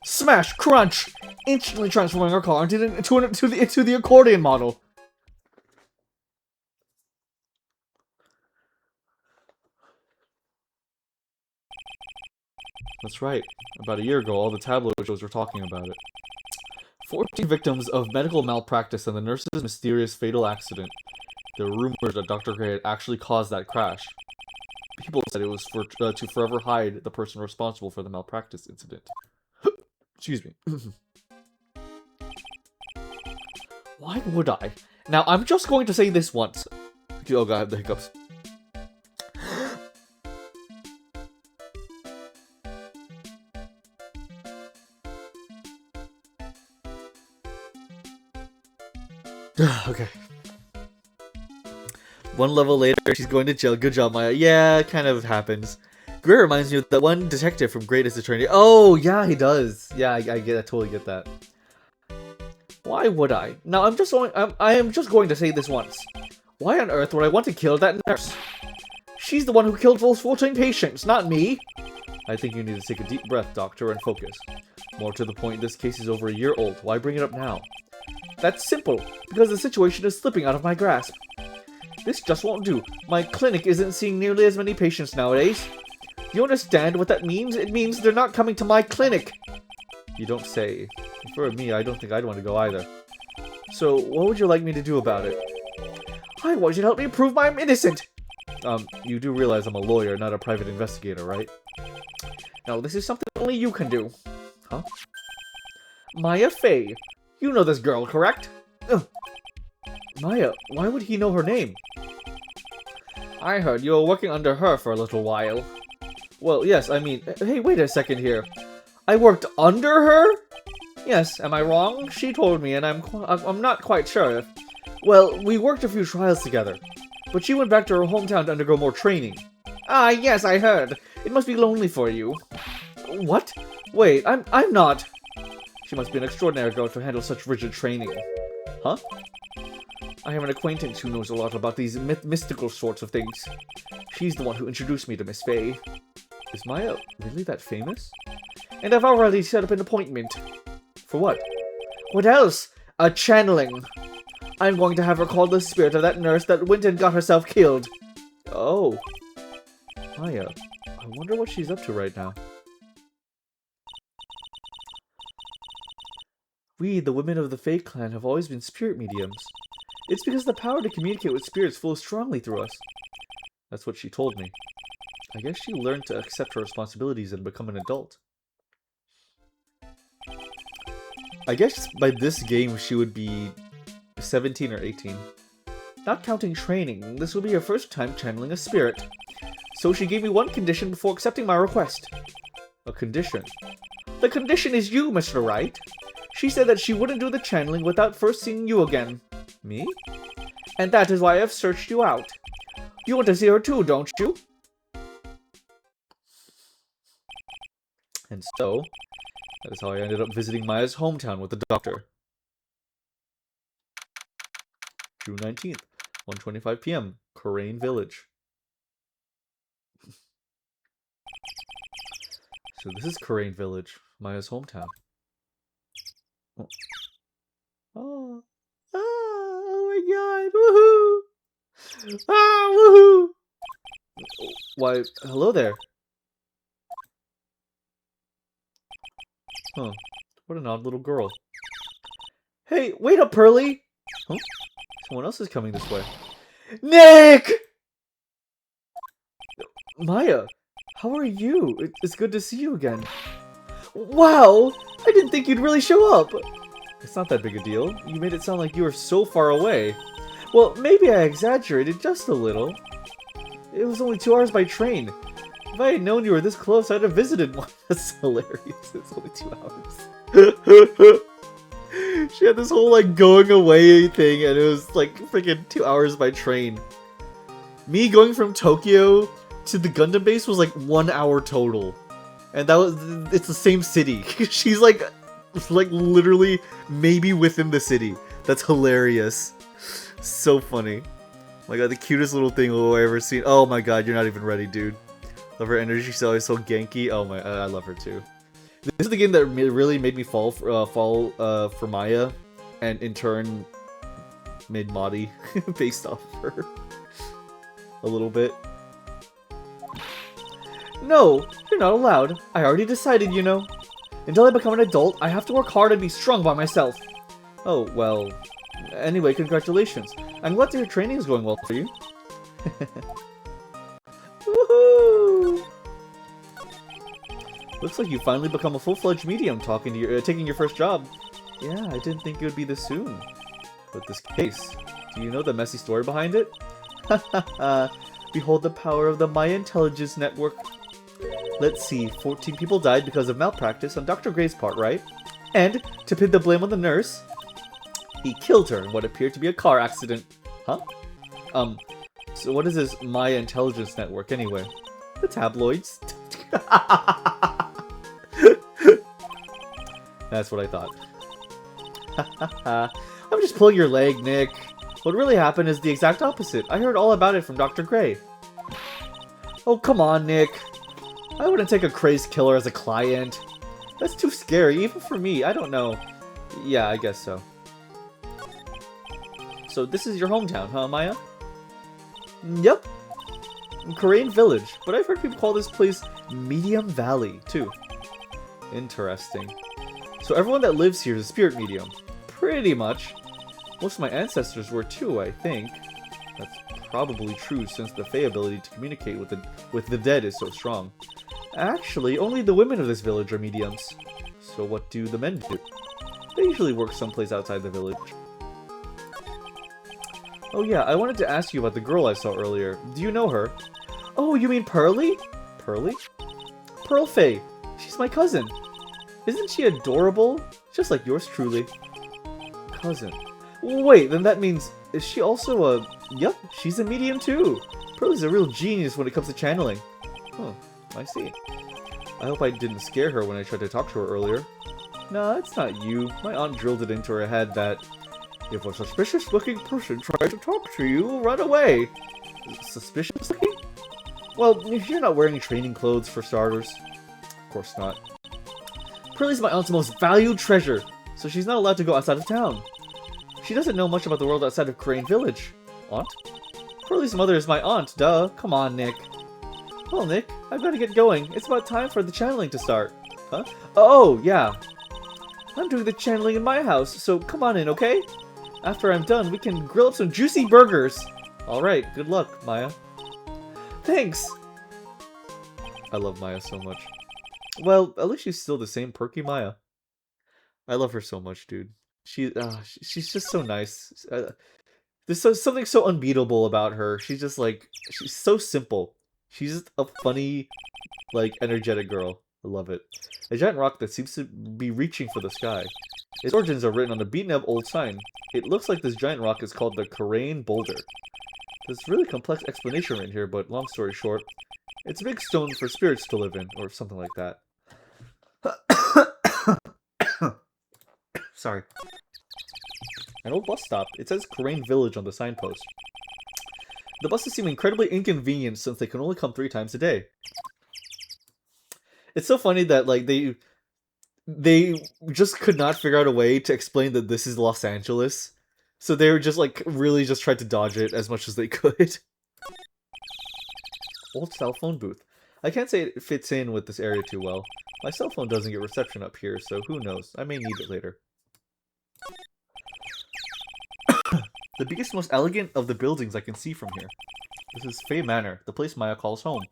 Speaker 2: Smash, crunch, instantly transforming her car into the accordion model. That's right. About a year ago, all the tabloid shows were talking about it. 14 victims of medical malpractice and the nurse's mysterious fatal accident. There were rumors that Dr. Gray had actually caused that crash. People said it was to forever hide the person responsible for the malpractice incident. Excuse me. Why would I? Now, I'm just going to say this once. Oh god, I have the hiccups. Okay. One level later, she's going to jail. Good job, Maya. Yeah, it kind of happens. Gray reminds me of that one detective from Great Ace Attorney. Oh, yeah, he does. Yeah, I totally get that. Why would I? Now, I am just going to say this once. Why on earth would I want to kill that nurse? She's the one who killed those 14 patients, not me. I think you need to take a deep breath, doctor, and focus. More to the point, this case is over a year old. Why bring it up now? That's simple, because the situation is slipping out of my grasp. This just won't do. My clinic isn't seeing nearly as many patients nowadays. Do you understand what that means? It means they're not coming to my clinic. You don't say. For me, I don't think I'd want to go either. So, what would you like me to do about it? I want you to help me prove I'm innocent. You do realize I'm a lawyer, not a private investigator, right? Now, this is something only you can do. Huh? Maya Fey. You know this girl, correct? Ugh. Maya, why would he know her name? I heard you were working under her for a little while. Well, yes, I mean... Hey, wait a second here. I worked under her? Yes, am I wrong? She told me, and I'm not quite sure if... Well, we worked a few trials together. But she went back to her hometown to undergo more training. Ah, yes, I heard. It must be lonely for you. What? Wait, I'm not... She must be an extraordinary girl to handle such rigid training. Huh? I have an acquaintance who knows a lot about these mystical sorts of things. She's the one who introduced me to Miss Fey. Is Maya really that famous? And I've already set up an appointment. For what? What else? A channeling. I'm going to have her call the spirit of that nurse that went and got herself killed. Oh. Maya. I wonder what she's up to right now. We, the women of the Fae clan, have always been spirit mediums. It's because the power to communicate with spirits flows strongly through us. That's what she told me. I guess she learned to accept her responsibilities and become an adult. I guess by this game she would be 17 or 18. Not counting training, this will be her first time channeling a spirit. So she gave me one condition before accepting my request. A condition? The condition is you, Mr. Wright. She said that she wouldn't do the channeling without first seeing you again. Me? And that is why I have searched you out. You want to see her too, don't you? And so, that is how I ended up visiting Maya's hometown with the doctor. June 19th, 1:25 p.m., Corain Village. So this is Corain Village, Maya's hometown. Oh. Oh my god, woohoo! Ah, woohoo! Why, hello there. Huh, what an odd little girl. Hey, wait up, Pearly! Huh? Someone else is coming this way. Nick! Maya, how are you? It's good to see you again. Wow! I didn't think you'd really show up! It's not that big a deal. You made it sound like you were so far away. Well, maybe I exaggerated just a little. It was only 2 hours by train. If I had known you were this close, I'd have visited one. That's hilarious. It's only 2 hours. She had this whole, like, going away thing, and it was, like, freaking 2 hours by train. Me going from Tokyo to the Gundam base was, like, 1 hour total. And that was, it's the same city. She's, like, literally, maybe within the city. That's hilarious. So funny. Oh my god, the cutest little thing I've ever seen. Oh my god, you're not even ready, dude. Love her energy. She's always so genki. Oh my, I love her too. This is the game that really made me fall for Maya, and in turn made Madi based off of her a little bit. No, you're not allowed. I already decided, you know. Until I become an adult, I have to work hard and be strong by myself. Oh, well. Anyway, congratulations. I'm glad that your training is going well for you. Woohoo! Looks like you finally become a full-fledged medium taking your first job. Yeah, I didn't think it would be this soon. But this case, do you know the messy story behind it? Behold the power of the Maya Intelligence Network. Let's see, 14 people died because of malpractice on Dr. Gray's part, right? And, to pin the blame on the nurse, he killed her in what appeared to be a car accident. Huh? So what is this Maya Intelligence Network anyway? The tabloids. That's what I thought. I'm just pulling your leg, Nick. What really happened is the exact opposite. I heard all about it from Dr. Gray. Oh, come on, Nick. I wouldn't take a crazed killer as a client. That's too scary, even for me. I don't know. Yeah, I guess so. So this is your hometown, huh, Maya? Yep. Corain Village, but I've heard people call this place Medium Valley, too. Interesting. So everyone that lives here is a spirit medium. Pretty much. Most of my ancestors were too, I think. That's probably true since the Fae ability to communicate with the dead is so strong. Actually, only the women of this village are mediums. So what do the men do? They usually work someplace outside the village. Oh yeah, I wanted to ask you about the girl I saw earlier. Do you know her? Oh, you mean Pearly? Pearly? Pearl Fae. She's my cousin. Isn't she adorable? Just like yours truly. Cousin. Wait, then that means... Is she also a... Yep, she's a medium too. Pearly's a real genius when it comes to channeling. Huh, I see. I hope I didn't scare her when I tried to talk to her earlier. Nah, it's not you. My aunt drilled it into her head that... If a suspicious-looking person tries to talk to you, run away. Suspicious-looking? Well, if you're not wearing training clothes, for starters. Of course not. Pearly's my aunt's most valued treasure, so she's not allowed to go outside of town. She doesn't know much about the world outside of Corain Village. Aunt? Curly's mother is my aunt, duh. Come on, Nick. Well, Nick, I've got to get going. It's about time for the channeling to start. Huh? Oh, yeah. I'm doing the channeling in my house, so come on in, okay? After I'm done, we can grill up some juicy burgers. Alright, good luck, Maya. Thanks! I love Maya so much. Well, at least she's still the same perky Maya. I love her so much, dude. She's just so nice. There's something so unbeatable about her. She's just like, she's so simple. She's just a funny, like, energetic girl. I love it. A giant rock that seems to be reaching for the sky. Its origins are written on a beaten-up old sign. It looks like this giant rock is called the Karain Boulder. There's a really complex explanation written here, but long story short, it's a big stone for spirits to live in, or something like that. Sorry. An old bus stop. It says Karain Village on the signpost. The buses seem incredibly inconvenient since they can only come 3 times a day. It's so funny that, like, they just could not figure out a way to explain that this is Los Angeles. So they were just, like, really just tried to dodge it as much as they could. Old cell phone booth. I can't say it fits in with this area too well. My cell phone doesn't get reception up here, so who knows. I may need it later. The biggest, most elegant of the buildings I can see from here. This is Fay Manor, the place Maya calls home.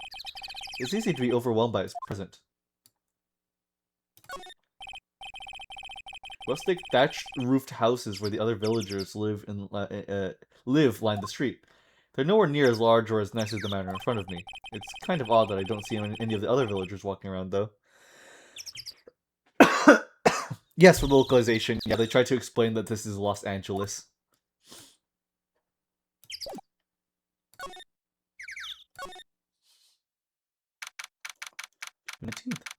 Speaker 2: It's easy to be overwhelmed by its presence. Rustic thatched-roofed houses where the other villagers live line the street. They're nowhere near as large or as nice as the manor in front of me. It's kind of odd that I don't see any of the other villagers walking around, though. Yes, for localization. Yeah, they tried to explain that this is Los Angeles.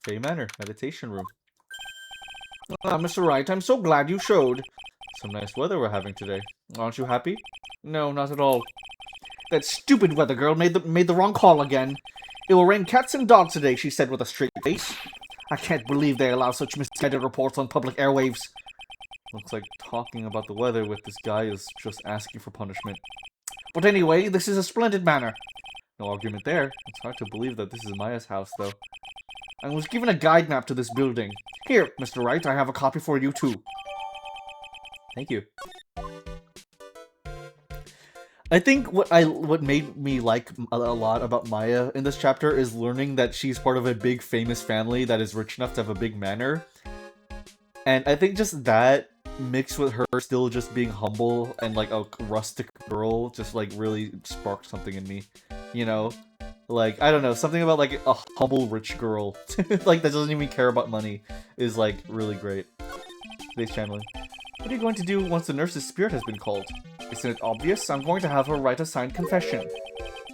Speaker 2: Fay Manor, meditation room. Ah, Mr. Wright, I'm so glad you showed. Some nice weather we're having today. Aren't you happy? No, not at all. That stupid weather girl made the wrong call again. It will rain cats and dogs today, she said with a straight face. I can't believe they allow such misguided reports on public airwaves. Looks like talking about the weather with this guy is just asking for punishment. But anyway, this is a splendid manor. No argument there. It's hard to believe that this is Maya's house, though. I was given a guide map to this building. Here, Mr. Wright, I have a copy for you, too. Thank you. I think what made me like a lot about Maya in this chapter is learning that she's part of a big famous family that is rich enough to have a big manor. And I think just that mixed with her still just being humble and like a rustic girl just like really sparked something in me. You know? Like, I don't know, something about like a humble rich girl like that doesn't even care about money is like really great. Today's channeling. What are you going to do once the nurse's spirit has been called? Isn't it obvious? I'm going to have her write a signed confession.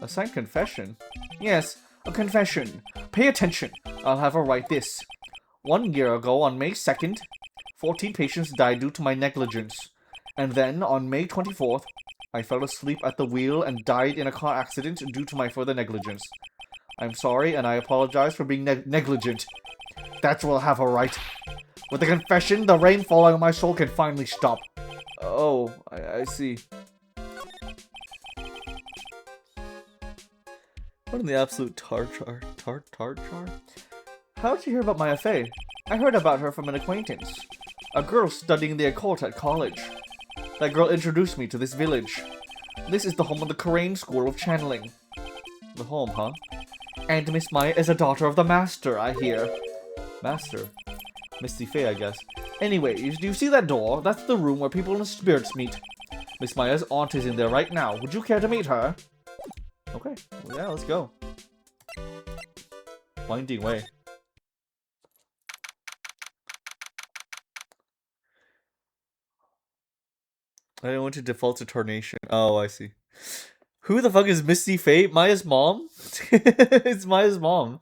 Speaker 2: A signed confession? Yes, a confession. Pay attention. I'll have her write this. 1 year ago, on May 2nd, 14 patients died due to my negligence. And then, on May 24th, I fell asleep at the wheel and died in a car accident due to my further negligence. I'm sorry, and I apologize for being negligent. That's what I'll have her write. With the confession, the rain falling on my soul can finally stop. Oh, I see. What in the absolute tartar? How did you hear about Maya Fay? I heard about her from an acquaintance. A girl studying the occult at college. That girl introduced me to this village. This is the home of the Karain School of Channeling. The home, huh? And Miss Maya is a daughter of the Master, I hear. Master? Misty Fay, I guess. Anyway, do you see that door? That's the room where people and spirits meet. Miss Maya's aunt is in there right now. Would you care to meet her? Okay, well, yeah, let's go. Winding way. I don't want to default to Tornation. Oh, I see. Who the fuck is Misty Fay? Maya's mom? It's Maya's mom.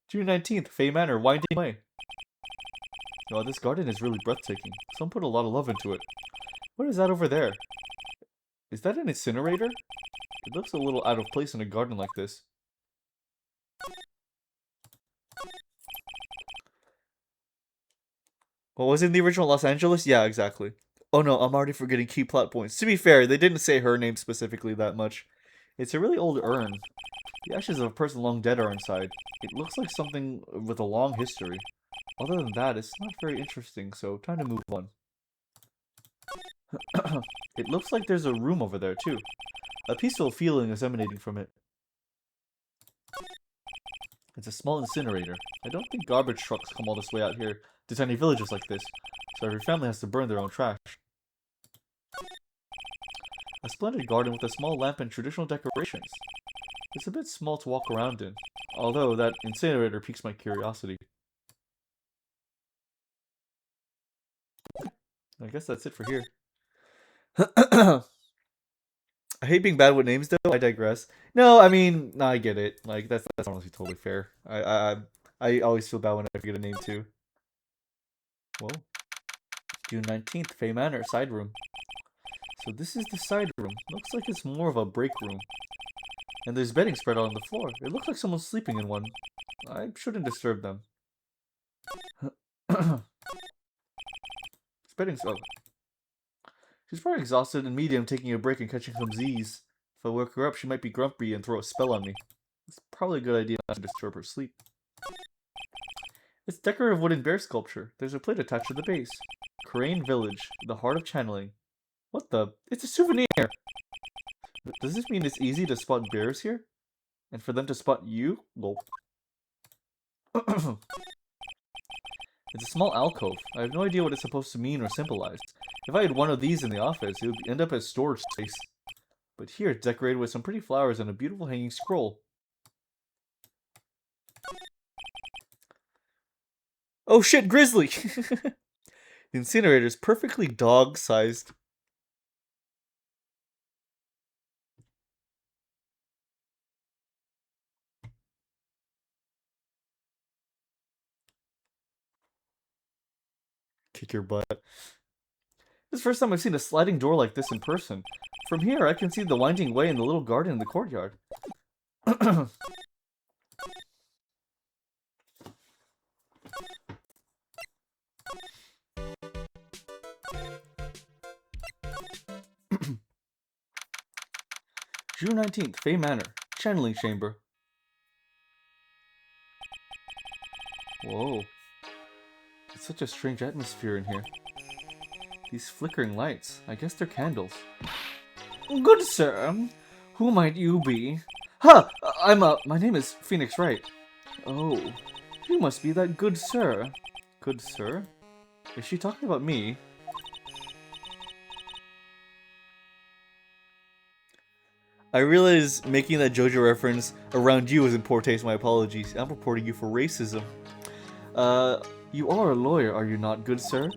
Speaker 2: June 19th, Fay Manor, Winding Way. Oh, this garden is really breathtaking. Someone put a lot of love into it. What is that over there? Is that an incinerator? It looks a little out of place in a garden like this. What was in the original Los Angeles? Yeah, exactly. Oh no, I'm already forgetting key plot points. To be fair, they didn't say her name specifically that much. It's a really old urn. The ashes of a person long dead are inside. It looks like something with a long history. Other than that, it's not very interesting, so time to move on. It looks like there's a room over there, too. A peaceful feeling is emanating from it. It's a small incinerator. I don't think garbage trucks come all this way out here to tiny villages like this, so every family has to burn their own trash. A splendid garden with a small lamp and traditional decorations. It's a bit small to walk around in, although that incinerator piques my curiosity. I guess that's it for here. I hate being bad with names, though. I digress. No, I mean, no, I get it. Like that's honestly totally fair. I always feel bad when I forget a name too. Whoa. June 19th, Fey Manor, side room. So this is the side room. Looks like it's more of a break room. And there's bedding spread out on the floor. It looks like someone's sleeping in one. I shouldn't disturb them. This bedding's up. She's probably exhausted and medium, taking a break and catching some Z's. If I wake her up, she might be grumpy and throw a spell on me. It's probably a good idea not to disturb her sleep. It's decorative wooden bear sculpture. There's a plate attached to the base. Crane Village, the heart of channeling. What the? It's a souvenir! Does this mean it's easy to spot bears here? And for them to spot you? Lol. It's a small alcove. I have no idea what it's supposed to mean or symbolize. If I had one of these in the office, it would end up as storage space. But here it's decorated with some pretty flowers and a beautiful hanging scroll. Oh shit, Grizzly! The incinerator is perfectly dog-sized. Kick your butt. This is the first time I've seen a sliding door like this in person. From here, I can see the winding way and the little garden in the courtyard. June 19th, Fey Manor, Channeling Chamber. Whoa. It's such a strange atmosphere in here. These flickering lights, I guess they're candles. Good sir, who might you be? Ha! My name is Phoenix Wright. Oh, you must be that good sir. Good sir? Is she talking about me? I realize making that JoJo reference around you is in poor taste. My apologies. I'm reporting you for racism. You are a lawyer, are you not, good sir?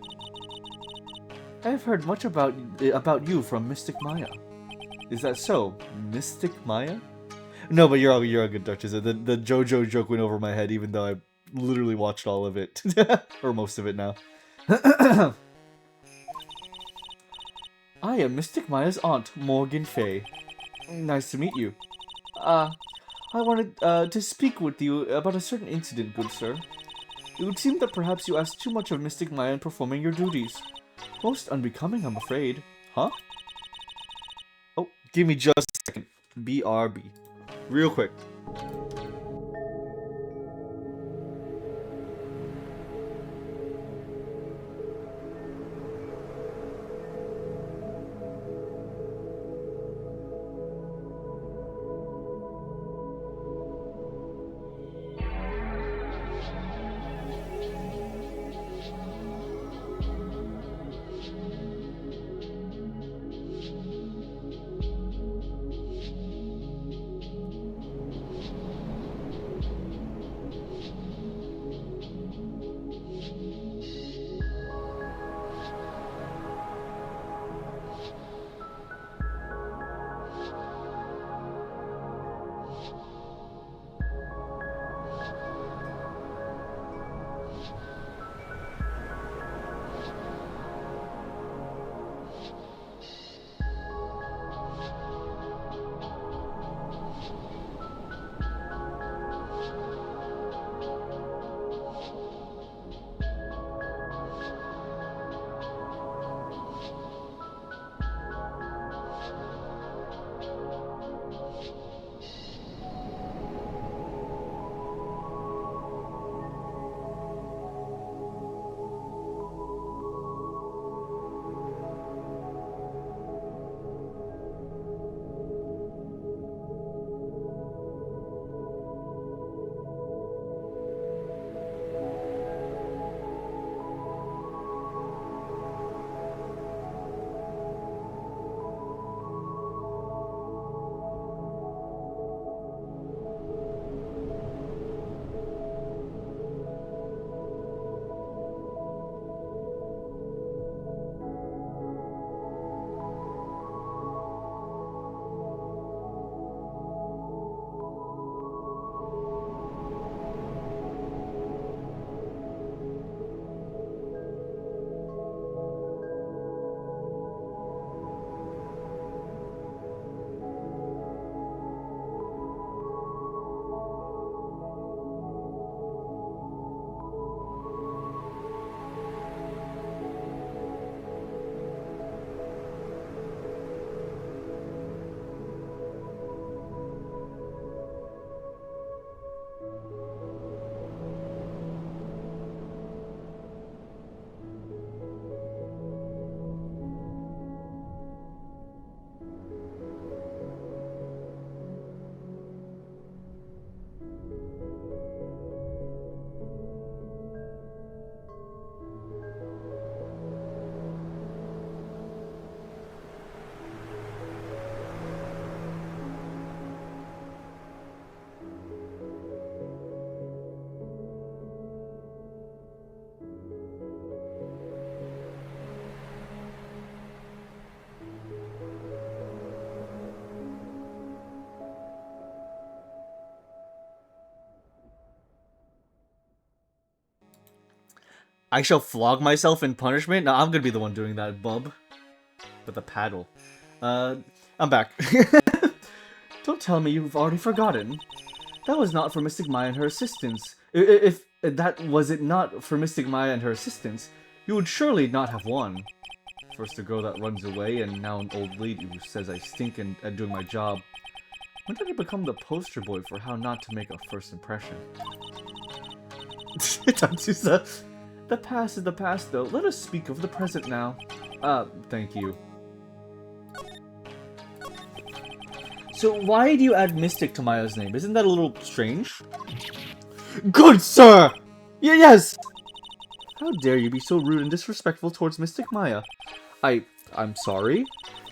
Speaker 2: I have heard much about you from Mystic Maya. Is that so? Mystic Maya? No, but you're a good Duchess. The JoJo joke went over my head, even though I literally watched all of it. Or most of it now. I am Mystic Maya's aunt, Morgan Fay. Nice to meet you. I wanted to speak with you about a certain incident, good sir. It would seem that perhaps you asked too much of Mystic Maya in performing your duties. Most unbecoming, I'm afraid. Huh? Oh, give me just a second. BRB. Real quick. I shall flog myself in punishment? No, I'm gonna be the one doing that, bub. With a paddle. I'm back. Don't tell me you've already forgotten. That was not for Mystic Maya and her assistants. If that was it not for Mystic Maya and her assistants, you would surely not have won. First a girl that runs away, and now an old lady who says I stink at doing my job. When did I become the poster boy for how not to make a first impression? The past is the past, though. Let us speak of the present now. Thank you. So why do you add Mystic to Maya's name? Isn't that a little strange? Good sir! Yes! How dare you be so rude and disrespectful towards Mystic Maya? I'm sorry?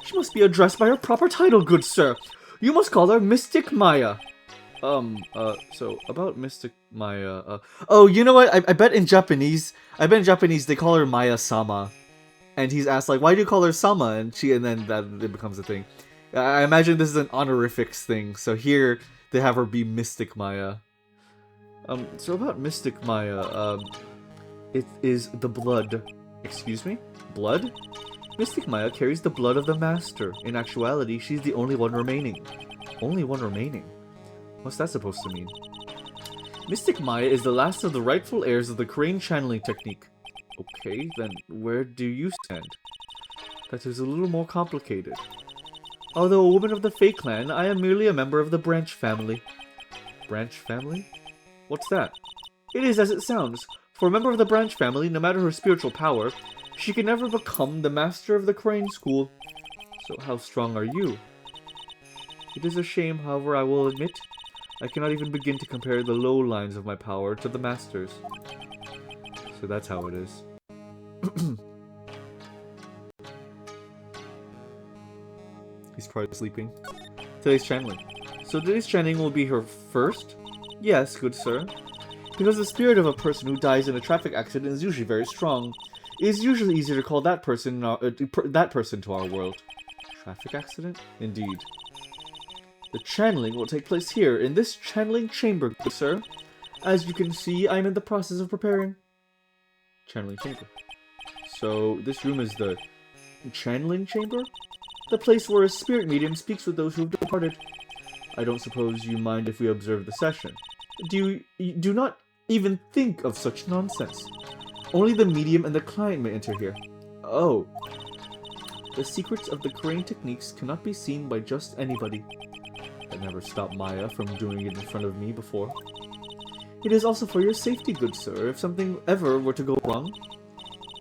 Speaker 2: She must be addressed by her proper title, good sir. You must call her Mystic Maya. So about Mystic Maya, oh, you know what? I bet in Japanese they call her Maya-sama. And he's asked, like, why do you call her Sama? And then it becomes a thing. I imagine this is an honorifics thing. So here, they have her be Mystic Maya. So about Mystic Maya, it is the blood. Excuse me? Blood? Mystic Maya carries the blood of the Master. In actuality, she's the only one remaining. Only one remaining? What's that supposed to mean? Mystic Maya is the last of the rightful heirs of the crane channeling technique. Okay, then where do you stand? That is a little more complicated. Although a woman of the Fey clan, I am merely a member of the Branch family. Branch family? What's that? It is as it sounds. For a member of the Branch family, no matter her spiritual power, she can never become the master of the Crane School. So how strong are you? It is a shame, however, I will admit. I cannot even begin to compare the low lines of my power to the master's. So that's how it is. He's probably sleeping. Today's channeling. So today's channeling will be her first? Yes, good sir. Because the spirit of a person who dies in a traffic accident is usually very strong. It is usually easier to call that person to our world. Traffic accident? Indeed. The channeling will take place here, in this channeling chamber, good sir. As you can see, I am in the process of preparing. Channeling chamber. So, this room is the channeling chamber? The place where a spirit medium speaks with those who have departed. I don't suppose you mind if we observe the session. Do not even think of such nonsense. Only the medium and the client may enter here. Oh. The secrets of the crane techniques cannot be seen by just anybody. That never stopped Maya from doing it in front of me before. It is also for your safety, good sir, if something ever were to go wrong.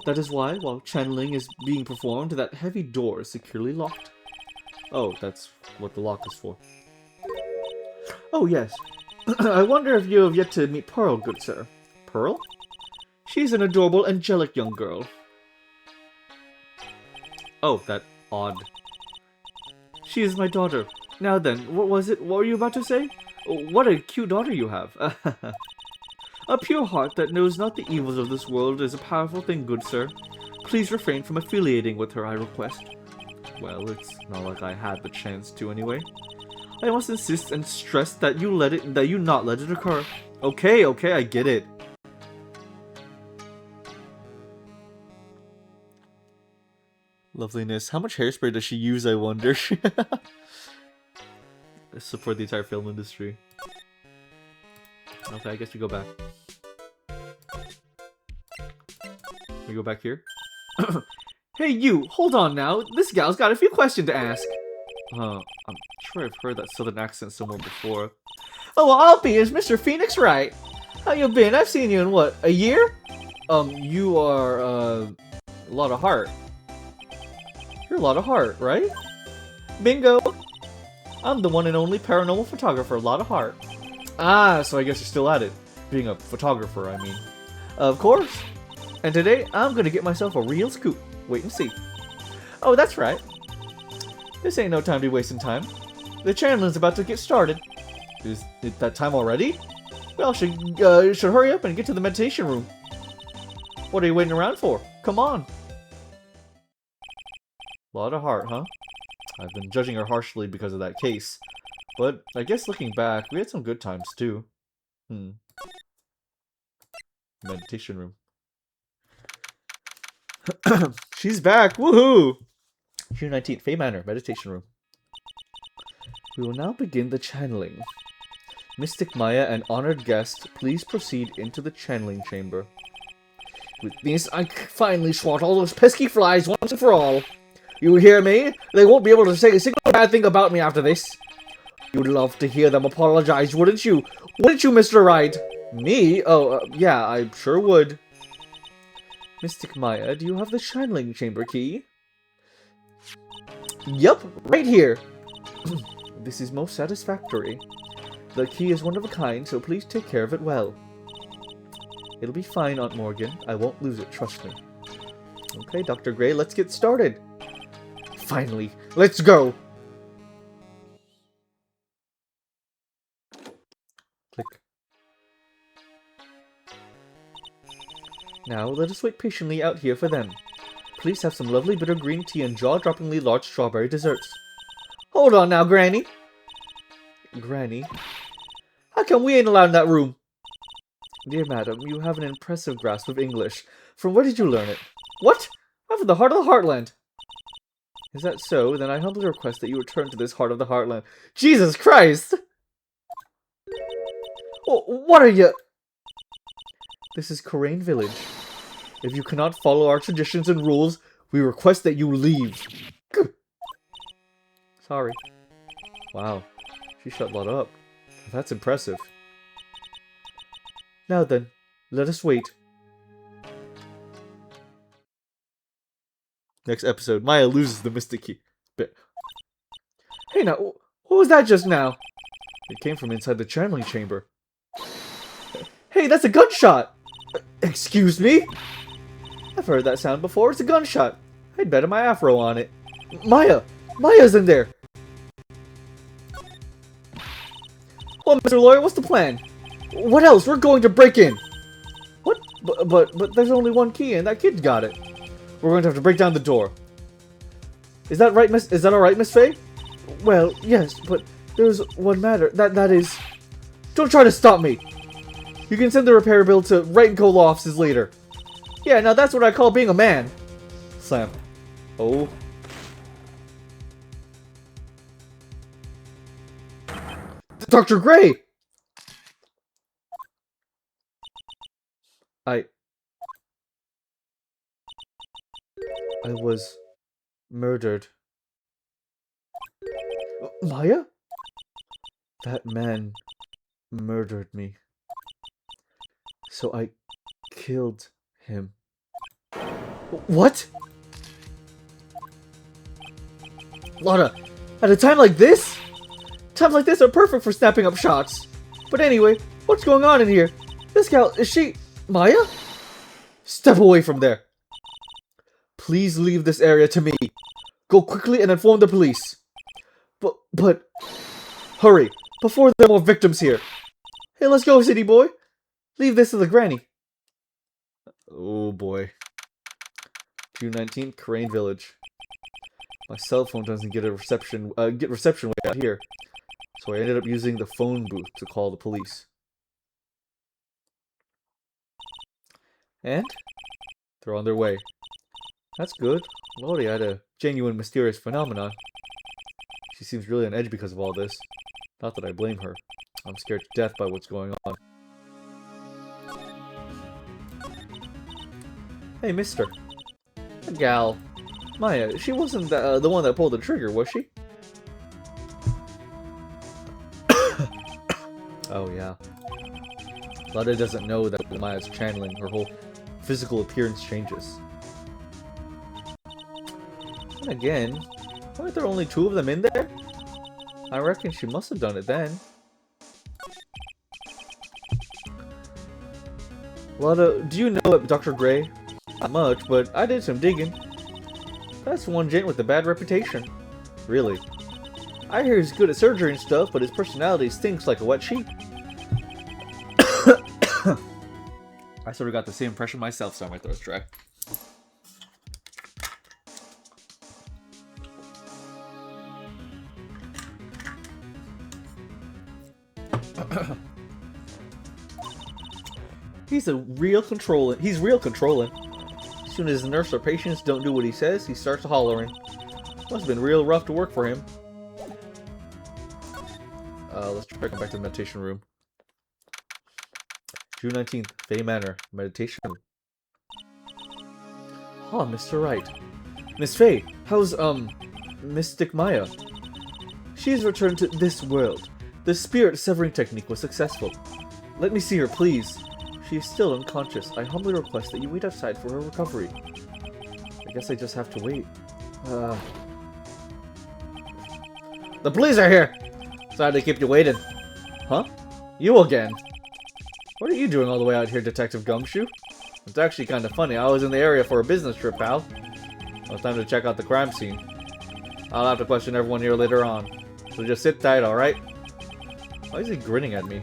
Speaker 2: That is why, while channeling is being performed, that heavy door is securely locked. Oh, that's what the lock is for. Oh, yes. I wonder if you have yet to meet Pearl, good sir. Pearl? She's an adorable, angelic young girl. Oh, that odd. She is my daughter. Now then, what was it? What were you about to say? Oh, what a cute daughter you have. A pure heart that knows not the evils of this world is a powerful thing, good sir. Please refrain from affiliating with her, I request. Well, it's not like I had the chance to anyway. I must insist and stress that you not let it occur. Okay, I get it. Loveliness. How much hairspray does she use, I wonder? Support the entire film industry. Okay, I guess we go back. We go back here? Hey you, hold on now. This gal's got a few questions to ask. I'm sure I've heard that southern accent somewhere before. Oh, well, I'll be. Is Mr. Phoenix right? How you been? I've seen you in what, a year? You are, a lot of heart. You're a lot of heart, right? Bingo! I'm the one and only paranormal photographer, a lot of heart. Ah, so I guess you're still at it. Being a photographer, I mean. Of course. And today, I'm gonna get myself a real scoop. Wait and see. Oh, that's right. This ain't no time to be wasting time. The channeling's about to get started. Is it that time already? Well, should hurry up and get to the meditation room. What are you waiting around for? Come on. Lot of heart, huh? I've been judging her harshly because of that case. But I guess looking back, we had some good times too. Meditation room. She's back! Woohoo! June 19th, Fey Manor, meditation room. We will now begin the channeling. Mystic Maya and honored guest, please proceed into the channeling chamber. With this, I finally swat all those pesky flies once and for all. You hear me? They won't be able to say a single bad thing about me after this. You'd love to hear them apologize, wouldn't you? Wouldn't you, Mr. Wright? Me? Oh, yeah, I sure would. Mystic Maya, do you have the channeling chamber key? Yup, right here. This is most satisfactory. The key is one of a kind, so please take care of it well. It'll be fine, Aunt Morgan. I won't lose it, trust me. Okay, Dr. Gray, let's get started. Finally, let's go! Click. Now, let us wait patiently out here for them. Please have some lovely bitter green tea and jaw-droppingly large strawberry desserts. Hold on now, Granny. Granny? How come we ain't allowed in that room? Dear madam, you have an impressive grasp of English. From where did you learn it? What? I'm from the heart of the heartland. Is that so? Then I humbly request that you return to this heart of the heartland. Jesus Christ! Oh, what are you? This is Corain Village. If you cannot follow our traditions and rules, we request that you leave. Sorry. Wow. She shut Lotta up. That's impressive. Now then, let us wait. Next episode, Maya loses the Mystic Key. Hey now, what was that just now? It came from inside the channeling chamber. Hey, that's a gunshot! Excuse me? I've heard that sound before. It's a gunshot. I'd bet my afro on it. Maya! Maya's in there! Well, Mr. Lawyer, what's the plan? What else? We're going to break in! What? But there's only one key and that kid's got it. We're going to have to break down the door. Is that right, Miss? Is that alright, Miss Faye? Well, yes, but there's one matter. That is... Don't try to stop me! You can send the repair bill to Wright & Co. Law offices later. Yeah, now that's what I call being a man. Slam. Oh. Dr. Gray! I was murdered. Maya? That man murdered me. So I killed him. What? Lotta, at a time like this? Times like this are perfect for snapping up shots. But anyway, what's going on in here? This gal, is she... Maya? Step away from there. Please leave this area to me. Go quickly and inform the police. But... Hurry, before there are more victims here. Hey, let's go, city boy. Leave this to the granny. Oh boy. June 19th, Corain Village. My cell phone doesn't get reception way out here. So I ended up using the phone booth to call the police. And they're on their way. That's good. Lottie had a genuine mysterious phenomenon. She seems really on edge because of all this. Not that I blame her. I'm scared to death by what's going on. Hey, mister. That gal. Maya, she wasn't the one that pulled the trigger, was she? Oh, yeah. Lotta doesn't know that when Maya's channeling, her whole physical appearance changes. And again, weren't there only 2 of them in there? I reckon she must have done it then. Lotta, do you know Dr. Gray? Not much, but I did some digging. That's one gent with a bad reputation. Really. I hear he's good at surgery and stuff, but his personality stinks like a wet sheep. I sort of got the same impression myself, so my throat's dry. He's real controlling. As soon as the nurse or patients don't do what he says, he starts hollering. Must have been real rough to work for him. Let's try to come back to the meditation room. June 19th, Fay Manor, meditation room. Ah, Mr. Wright. Miss Fay, how's, Mystic Maya? She's returned to this world. The spirit severing technique was successful. Let me see her, please. She is still unconscious. I humbly request that you wait outside for her recovery. I guess I just have to wait. The police are here! Sorry to keep you waiting. Huh? You again? What are you doing all the way out here, Detective Gumshoe? It's actually kind of funny. I was in the area for a business trip, pal. Well, it's time to check out the crime scene. I'll have to question everyone here later on. So just sit tight, alright? Why is he grinning at me?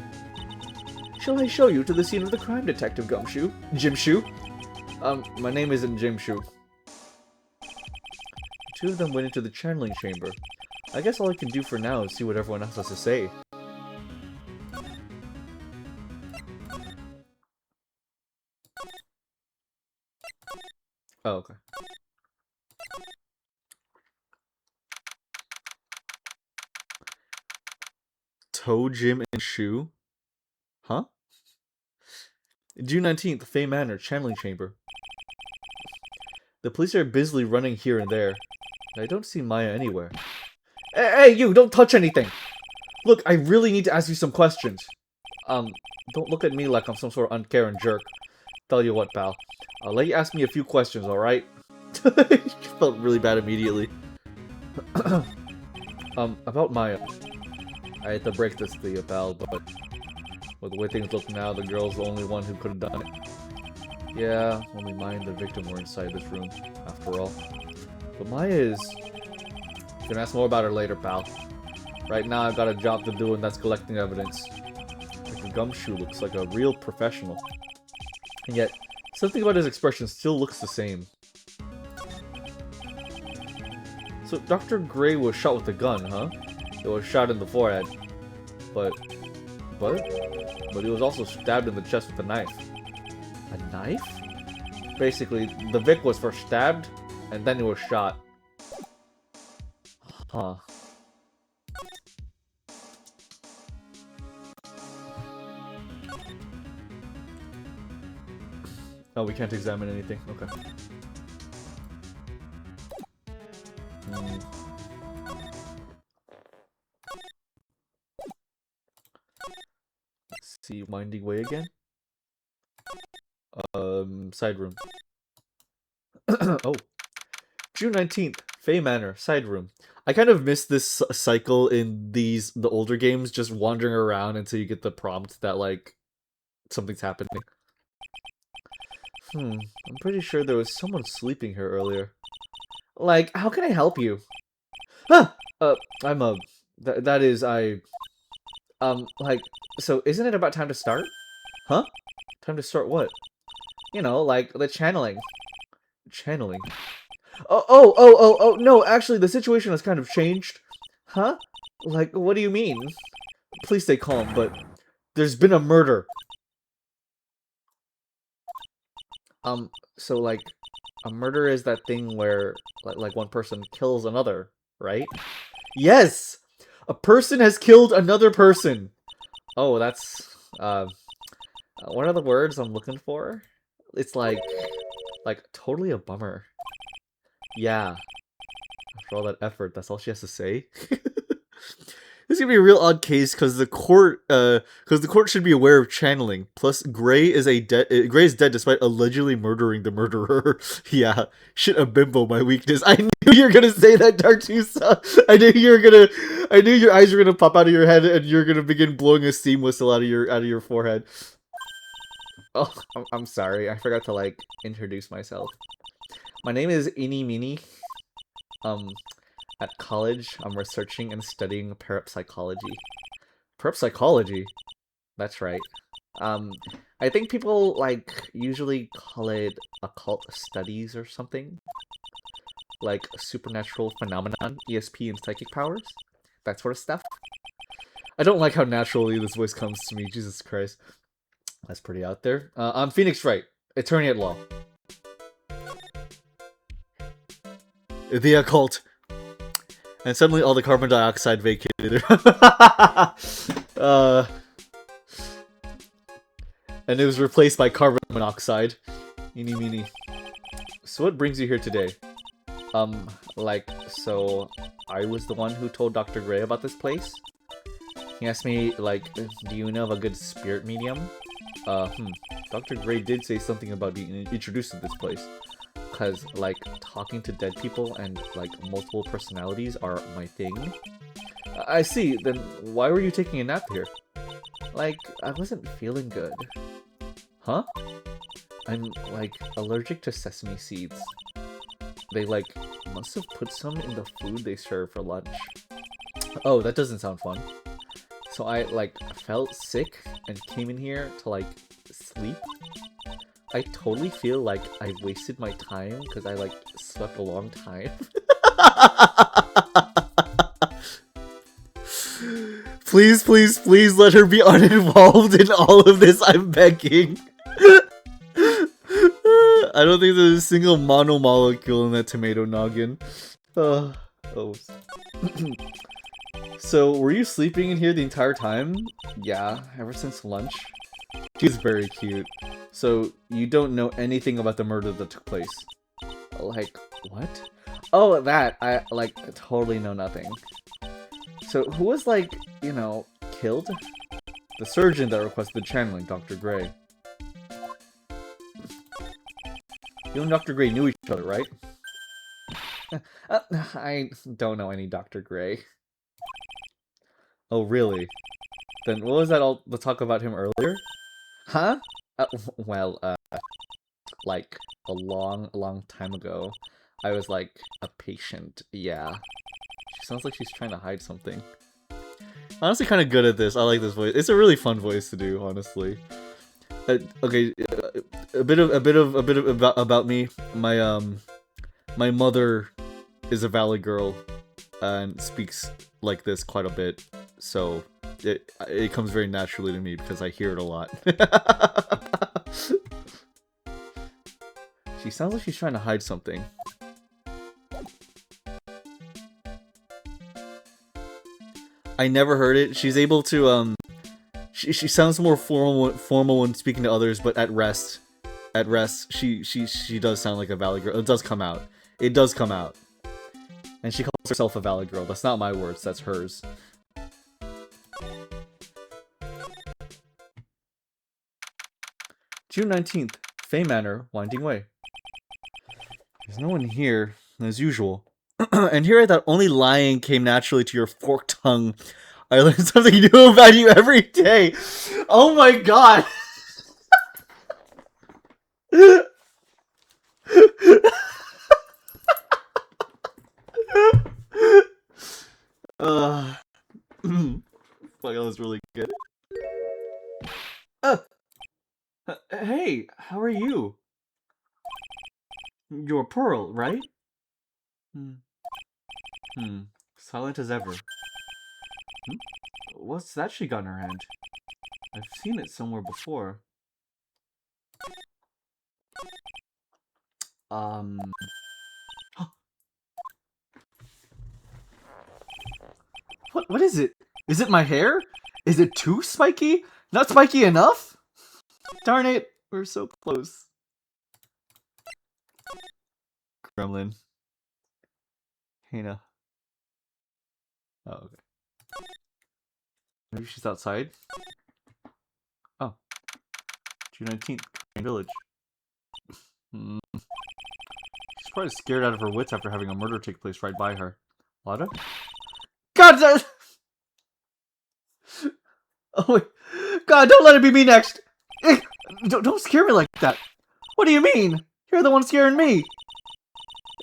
Speaker 2: Shall I show you to the scene of the crime, Detective Gumshoe? Jimshoe? My name isn't Jimshoe. The two of them went into the channeling chamber. I guess all I can do for now is see what everyone else has to say. Oh, okay. Toe, Jim, and Shoe? Huh? June 19th, Fay Manor, channeling chamber. The police are busily running here and there. I don't see Maya anywhere. Hey, you! Don't touch anything! Look, I really need to ask you some questions. Don't look at me like I'm some sort of uncaring jerk. Tell you what, pal. I'll let you ask me a few questions, alright? Felt really bad immediately. About Maya. I hate to break this to you, pal, but with the way things look now, the girl's the only one who could have done it. Yeah, only Maya and the victim were inside this room, after all. But Maya is... You can ask more about her later, pal. Right now, I've got a job to do, and that's collecting evidence. The Gumshoe looks like a real professional. And yet, something about his expression still looks the same. So, Dr. Gray was shot with a gun, huh? It was shot in the forehead. But he was also stabbed in the chest with a knife. A knife? Basically, the Vic was first stabbed, and then he was shot. Huh. Oh, we can't examine anything. Okay. Let's see, winding way again. Side room. Oh. June 19th, Fay Manor, side room. I kind of miss this cycle in the older games, just wandering around until you get the prompt that, like, something's happening. I'm pretty sure there was someone sleeping here earlier. Like, how can I help you? Huh! Like, so isn't it about time to start? Huh? Time to start what? You know, like, the channeling. Channeling? Oh, no, actually, the situation has kind of changed. Huh? Like, what do you mean? Please stay calm, but there's been a murder. So, like, a murder is that thing where, like one person kills another, right? Yes! A person has killed another person! Oh, that's, what are the words I'm looking for? It's like, totally a bummer. Yeah. After all that effort, that's all she has to say? This is gonna be a real odd case because the court should be aware of channeling. Plus, Gray is dead despite allegedly murdering the murderer. Yeah, shit a bimbo, my weakness. I knew you were gonna say that, Dartusa. I knew your eyes were gonna pop out of your head and you're gonna begin blowing a steam whistle out of your forehead. Oh, I'm sorry. I forgot to like introduce myself. My name is Eeny Meeny. At college, I'm researching and studying parapsychology. Parapsychology? That's right. I think people, like, usually call it occult studies or something. Like, supernatural phenomenon, ESP, and psychic powers. That sort of stuff. I don't like how naturally this voice comes to me, Jesus Christ. That's pretty out there. I'm Phoenix Wright, attorney at law. The occult. And suddenly all the carbon dioxide vacated. And it was replaced by carbon monoxide. Eeny meeny. So what brings you here today? So I was the one who told Dr. Gray about this place. He asked me, like, do you know of a good spirit medium? Dr. Gray did say something about being introduced to this place. Because, like, talking to dead people and, like, multiple personalities are my thing. I see, then why were you taking a nap here? Like, I wasn't feeling good. Huh? I'm, like, allergic to sesame seeds. They, like, must have put some in the food they serve for lunch. Oh, that doesn't sound fun. So I, like, felt sick and came in here to, like, sleep. I totally feel like I wasted my time because I, like, slept a long time. Please, please, please let her be uninvolved in all of this, I'm begging. I don't think there's a single monomolecule in that tomato noggin. Oh. So, were you sleeping in here the entire time? Yeah, ever since lunch. She's very cute. So, you don't know anything about the murder that took place? Like, what? Oh, that. I, like, totally know nothing. So, who was, like, you know, killed? The surgeon that requested channeling, Dr. Gray. You and Dr. Gray knew each other, right? I don't know any Dr. Gray. Oh, really? Then what was that all the talk about him earlier? Huh? Like, a long time ago, I was, like, a patient, yeah. She sounds like she's trying to hide something. Honestly, kind of good at this. I like this voice. It's a really fun voice to do, honestly. Okay, a bit about me. My mother is a Valley girl and speaks like this quite a bit, so it comes very naturally to me because I hear it a lot. She sounds like she's trying to hide something. I never heard it. She's able to she sounds more formal when speaking to others, but at rest she does sound like a Valley girl. It does come out. It does come out. And she calls herself a Valley girl. That's not my words, that's hers. June 19th, Fay Manor, Winding Way. There's no one here, as usual. And here I thought only lying came naturally to your forked tongue. I learn something new about you every day. Oh my god! Fuck, that was really good. Hey, how are you? You're Pearl, right? Silent as ever. What's that she got in her hand? I've seen it somewhere before. What is it? Is it my hair? Is it too spiky? Not spiky enough? Darn it, we're so close. Gremlin. Hannah. Oh, okay. Maybe she's outside? Oh. June 19th, Village. She's probably scared out of her wits after having a murder take place right by her. Lada? God! Oh, wait. God, don't let it be me next! Don't scare me like that! What do you mean? You're the one scaring me!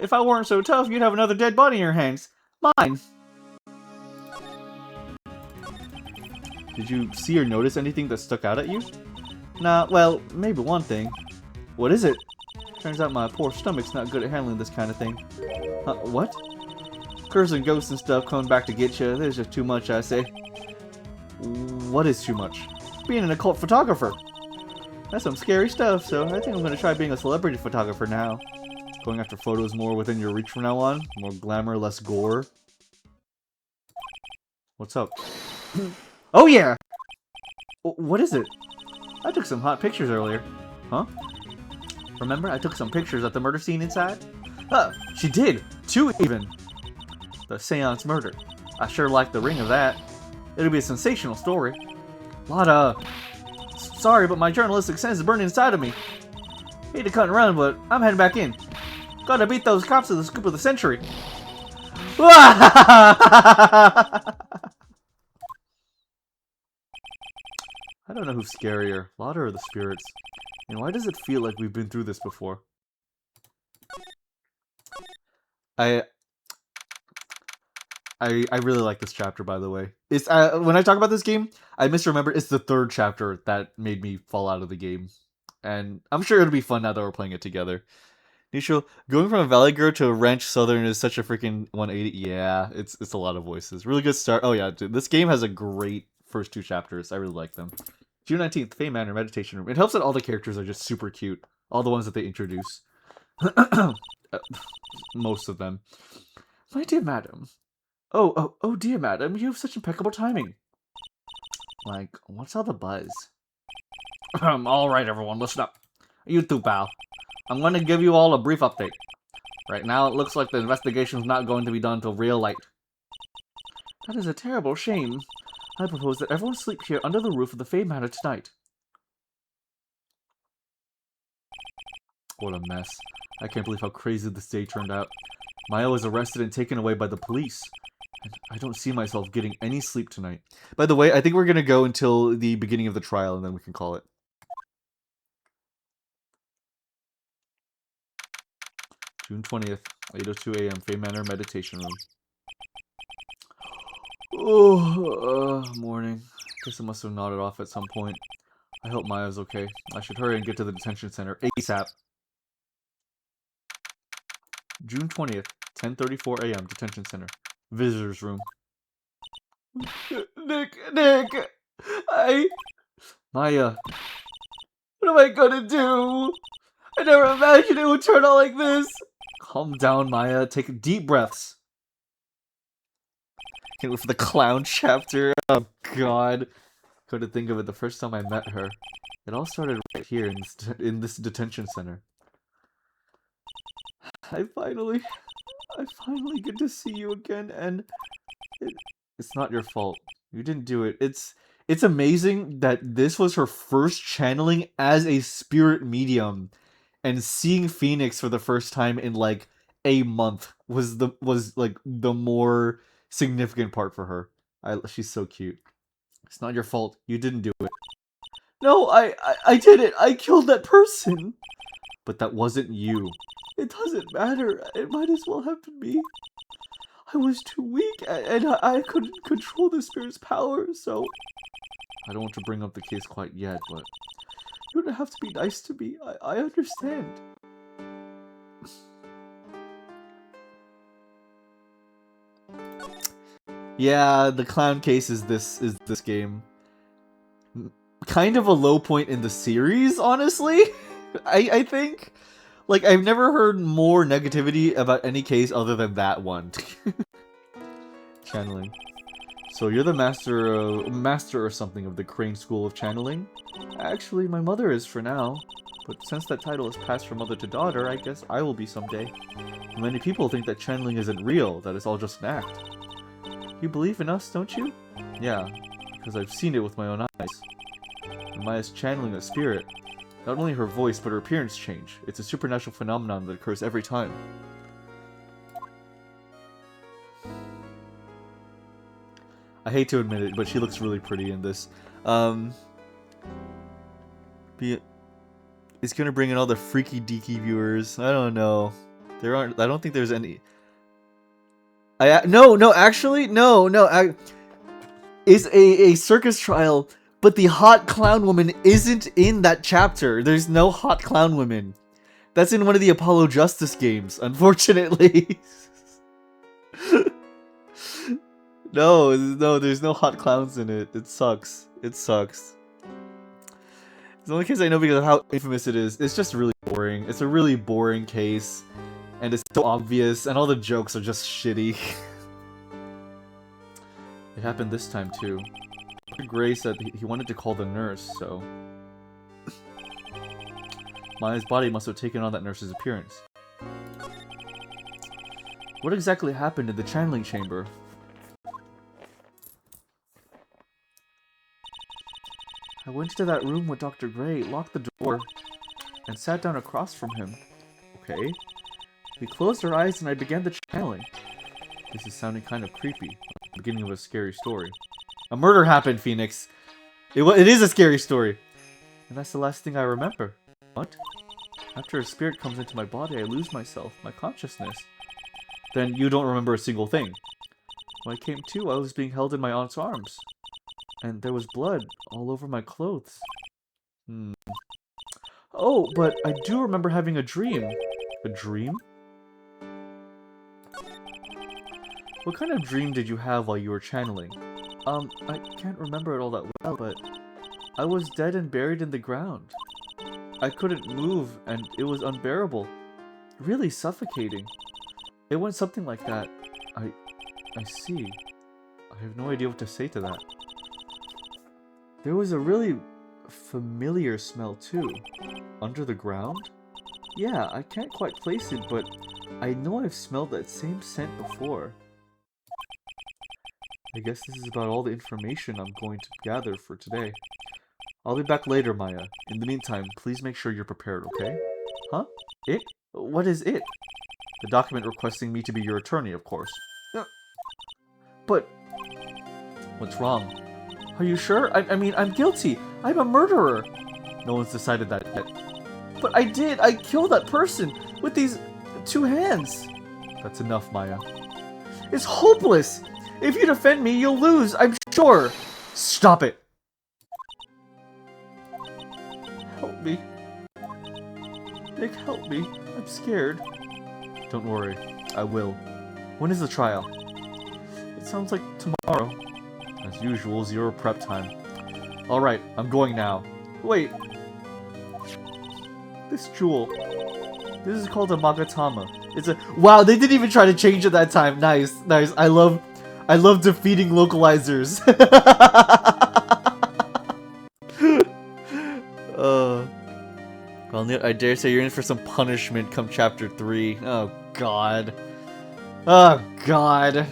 Speaker 2: If I weren't so tough, you'd have another dead body in your hands. Mine! Did you see or notice anything that stuck out at you? Nah, well, maybe one thing. What is it? Turns out my poor stomach's not good at handling this kind of thing. What? Curses and ghosts and stuff coming back to get you. There's just too much, I say. What is too much? Being an occult photographer. That's some scary stuff, so I think I'm gonna try being a celebrity photographer now. Going after photos more within your reach from now on. More glamour, less gore. What's up? Oh yeah! What is it? I took some hot pictures earlier. Huh? Remember, I took some pictures at the murder scene inside? Huh, she did! 2 even! The seance murder. I sure like the ring of that. It'll be a sensational story. Sorry, but my journalistic sense is burning inside of me. Hate to cut and run, but I'm heading back in. Gotta beat those cops to the scoop of the century. I don't know who's scarier, Lotta or the spirits. And why does it feel like we've been through this before? I really like this chapter, by the way. It's when I talk about this game, I misremember it's the 3rd chapter that made me fall out of the game. And I'm sure it'll be fun now that we're playing it together. Nisho, going from a Valley Girl to a Ranch Southern is such a freaking 180. Yeah, it's a lot of voices. Really good start. Oh yeah, dude, this game has a great first 2 chapters. I really like them. June 19th, Fey Manor Meditation Room. It helps that all the characters are just super cute. All the ones that they introduce. Most of them. My dear madam. Oh dear madam, you have such impeccable timing. Like, what's all the buzz? Alright everyone, listen up. You too, pal. I'm going to give you all a brief update. Right now, it looks like the investigation's not going to be done till real late. That is a terrible shame. I propose that everyone sleep here under the roof of the Fey Manor tonight. What a mess. I can't believe how crazy this day turned out. Maya was arrested and taken away by the police. And I don't see myself getting any sleep tonight. By the way, I think we're going to go until the beginning of the trial and then we can call it. June 20th, 8:02 a.m. Fey Manor Meditation Room. Morning. Guess I must have nodded off at some point. I hope Maya's okay. I should hurry and get to the detention center ASAP. June 20th, 10:34 a.m. Detention center. Visitors room. Nick! Maya. What am I gonna do? I never imagined it would turn out like this! Calm down, Maya. Take deep breaths. Can't wait for the clown chapter. Oh, God. Couldn't think of it the first time I met her. It all started right here in this detention center. I finally get to see you again, and it's not your fault. You didn't do it. It's amazing that this was her first channeling as a spirit medium, and seeing Phoenix for the first time in like a month was like the more significant part for her. She's so cute. It's not your fault. You didn't do it. No, I did it. I killed that person. But that wasn't you. It doesn't matter. It might as well have been me. I was too weak, and I couldn't control the spirit's power, so... I don't want to bring up the case quite yet, but... You don't have to be nice to me. I understand. Yeah, the clown case is this game. Kind of a low point in the series, honestly. I think. Like, I've never heard more negativity about any case other than that one. Channeling. So you're the master or something of the Crane School of Channeling? Actually, my mother is for now. But since that title has passed from mother to daughter, I guess I will be someday. Many people think that channeling isn't real, that it's all just an act. You believe in us, don't you? Yeah, because I've seen it with my own eyes. Maya's channeling a spirit. Not only her voice, but her appearance change. It's a supernatural phenomenon that occurs every time. I hate to admit it, but she looks really pretty in this. It's gonna bring in all the freaky deaky viewers. I don't know. I don't think there's any. No. It's a circus trial. But the hot clown woman isn't in that chapter. There's no hot clown women. That's in one of the Apollo Justice games, unfortunately. No, there's no hot clowns in it. It sucks. It's the only case I know because of how infamous it is. It's just really boring. It's a really boring case. and it's so obvious, and all the jokes are just shitty. It happened this time too. Gray said he wanted to call the nurse, so... Maya's body must have taken on that nurse's appearance. What exactly happened in the channeling chamber? I went into that room with Dr. Gray, locked the door, and sat down across from him. Okay. We closed our eyes and I began the channeling. This is sounding kind of creepy. The beginning of a scary story. A murder happened, Phoenix. It is a scary story. And that's the last thing I remember. What? After a spirit comes into my body, I lose myself, my consciousness. Then you don't remember a single thing. When I came to, I was being held in my aunt's arms. And there was blood all over my clothes. Oh, but I do remember having a dream. A dream? What kind of dream did you have while you were channeling? I can't remember it all that well, but I was dead and buried in the ground. I couldn't move, and it was unbearable. Really suffocating. It went something like that. I see. I have no idea what to say to that. There was a really familiar smell too. Under the ground? Yeah, I can't quite place it, but I know I've smelled that same scent before. I guess this is about all the information I'm going to gather for today. I'll be back later, Maya. In the meantime, please make sure you're prepared, okay? Huh? It? What is it? The document requesting me to be your attorney, of course. But... What's wrong? Are you sure? I mean, I'm guilty. I'm a murderer. No one's decided that yet. But I did. I killed that person with these 2 hands. That's enough, Maya. It's hopeless. If you defend me, you'll lose. I'm sure. Stop it. Help me. Nick, help me. I'm scared. Don't worry. I will. When is the trial? It sounds like tomorrow. As usual, 0 prep time. Alright, I'm going now. Wait. This jewel. This is called a Magatama. It's a... Wow, they didn't even try to change it that time. Nice, nice. I love defeating localizers. Well, I dare say you're in for some punishment come chapter 3. Oh, God. Oh, God.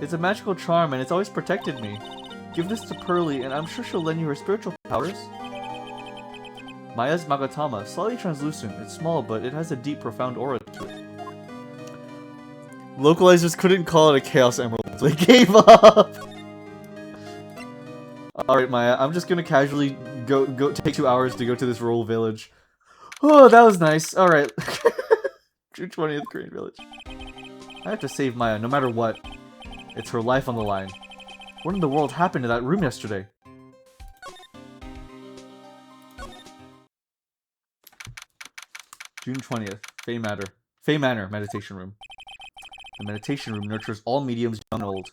Speaker 2: It's a magical charm, and it's always protected me. Give this to Pearly, and I'm sure she'll lend you her spiritual powers. Maya's Magatama, slightly translucent. It's small, but it has a deep, profound aura to it. Localizers couldn't call it a Chaos Emerald. They gave up! Alright, Maya, I'm just gonna casually go take 2 hours to go to this rural village. Oh, that was nice. Alright. June 20th, Korean village. I have to save Maya, no matter what. It's her life on the line. What in the world happened to that room yesterday? June 20th, Fey Manor Meditation Room. The meditation room nurtures all mediums, young and old.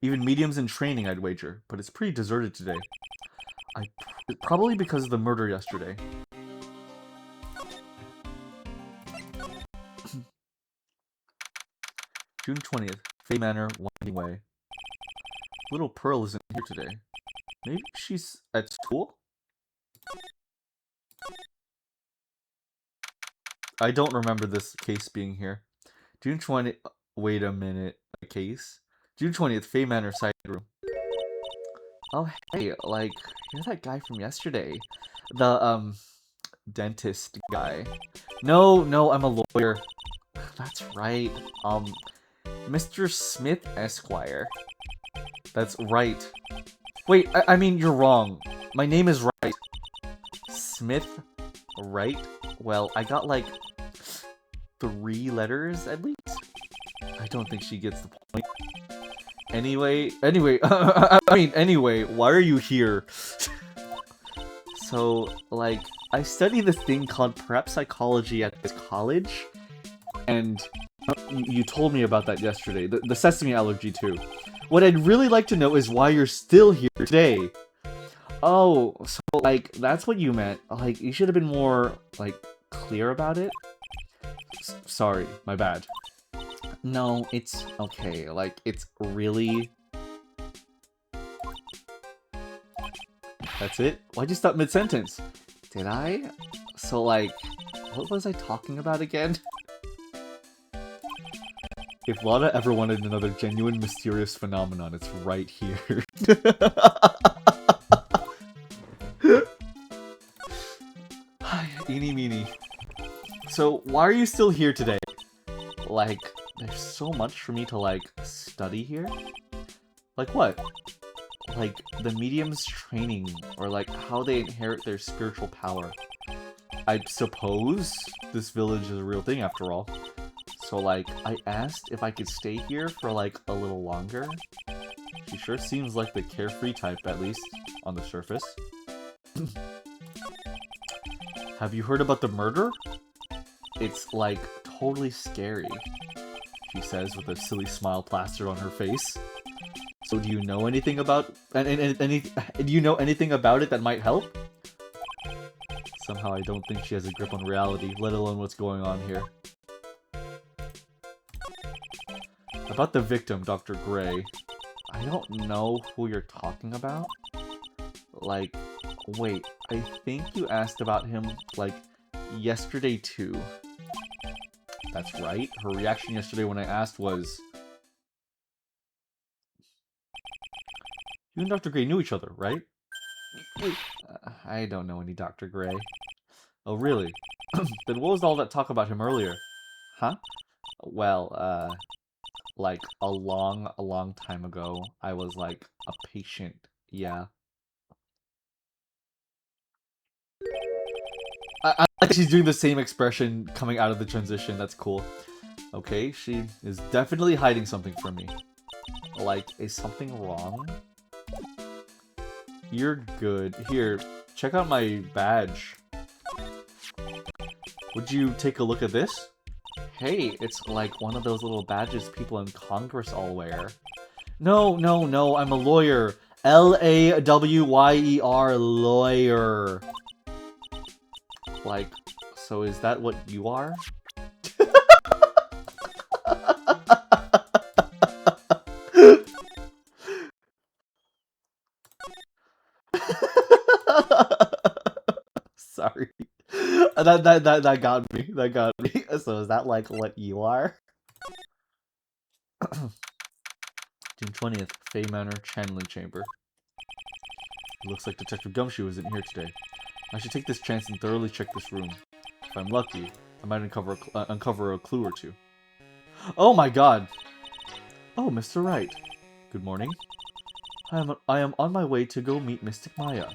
Speaker 2: Even mediums in training, I'd wager, but it's pretty deserted today. Probably because of the murder yesterday. June 20th, Fey Manor, Winding Way. Little Pearl isn't here today. Maybe she's at school? I don't remember this case being here. June 20th... Wait a minute. A case? June 20th, Fey Manor side room. Oh, hey, like, you're that guy from yesterday. The, dentist guy. No, I'm a lawyer. That's right. Mr. Smith Esquire. That's right. Wait, I mean, you're wrong. My name is Wright. Smith Wright? Well, I got, like, 3 letters, at least? I don't think she gets the point. Anyway, anyway, why are you here? So, like, I study this thing called prep psychology at this college, and you told me about that yesterday, the sesame allergy too. What I'd really like to know is why you're still here today. Oh, so, like, that's what you meant. Like, you should have been more, like, clear about it. Sorry, my bad. No, it's okay. Like, it's really... That's it? Why'd you stop mid-sentence? Did I? So, like, what was I talking about again? If Lana ever wanted another genuine mysterious phenomenon, it's right here. Eeny meeny. So, why are you still here today? Like, there's so much for me to, like, study here? Like what? Like, the medium's training, or like, how they inherit their spiritual power. I suppose this village is a real thing after all. So, like, I asked if I could stay here for, like, a little longer. She sure seems like the carefree type, at least, on the surface. Have you heard about the murder? It's, like, totally scary, she says with a silly smile plastered on her face. So do you know anything about... do you know anything about it that might help? Somehow I don't think she has a grip on reality, let alone what's going on here. About the victim, Dr. Gray. I don't know who you're talking about. Like, wait, I think you asked about him, like, yesterday too. That's right. Her reaction yesterday when I asked was... You and Dr. Gray knew each other, right? I don't know any Dr. Gray. Oh, really? Then what was all that talk about him earlier? Huh? Well, like, a long time ago, I was, like, a patient, yeah. I like she's doing the same expression coming out of the transition, that's cool. Okay, she is definitely hiding something from me. Like, is something wrong? You're good. Here, check out my badge. Would you take a look at this? Hey, it's like one of those little badges people in Congress all wear. No, I'm a lawyer. L-A-W-Y-E-R, lawyer. Like, so is that what you are? Sorry. That got me. That got me. So is that like what you are? June 20th, Fey Manor Channeling Chamber. It looks like Detective Gumshoe isn't here today. I should take this chance and thoroughly check this room. If I'm lucky, I might uncover a clue or two. Oh my god! Oh, Mr. Wright. Good morning. I am on my way to go meet Mystic Maya.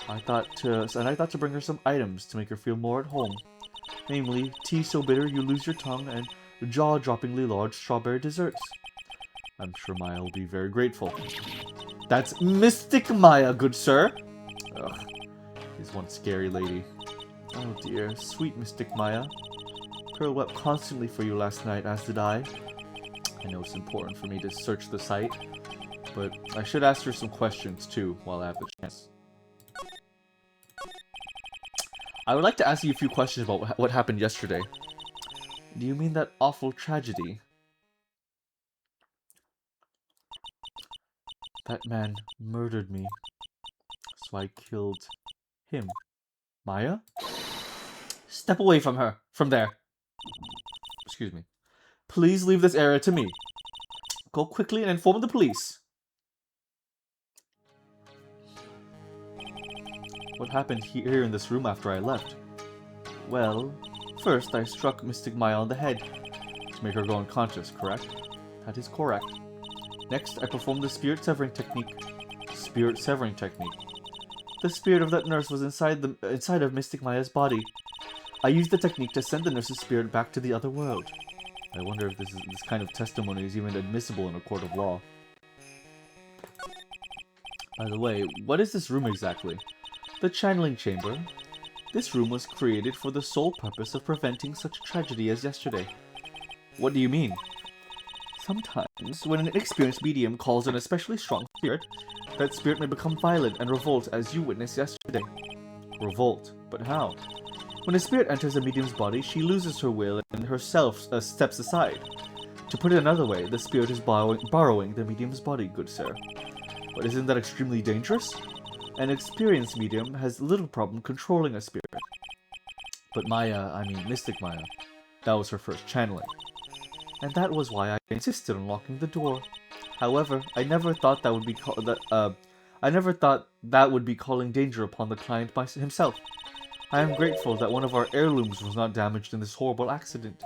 Speaker 2: I thought to bring her some items to make her feel more at home. Namely, tea so bitter you lose your tongue and jaw-droppingly large strawberry desserts. I'm sure Maya will be very grateful. That's Mystic Maya, good sir! Ugh, she's one scary lady. Oh dear, sweet Mystic Maya. Pearl wept constantly for you last night, as did I. I know it's important for me to search the site, but I should ask her some questions too, while I have the chance. I would like to ask you a few questions about what happened yesterday. Do you mean that awful tragedy? That man murdered me, so I killed him. Maya? Step away from her, from there. Excuse me. Please leave this area to me. Go quickly and inform the police. What happened here in this room after I left? Well, first I struck Mystic Maya on the head to make her go unconscious, correct? That is correct. Next, I performed the spirit severing technique. Spirit severing technique. The spirit of that nurse was inside of Mystic Maya's body. I used the technique to send the nurse's spirit back to the other world. I wonder if this kind of testimony is even admissible in a court of law. By the way, what is this room exactly? The channeling chamber. This room was created for the sole purpose of preventing such tragedy as yesterday. What do you mean? Sometimes, when an inexperienced medium calls an especially strong spirit, that spirit may become violent and revolt as you witnessed yesterday. Revolt? But how? When a spirit enters a medium's body, she loses her will and herself steps aside. To put it another way, the spirit is borrowing the medium's body, good sir. But isn't that extremely dangerous? An experienced medium has little problem controlling a spirit. But Mystic Maya, that was her first channeling. And that was why I insisted on locking the door. However, I never thought that would be calling danger upon the client himself. I am grateful that one of our heirlooms was not damaged in this horrible accident.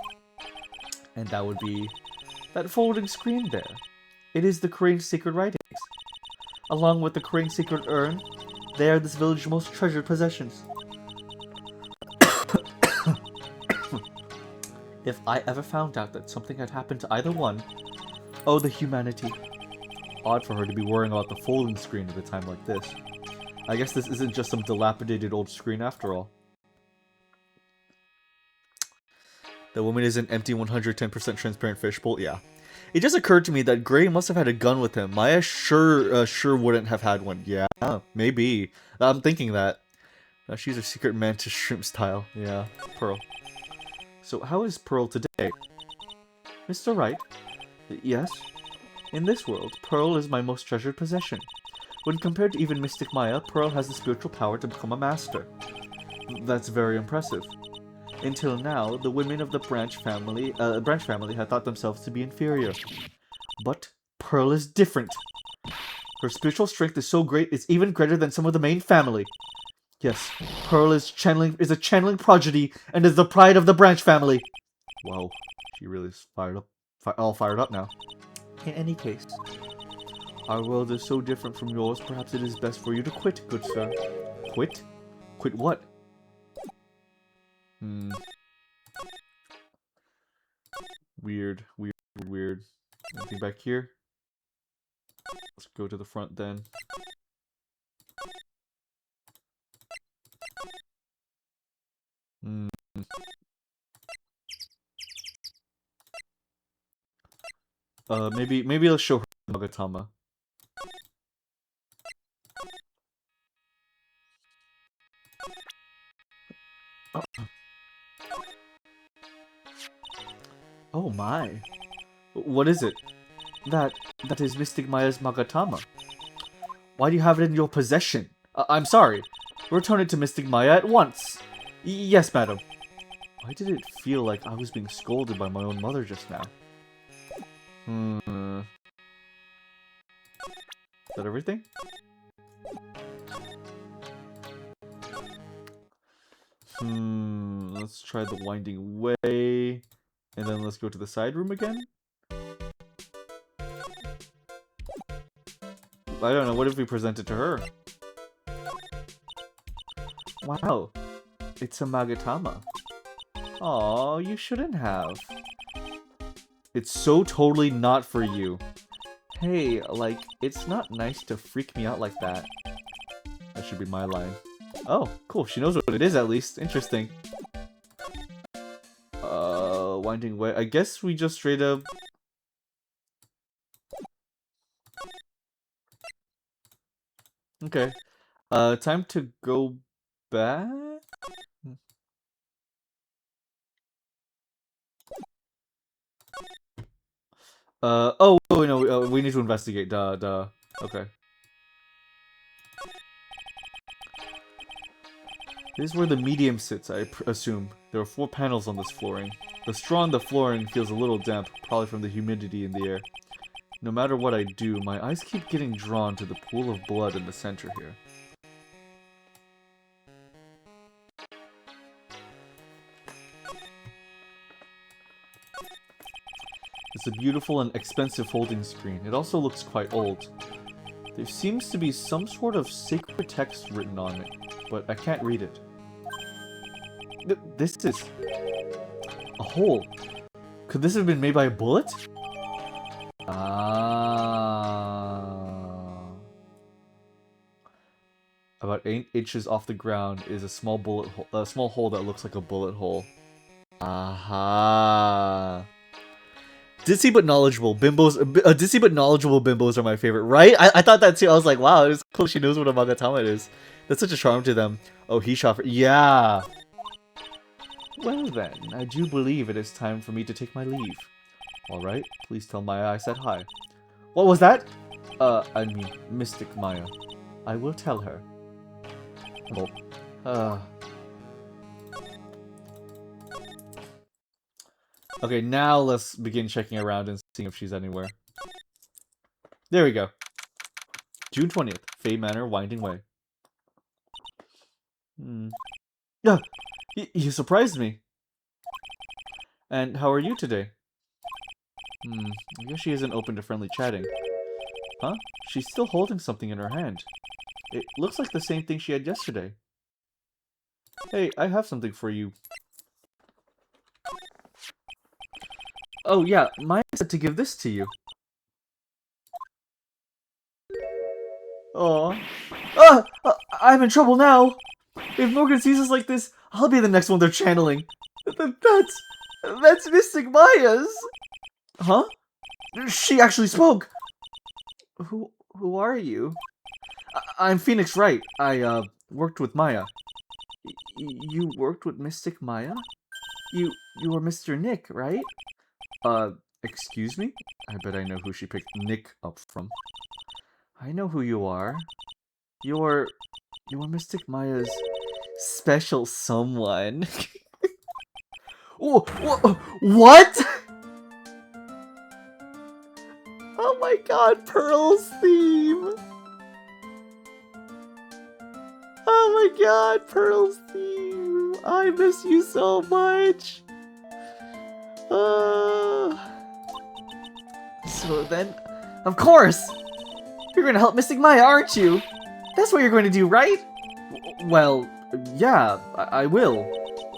Speaker 2: And that would be that folding screen there. It is the Crane's secret writings. Along with the Crane's secret urn, they are this village's most treasured possessions. If I ever found out that something had happened to either one, oh, the humanity. Odd for her to be worrying about the folding screen at a time like this. I guess this isn't just some dilapidated old screen after all. The woman is an empty 110% transparent fishbowl? Yeah. It just occurred to me that Gray must have had a gun with him. Maya sure wouldn't have had one. Yeah, maybe. I'm thinking that. She's a secret mantis shrimp style. Yeah, Pearl. So how is Pearl today? Mr. Wright? Yes? In this world, Pearl is my most treasured possession. When compared to even Mystic Maya, Pearl has the spiritual power to become a master. That's very impressive. Until now, the women of the Branch family had thought themselves to be inferior. But Pearl is different. Her spiritual strength is so great, it's even greater than some of the main family. Yes, Pearl is a channeling prodigy and is the pride of the Branch family. Wow, she really is all fired up now. In any case, our world is so different from yours, perhaps it is best for you to quit, good sir. Quit? Quit what? Weird. Anything back here? Let's go to the front then. Maybe let's show her Magatama. Oh my. What is it? That is Mystic Maya's Magatama. Why do you have it in your possession? I'm sorry. Return it to Mystic Maya at once. Yes, madam. Why did it feel like I was being scolded by my own mother just now? Is that everything? Let's try the winding way. And then let's go to the side room again? I don't know, what if we present it to her? Wow, it's a Magatama. Aw, you shouldn't have. It's so totally not for you. Hey, like, it's not nice to freak me out like that. That should be my line. Oh, cool, she knows what it is at least. Interesting. Winding way. I guess we just straight up... Okay. Time to go back? Oh, no, we need to investigate. Duh. Okay. This is where the medium sits, I assume. There are 4 panels on this flooring. The straw on the flooring feels a little damp, probably from the humidity in the air. No matter what I do, my eyes keep getting drawn to the pool of blood in the center here. It's a beautiful and expensive folding screen. It also looks quite old. There seems to be some sort of sacred text written on it, but I can't read it. This is a hole. Could this have been made by a bullet? About 8 inches off the ground is a small small hole that looks like a bullet hole. Aha. Ditzy but knowledgeable bimbos. Ditzy but knowledgeable bimbos are my favorite, right? I thought that too. I was like, wow, it's cool. She knows what a Magatama is. That's such a charm to them. Oh, he shot for. Yeah. Well then, I do believe it is time for me to take my leave. Alright, please tell Maya I said hi. What was that? I mean, Mystic Maya. I will tell her. Oh. Okay, now let's begin checking around and seeing if she's anywhere. There we go. June 20th, Fay Manor, Winding Way. Yeah, you surprised me. And how are you today? I guess she isn't open to friendly chatting. Huh? She's still holding something in her hand. It looks like the same thing she had yesterday. Hey, I have something for you. Oh yeah, Maya said to give this to you. Oh, I'm in trouble now. If Morgan sees us like this, I'll be the next one they're channeling. That's Mystic Maya's. Huh? She actually spoke. Who are you? I'm Phoenix Wright. I worked with Maya. You worked with Mystic Maya? You were Mr. Nick, right? Excuse me? I bet I know who she picked Nick up from. I know who you are. You're Mystic Maya's special someone. What? Oh my god, Pearl's theme! Oh my god, Pearl's theme! I miss you so much! So then, of course! You're gonna help Mystic Maya, aren't you? That's what you're going to do, right? Well, yeah, I will.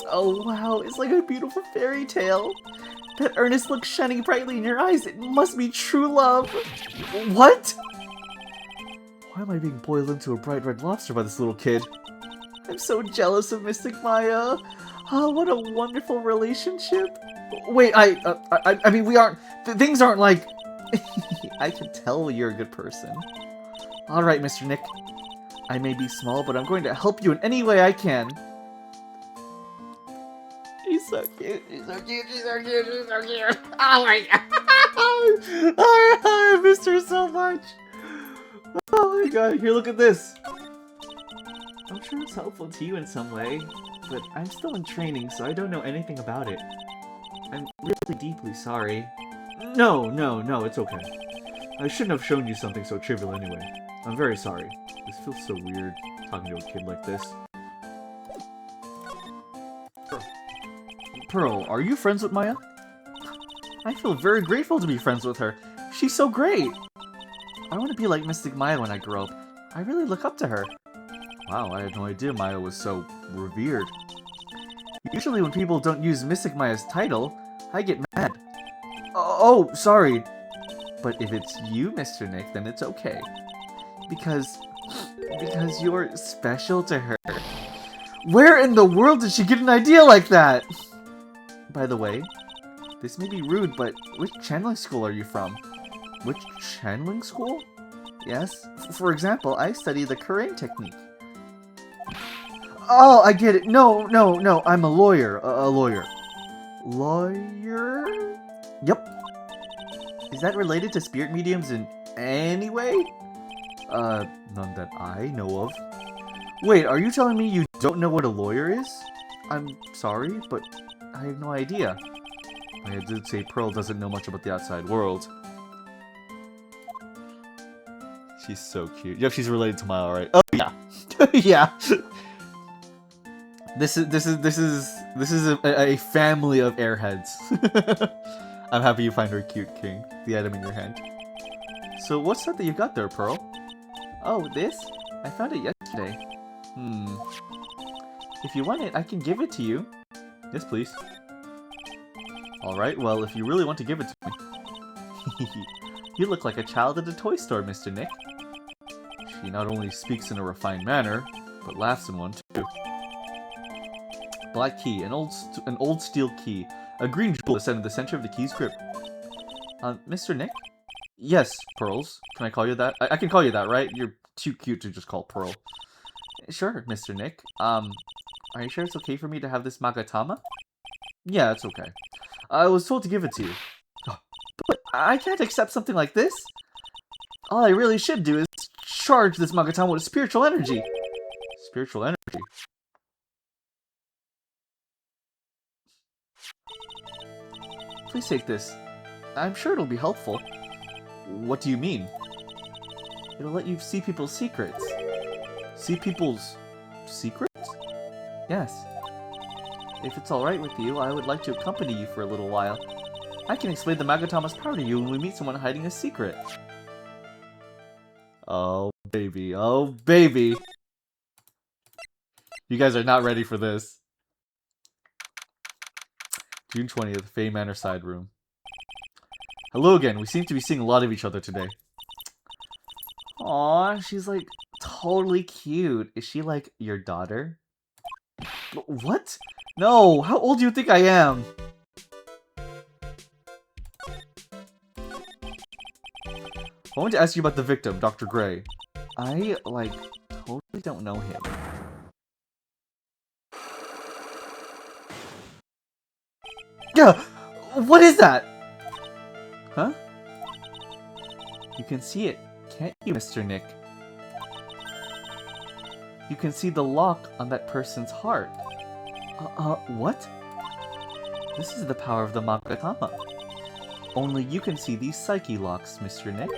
Speaker 2: Oh wow, it's like a beautiful fairy tale. That earnest look shining brightly in your eyes, it must be true love. What? Why am I being boiled into a bright red lobster by this little kid? I'm so jealous of Mystic Maya. Oh, what a wonderful relationship. Wait, I mean, we aren't, things aren't like... I can tell you're a good person. Alright, Mr. Nick. I may be small, but I'm going to help you in any way I can. She's so cute, she's so cute, she's so cute, she's so cute. Oh my god. I missed her so much. Oh my god, here, look at this. I'm sure it's helpful to you in some way, but I'm still in training, so I don't know anything about it. I'm really deeply sorry. No, it's okay. I shouldn't have shown you something so trivial anyway. I'm very sorry. This feels so weird, talking to a kid like this. Pearl, are you friends with Maya? I feel very grateful to be friends with her. She's so great! I want to be like Mystic Maya when I grow up. I really look up to her. Wow, I had no idea Maya was so revered. Usually when people don't use Mystic Maya's title, I get mad. Oh, sorry. But if it's you, Mr. Nick, then it's okay. Because you're special to her. Where in the world did she get an idea like that? By the way, this may be rude, but which channeling school are you from? Which channeling school? Yes, for example, I study the Kurain technique. Oh, I get it. No, I'm a lawyer. A lawyer. Lawyer? Yep. Is that related to spirit mediums in any way? None that I know of. Wait, are you telling me you don't know what a lawyer is? I'm sorry, but I have no idea. I did say Pearl doesn't know much about the outside world. She's so cute. Yep, she's related to Maya, right? Oh yeah, yeah. This is a family of airheads. I'm happy you find her cute, King. The item in your hand. So what's that you got there, Pearl? Oh, this? I found it yesterday. If you want it, I can give it to you. Yes, please. Alright, well, if you really want to give it to me. You look like a child at a toy store, Mr. Nick. She not only speaks in a refined manner, but laughs in one too. Black key, an old steel key. A green jewel is set in the center of the key's grip. Mr. Nick? Yes, Pearls. Can I call you that? I can call you that, right? You're too cute to just call Pearl. Sure, Mr. Nick. Are you sure it's okay for me to have this Magatama? Yeah, it's okay. I was told to give it to you. But I can't accept something like this. All I really should do is charge this Magatama with spiritual energy. Spiritual energy? Please take this. I'm sure it'll be helpful. What do you mean? It'll let you see people's secrets. See people's secrets? Yes. If it's alright with you, I would like to accompany you for a little while. I can explain the Magatama's power to you when we meet someone hiding a secret. Oh, baby. Oh, baby. You guys are not ready for this. June 20th, Faye Manor side room. Hello again. We seem to be seeing a lot of each other today. Aw, she's like totally cute. Is she like your daughter? What? No, how old do you think I am? I want to ask you about the victim, Dr. Gray. I, like, totally don't know him. Yeah! What is that? Huh? You can see it, can't you, Mr. Nick? You can see the lock on that person's heart. What? This is the power of the Magatama. Only you can see these psyche locks, Mr. Nick.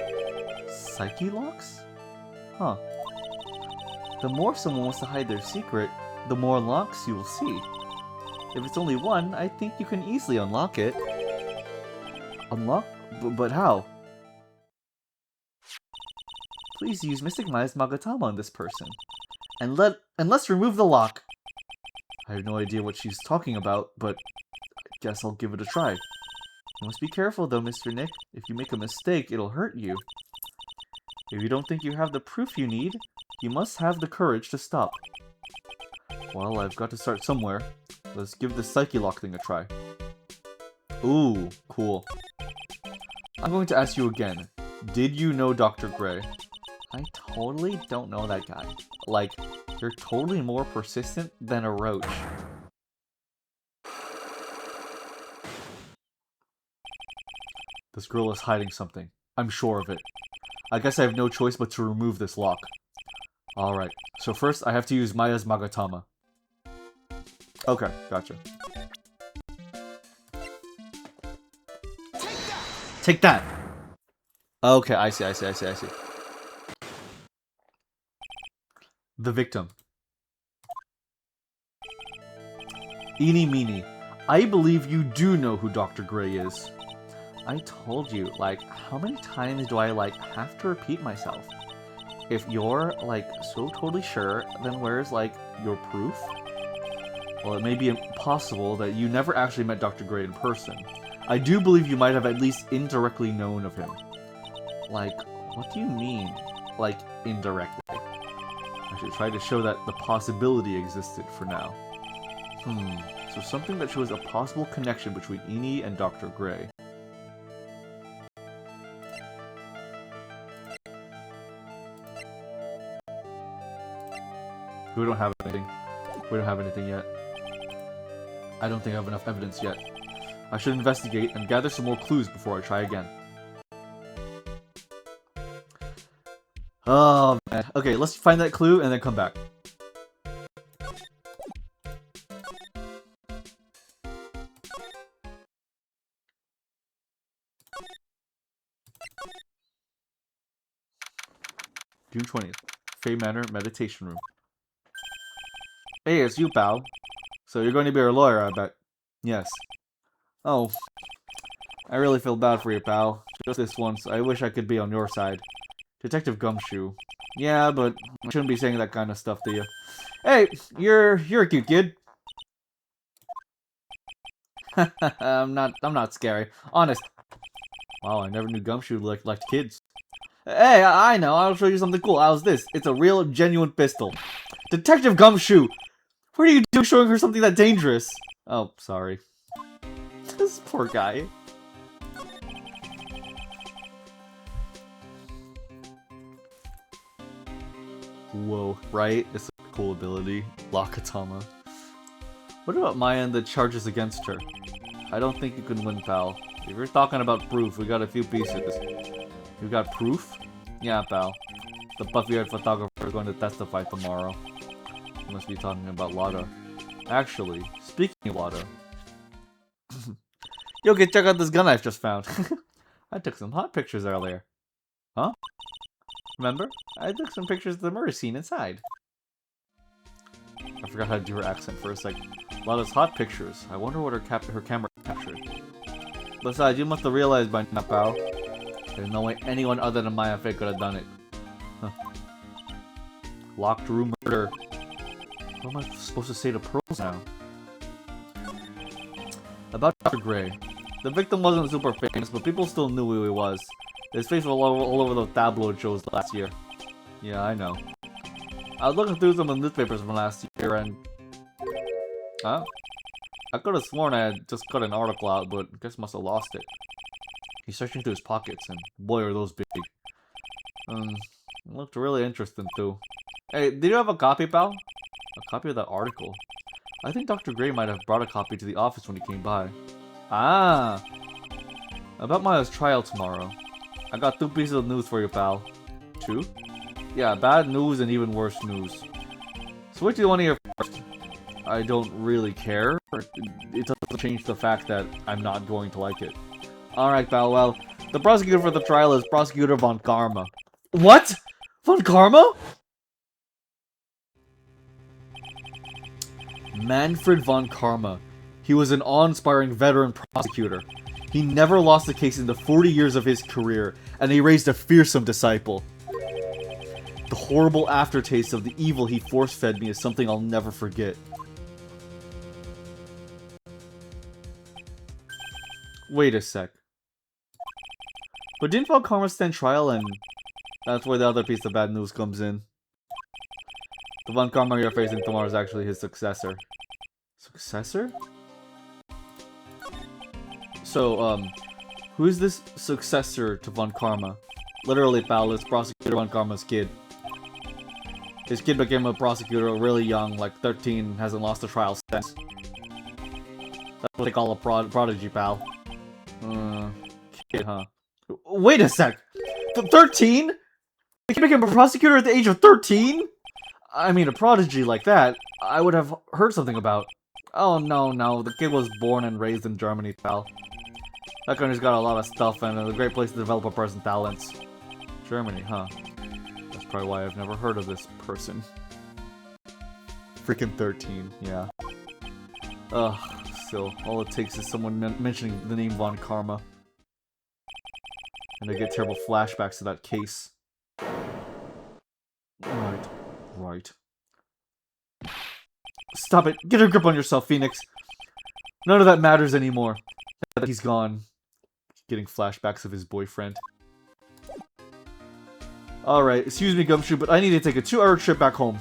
Speaker 2: Psyche locks? Huh. The more someone wants to hide their secret, the more locks you will see. If it's only one, I think you can easily unlock it. Unlock? But how? Please use Mystic Maya's Magatama on this person. And let's remove the lock. I have no idea what she's talking about, but I guess I'll give it a try. You must be careful though, Mr. Nick. If you make a mistake, it'll hurt you. If you don't think you have the proof you need, you must have the courage to stop. Well, I've got to start somewhere. Let's give the Psyche Lock thing a try. Ooh, cool. I'm going to ask you again. Did you know Dr. Gray? I totally don't know that guy. Like, you're totally more persistent than a roach. This girl is hiding something. I'm sure of it. I guess I have no choice but to remove this lock. Alright, so first I have to use Maya's Magatama. Okay, gotcha. Take that! Okay, I see. The victim. Eeny meeny. I believe you do know who Dr. Gray is. I told you, like, how many times do I, like, have to repeat myself? If you're, like, so totally sure, then where's, like, your proof? Well, it may be impossible that you never actually met Dr. Gray in person. I do believe you might have at least indirectly known of him. Like, what do you mean? Like, indirectly? I should try to show that the possibility existed for now. So something that shows a possible connection between Eni and Dr. Gray. We don't have anything. We don't have anything yet. I don't think I have enough evidence yet. I should investigate and gather some more clues before I try again. Oh, man. Okay, let's find that clue and then come back. June 20th. Faye Manor Meditation Room. Hey, it's you, pal. So you're going to be our lawyer, I bet. Yes. Oh. I really feel bad for you, pal. Just this once, I wish I could be on your side. Detective Gumshoe. Yeah, but I shouldn't be saying that kind of stuff to you. Hey, you're a cute kid. I'm not scary. Honest. Wow, I never knew Gumshoe liked kids. Hey, I know. I'll show you something cool. How's this? It's a real, genuine pistol. Detective Gumshoe! What are you doing showing her something that dangerous? Oh, sorry. This poor guy. Whoa, right? It's a cool ability. Lockatama. What about Maya and the charges against her? I don't think you can win, pal. If you're talking about proof, we got a few pieces. You got proof? Yeah, pal. The buffy-haired photographer is going to testify tomorrow. You must be talking about Lada. Actually, speaking of Lada... Yo, kid, check out this gun I've just found. I took some hot pictures earlier. Huh? Remember? I took some pictures of the murder scene inside. I forgot how to do her accent for a sec. Lada's hot pictures. I wonder what her camera captured. Besides, you must have realized by now, pal. There's no way anyone other than Maya Fey could have done it. Huh. Locked room murder. What am I supposed to say to Pearls now? About Dr. Gray. The victim wasn't super famous, but people still knew who he was. His face was all over the tabloid shows last year. Yeah, I know. I was looking through some of the newspapers from last year and... Huh? I could have sworn I had just cut an article out, but I guess must have lost it. He's searching through his pockets, and boy are those big. It looked really interesting too. Hey, did you have a copy, pal? A copy of that article? I think Dr. Gray might have brought a copy to the office when he came by. Ah! About Maya's trial tomorrow. I got 2 pieces of news for you, pal. 2? Yeah, bad news and even worse news. So which do you want to hear first? I don't really care. It doesn't change the fact that I'm not going to like it. Alright, pal, well, the prosecutor for the trial is Prosecutor Von Karma. What? Von Karma? Manfred Von Karma. He was an awe-inspiring veteran prosecutor. He never lost a case in the 40 years of his career, and he raised a fearsome disciple. The horrible aftertaste of the evil he force-fed me is something I'll never forget. Wait a sec. But didn't Von Karma stand trial, and that's where the other piece of bad news comes in. The Von Karma you're facing tomorrow is actually his successor. Successor? So, who is this successor to Von Karma? Literally, pal, it's Prosecutor Von Karma's kid. His kid became a prosecutor really young, like 13, hasn't lost a trial since. That's what they call a prodigy, pal. Kid, huh? Wait a sec! 13? The kid became a prosecutor at the age of 13? I mean, a prodigy like that, I would have heard something about. Oh, no, the kid was born and raised in Germany, pal. That country's got a lot of stuff and a great place to develop a person's talents. Germany, huh? That's probably why I've never heard of this person. Freaking 13, yeah. Ugh, still, all it takes is someone mentioning the name Von Karma. And I get terrible flashbacks to that case. Right. Stop it! Get a grip on yourself, Phoenix! None of that matters anymore. Now that he's gone. Getting flashbacks of his boyfriend. Alright, excuse me, Gumshoe, but I need to take a 2-hour trip back home.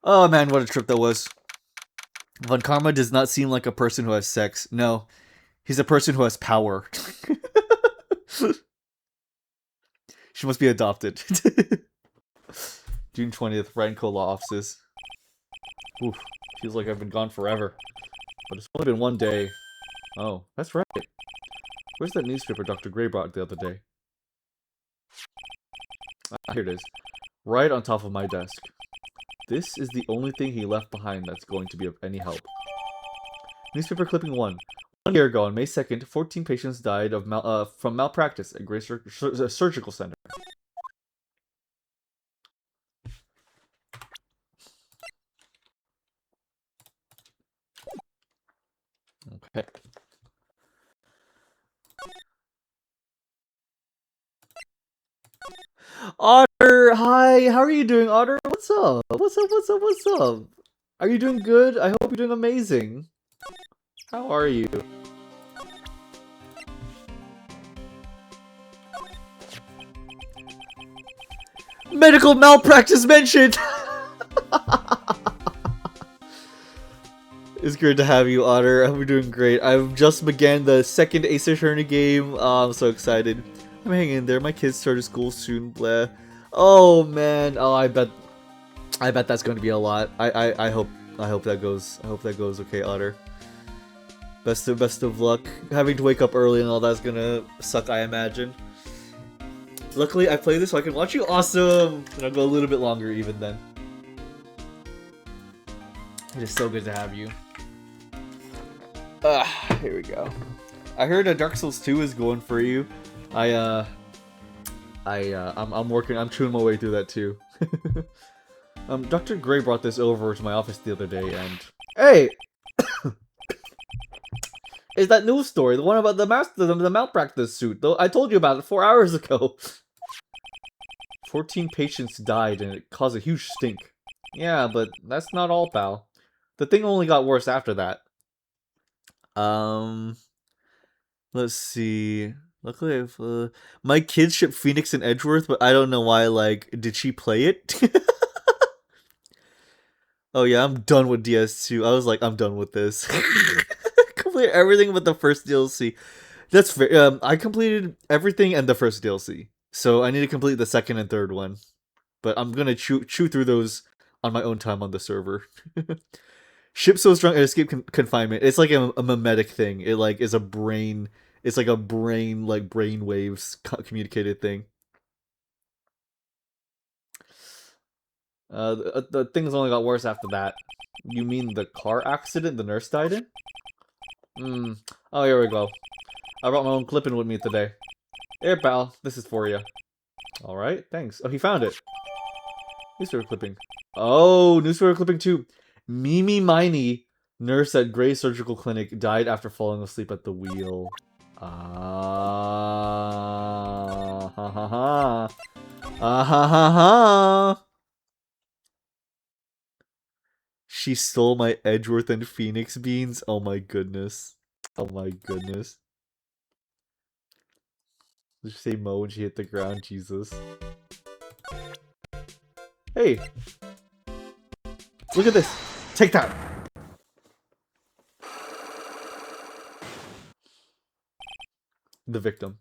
Speaker 2: Oh man, what a trip that was. Von Karma does not seem like a person who has sex. No, he's a person who has power. She must be adopted. June 20th, Ranco Law Offices. Oof, feels like I've been gone forever. But it's only been 1 day. Oh, that's right. Where's that newspaper Dr. Gray brought the other day? Ah, here it is. Right on top of my desk. This is the only thing he left behind that's going to be of any help. Newspaper clipping 1. 1 year ago, on May 2nd, 14 patients died of from malpractice at Gray Surgical Center. Okay. Otter, hi, how are you doing, Otter? What's up? What's up? Are you doing good? I hope you're doing amazing. How are you? Medical malpractice mentioned! It's great to have you, Otter. I hope you're doing great. I've just began the second Ace Attorney game. I'm so excited. I'm hanging in there. My kids started school soon. Blah. Oh man. Oh, I bet that's going to be a lot. I hope that goes. I hope that goes okay, Otter. Best of luck. Having to wake up early and all that's gonna suck, I imagine. Luckily, I play this so I can watch you. Awesome. And I'll go a little bit longer even then. It is so good to have you. Here we go. I heard Dark Souls 2 is going for you. I'm working. I'm chewing my way through that too. Dr. Gray brought this over to my office the other day, and hey, is that news story the one about the malpractice suit? Though I told you about it 4 hours ago. 14 patients died, and it caused a huge stink. Yeah, but that's not all, pal. The thing only got worse after that. Let's see. Luckily, I've, my kids ship Phoenix and Edgeworth, but I don't know why. Like, did she play it? Oh yeah, I'm done with DS2. I was like, I'm done with this. Complete everything but the first DLC. That's fair. I completed everything and the first DLC, so I need to complete the second and third one. But I'm gonna chew through those on my own time on the server. Ship so strong and escape confinement. It's like a mimetic thing. It like is a brain. It's like a brain, like brain waves communicated thing. The things only got worse after that. You mean the car accident the nurse died in? Oh, here we go. I brought my own clipping with me today. Here, pal. This is for you. Alright, thanks. Oh, he found it. Newspaper clipping. Oh, newspaper clipping too. Mimi Miney, nurse at Gray Surgical Clinic, died after falling asleep at the wheel. Ah, ha ha ha. Ah ha ha ha. She stole my Edgeworth and Phoenix beans. Oh my goodness. Oh my goodness. Did she say Mo when she hit the ground? Jesus. Hey. Look at this. Take that. The victim.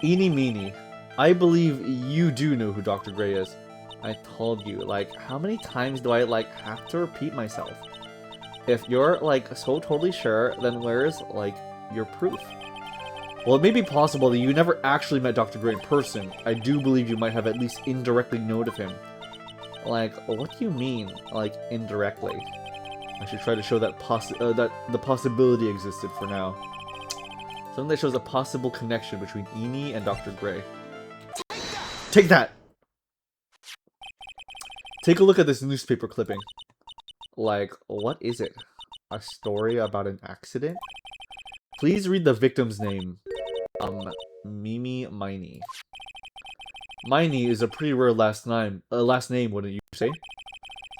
Speaker 2: Eeny meeny. I believe you do know who Dr. Gray is. I told you, like, how many times do I, like, have to repeat myself? If you're, like, so totally sure, then where's, like, your proof? Well, it may be possible that you never actually met Dr. Gray in person. I do believe you might have at least indirectly known of him. Like, what do you mean, like, indirectly? I should try to show that the possibility existed for now. Something that shows a possible connection between Eni and Dr. Gray. Take that! Take a look at this newspaper clipping. Like, what is it? A story about an accident? Please read the victim's name. Mimi Miney. Miney is a pretty rare last name, wouldn't you say?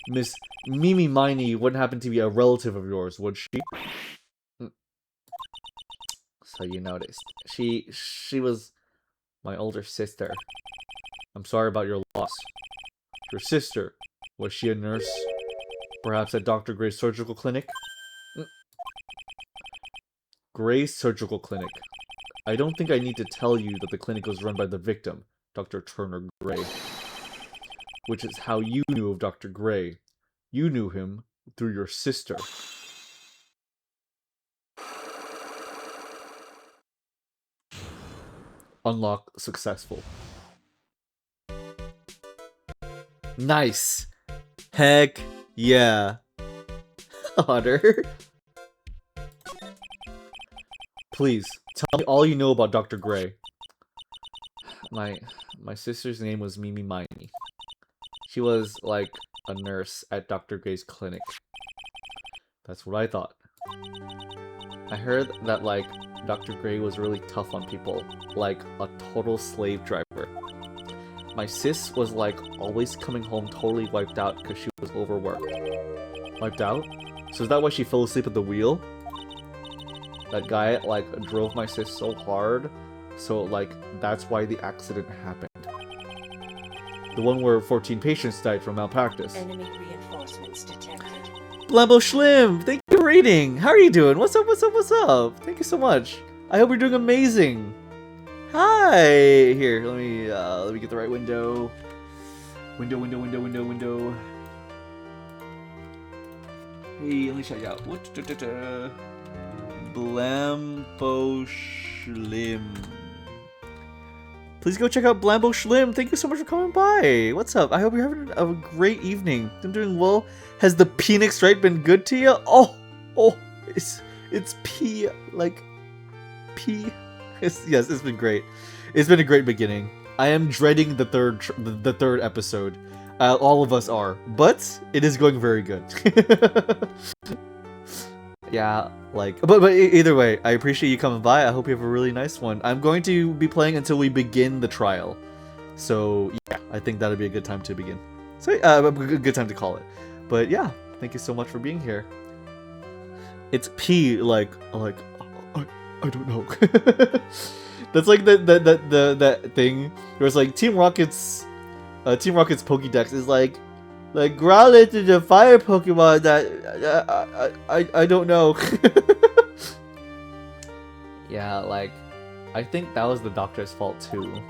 Speaker 2: Miss Mimi Miney wouldn't happen to be a relative of yours, would she? So you noticed. She was my older sister. I'm sorry about your loss. Your sister, was she a nurse? Perhaps at Dr. Gray's surgical clinic? Gray's surgical clinic. I don't think I need to tell you that the clinic was run by the victim, Dr. Turner Gray. Which is how you knew of Dr. Gray. You knew him through your sister. Unlock successful. Nice. Heck yeah. Otter. Please, tell me all you know about Dr. Gray. My sister's name was Mimi Miney. She was, like, a nurse at Dr. Gray's clinic. That's what I thought. I heard that, like, Dr. Gray was really tough on people. Like, a total slave driver. My sis was, like, always coming home totally wiped out because she was overworked. Wiped out? So is that why she fell asleep at the wheel? That guy, like, drove my sis so hard, so, like, that's why the accident happened. The one where 14 patients died from malpractice.
Speaker 9: Enemy reinforcements detected.
Speaker 2: Blambo Schlim, thank you for reading. How are you doing? What's up, what's up, what's up? Thank you so much. I hope you're doing amazing. Hi! Here, let me get the right window. Window. Hey, let me shout you out. Blambo Schlim. Please go check out Blambo Schlim. Thank you so much for coming by. What's up? I hope you're having a great evening. I'm doing well. Has the Phoenix Strike been good to you? Oh, it's P, like P. Yes, it's been great. It's been a great beginning. I am dreading the third episode. All of us are, but it is going very good. Yeah, like, but either way, I appreciate you coming by. I hope you have a really nice one. I'm going to be playing until we begin the trial, so yeah, I think that'd be a good time to begin. So a good time to call it. But yeah, thank you so much for being here. It's P, like I don't know. That's like that thing where it's like Team Rocket's Pokédex is like Growlithe to the fire Pokemon that I don't know. Yeah, like I think that was the doctor's fault too.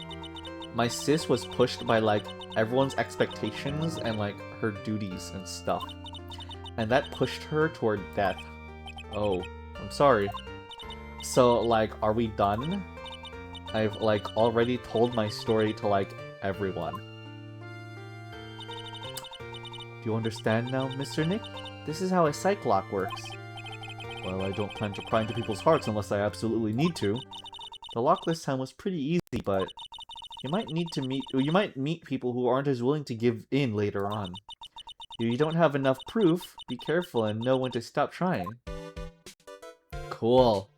Speaker 2: My sis was pushed by like everyone's expectations and like her duties and stuff, and that pushed her toward death. Oh, I'm sorry. So like, are we done? I've like already told my story to like everyone. Do you understand now, Mr. Nick? This is how a psych lock works. Well, I don't plan to pry into people's hearts unless I absolutely need to. The lock this time was pretty easy, but you might meet people who aren't as willing to give in later on. If you don't have enough proof, be careful and know when to stop trying. Cool.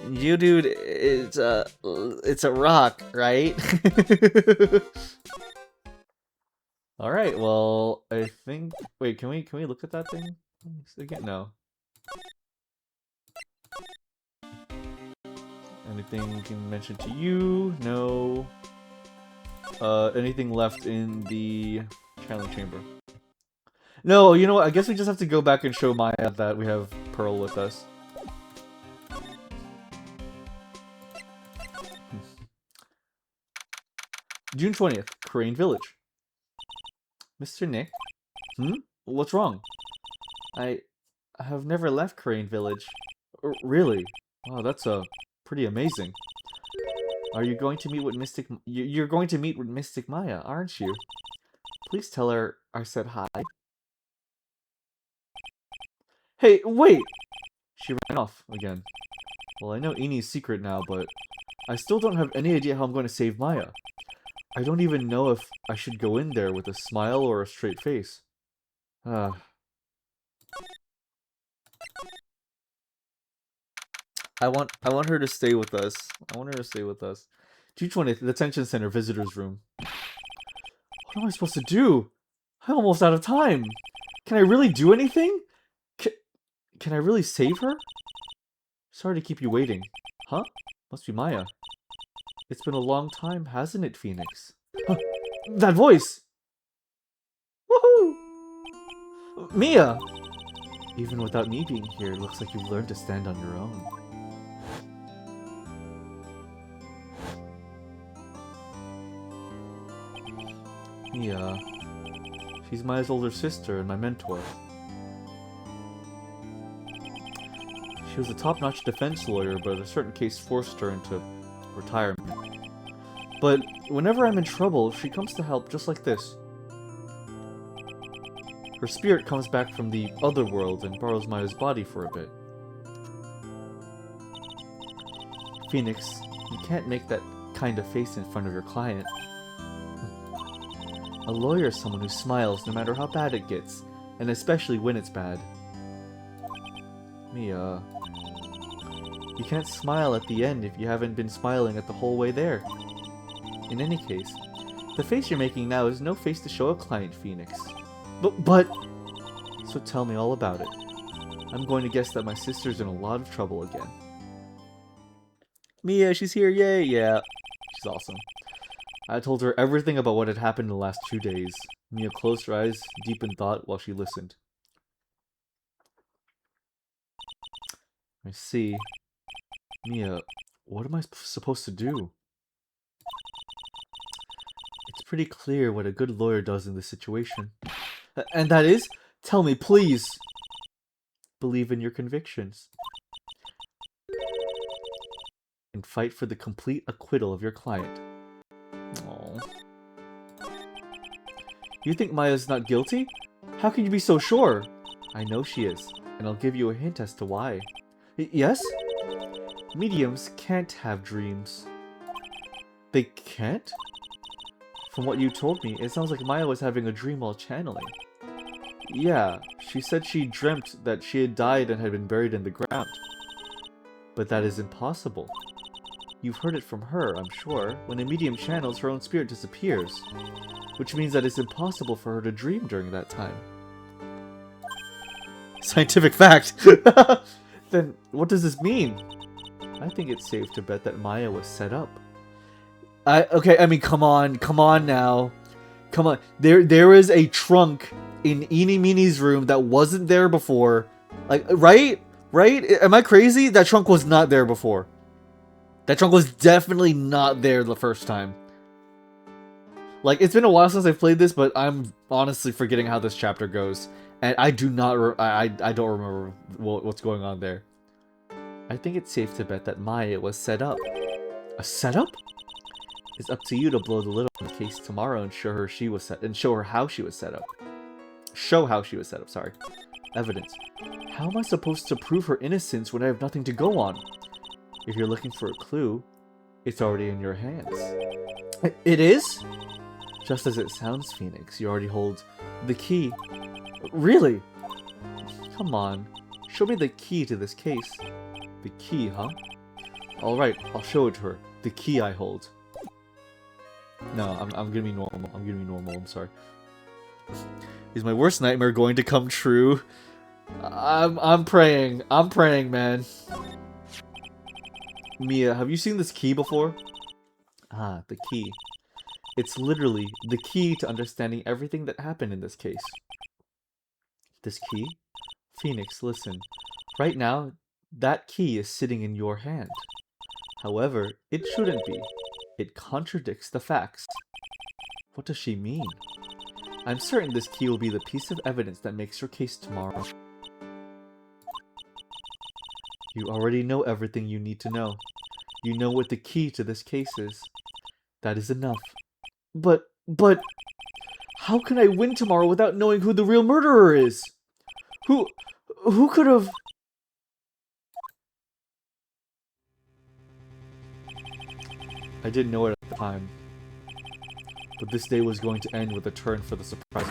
Speaker 2: You dude, it's a rock, right? All right. Well, I think. Wait, can we look at that thing again? No. Anything we can mention to you? No. Anything left in the channeling chamber? No. You know what? I guess we just have to go back and show Maya that we have Pearl with us. June 20th, Crane Village. Mr. Nick? What's wrong? I have never left Crane Village. Really? Wow, that's pretty amazing. Are you going to meet with Mystic? You're going to meet with Mystic Maya, aren't you? Please tell her I said hi. Hey, wait! She ran off again. Well, I know Ini's secret now, but I still don't have any idea how I'm going to save Maya. I don't even know if I should go in there with a smile or a straight face. I want her to stay with us. I want her to stay with us. June 20th, the detention center visitor's room. What am I supposed to do? I'm almost out of time. Can I really do anything? Can I really save her? Sorry to keep you waiting. Huh? Must be Maya. It's been a long time, hasn't it, Phoenix? That voice! Woohoo! Mia! Even without me being here, it looks like you've learned to stand on your own. Mia. She's Maya's older sister and my mentor. She was a top-notch defense lawyer, but a certain case forced her into retirement. But whenever I'm in trouble, she comes to help just like this. Her spirit comes back from the other world and borrows Maya's body for a bit. Phoenix, you can't make that kind of face in front of your client. A lawyer is someone who smiles no matter how bad it gets, and especially when it's bad. Mia, you can't smile at the end if you haven't been smiling at the whole way there. In any case, the face you're making now is no face to show a client, Phoenix. But... So tell me all about it. I'm going to guess that my sister's in a lot of trouble again. Mia, she's here, yay! Yeah, she's awesome. I told her everything about what had happened in the last 2 days. Mia closed her eyes, deep in thought, while she listened. I see. Mia, what am I supposed to do? It's pretty clear what a good lawyer does in this situation. And that is? Tell me, please. Believe in your convictions. And fight for the complete acquittal of your client. Aww. You think Maya's not guilty? How can you be so sure? I know she is, and I'll give you a hint as to why. Yes? Mediums can't have dreams. They can't? From what you told me, it sounds like Maya was having a dream while channeling. Yeah, she said she dreamt that she had died and had been buried in the ground. But that is impossible. You've heard it from her, I'm sure. When a medium channels, her own spirit disappears. Which means that it's impossible for her to dream during that time. Scientific fact! Then, what does this mean? I think it's safe to bet that Maya was set up. Okay, I mean, come on now. Come on. There is a trunk in Eenie Meanie's room that wasn't there before. Like, right? Right? Am I crazy? That trunk was not there before. That trunk was definitely not there the first time. Like, it's been a while since I've played this, but I'm honestly forgetting how this chapter goes. And I do not, I don't remember what's going on there. I think it's safe to bet that Maya was set up. A setup? It's up to you to blow the lid on the case tomorrow and show her she was set, and show her how she was set up. Show how she was set up, sorry. Evidence. How am I supposed to prove her innocence when I have nothing to go on? If you're looking for a clue, it's already in your hands. It is? Just as it sounds, Phoenix, you already hold the key. Really? Come on. Show me the key to this case. The key, huh? Alright, I'll show it to her. The key I hold. No, I'm gonna be normal. I'm gonna be normal, I'm sorry. Is my worst nightmare going to come true? I'm praying. I'm praying, man. Mia, have you seen this key before? Ah, the key. It's literally the key to understanding everything that happened in this case. This key? Phoenix, listen. Right now, that key is sitting in your hand. However, it shouldn't be. It contradicts the facts. What does she mean? I'm certain this key will be the piece of evidence that makes your case tomorrow. You already know everything you need to know. You know what the key to this case is. That is enough. But... How can I win tomorrow without knowing who the real murderer is? Who could have... I didn't know it at the time. But this day was going to end with a turn for the surprise.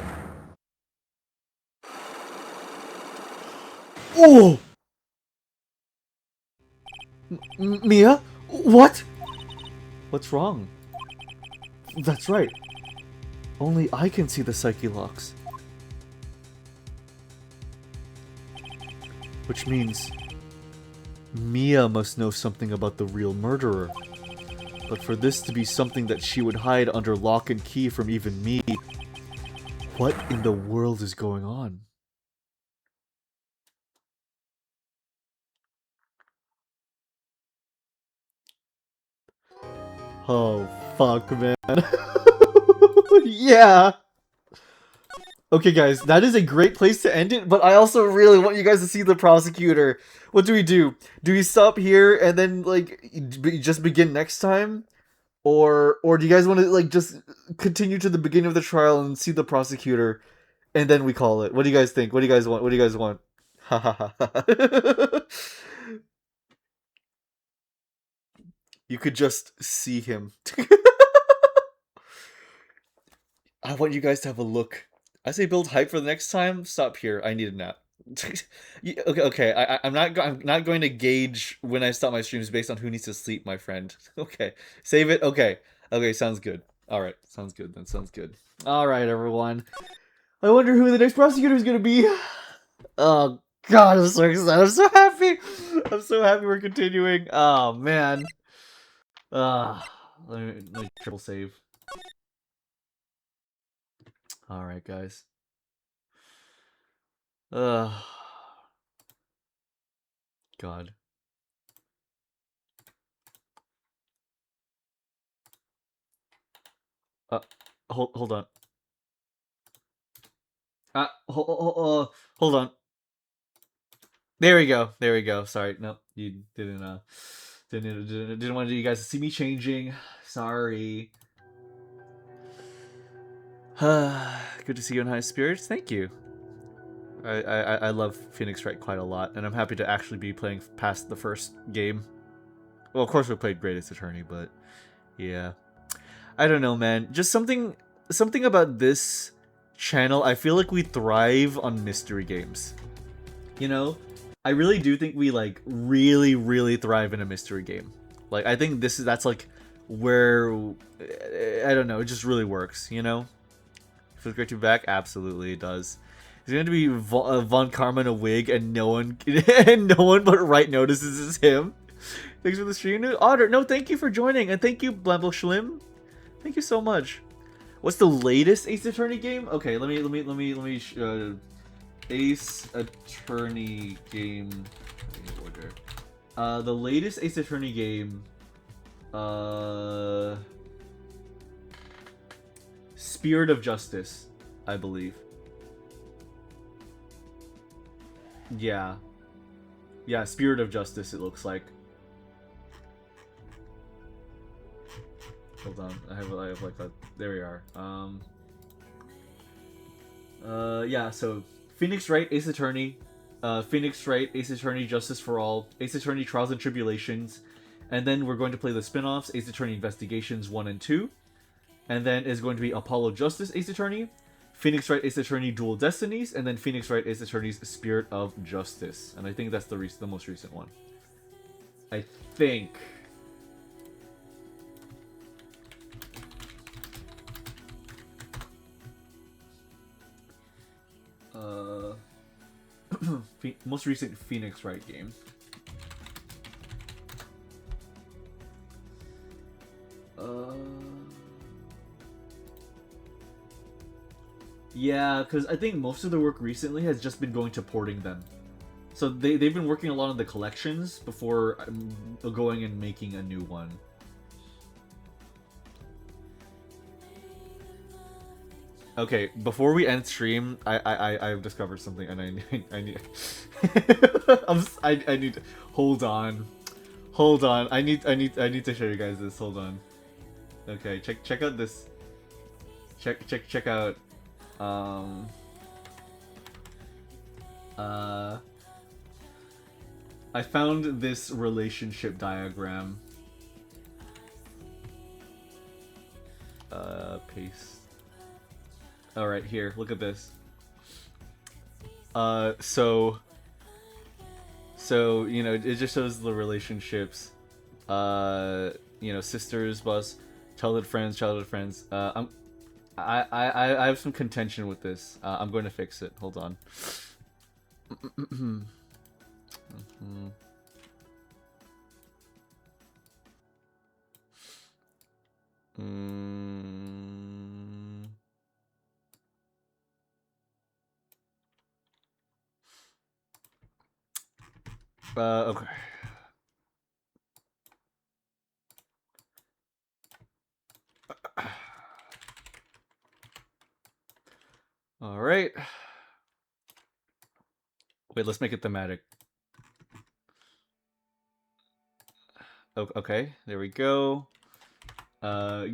Speaker 2: Oh! Mia? What? What's wrong? That's right. Only I can see the psyche locks. Which means Mia must know something about the real murderer. But for this to be something that she would hide under lock and key from even me, what in the world is going on? Oh, fuck, man. Yeah! Okay, guys, that is a great place to end it, but I also really want you guys to see the prosecutor. What do we do? Do we stop here and then, like, just begin next time? Or do you guys want to, like, just continue to the beginning of the trial and see the prosecutor, and then we call it? What do you guys think? What do you guys want? What do you guys want? Ha ha ha. You could just see him. I want you guys to have a look. I say build hype for the next time. Stop here. I need a nap. Okay. I'm not going to gauge when I stop my streams based on who needs to sleep, my friend. Okay, save it. Okay, sounds good. All right, sounds good then. Sounds good. All right, everyone. I wonder who the next prosecutor is gonna be. Oh God, I'm so excited. I'm so happy. I'm so happy we're continuing. Oh man. Let me triple save. All right, guys. God. Hold on. Hold on. There we go. There we go. Sorry. Nope. You didn't want you guys to see me changing. Sorry. Good to see you in high spirits. Thank you. I love Phoenix Wright quite a lot, and I'm happy to actually be playing past the first game. Well, of course we played Great Ace Attorney, but yeah. I don't know, man. Just something about this channel. I feel like we thrive on mystery games. You know? I really do think we like really thrive in a mystery game. Like I think that's like where I don't know, it just really works, you know? Feels great to be back. Absolutely, it does. It's going to be Von Karma in a wig, and no one but Wright notices it's him. Thanks for the stream, Otter. No, thank you for joining, and thank you, Blambo Schlim. Thank you so much. What's the latest Ace Attorney game? Okay, let me Ace Attorney game order. The latest Ace Attorney game. Spirit of Justice, I believe. Yeah. Yeah, Spirit of Justice, it looks like. Hold on, I have like a, there we are. Yeah, so Phoenix Wright, Ace Attorney, Phoenix Wright, Ace Attorney Justice for All, Ace Attorney Trials and Tribulations, and then we're going to play the spin-offs, Ace Attorney Investigations 1 and 2, and then is going to be Apollo Justice Ace Attorney, Phoenix Wright Ace Attorney Dual Destinies, and then Phoenix Wright Ace Attorney's Spirit of Justice. And I think that's the most recent one. I think. Most recent Phoenix Wright game. Yeah, because I think most of the work recently has just been going to porting them. So they've been working a lot on the collections before going and making a new one. Okay, before we end stream, I've discovered something, and I need I need to, hold on, I need to show you guys this. Hold on. Okay, check out this. Check out. I found this relationship diagram. Paste. Alright, here, look at this. So, you know, it just shows the relationships. You know, sisters, boss, childhood friends. I have some contention with this. I'm going to fix it. Hold on. Okay. All right. Wait, let's make it thematic. Okay, there we go. Uh-huh.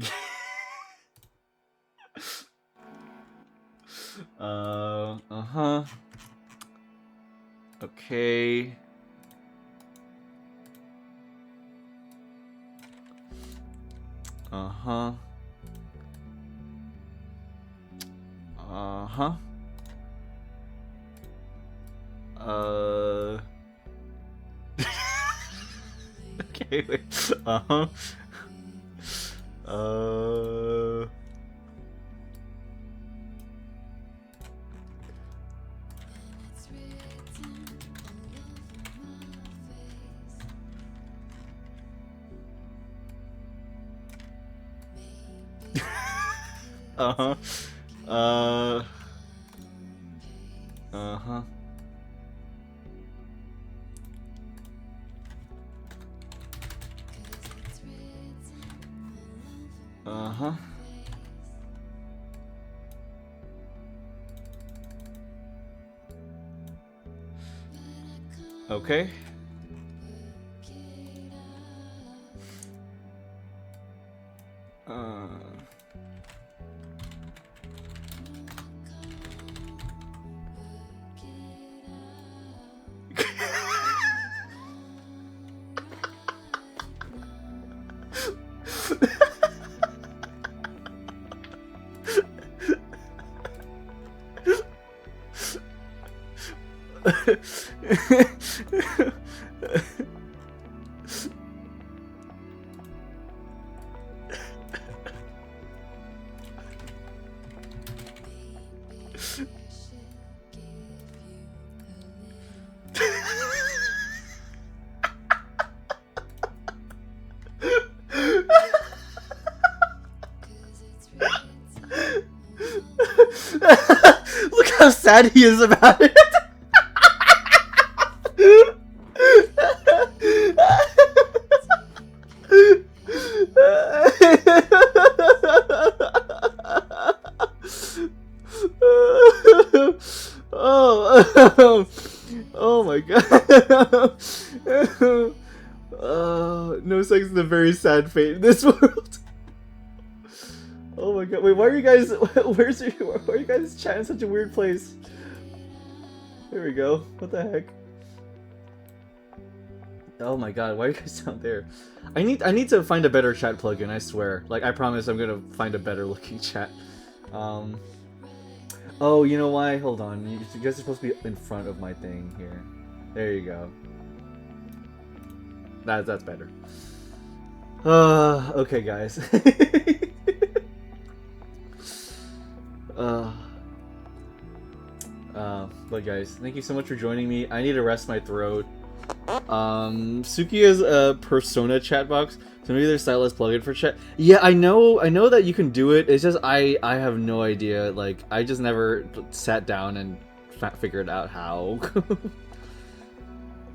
Speaker 2: Okay. Uh-huh. Uh-huh. Okay, wait. Uh-huh. Uh-huh. Uh-huh. Uh-huh. Okay. Look how sad he is about it. Oh my god. No sex is a very sad fate in this world. Oh my god, wait, why are you guys, why are you guys chatting in such a weird place? There we go, what the heck? Oh my god, why are you guys down there? I need to find a better chat plugin, I swear. Like, I promise I'm gonna find a better looking chat. Oh, you know why? Hold on, you guys are supposed to be in front of my thing here. There you go. That's better. Okay guys. But guys, thank you so much for joining me. I need to rest my throat. Suki has a Persona chat box, so maybe there's stylus plugin for chat. Yeah, I know that you can do it. It's just I have no idea. Like, I just never sat down and figured out how.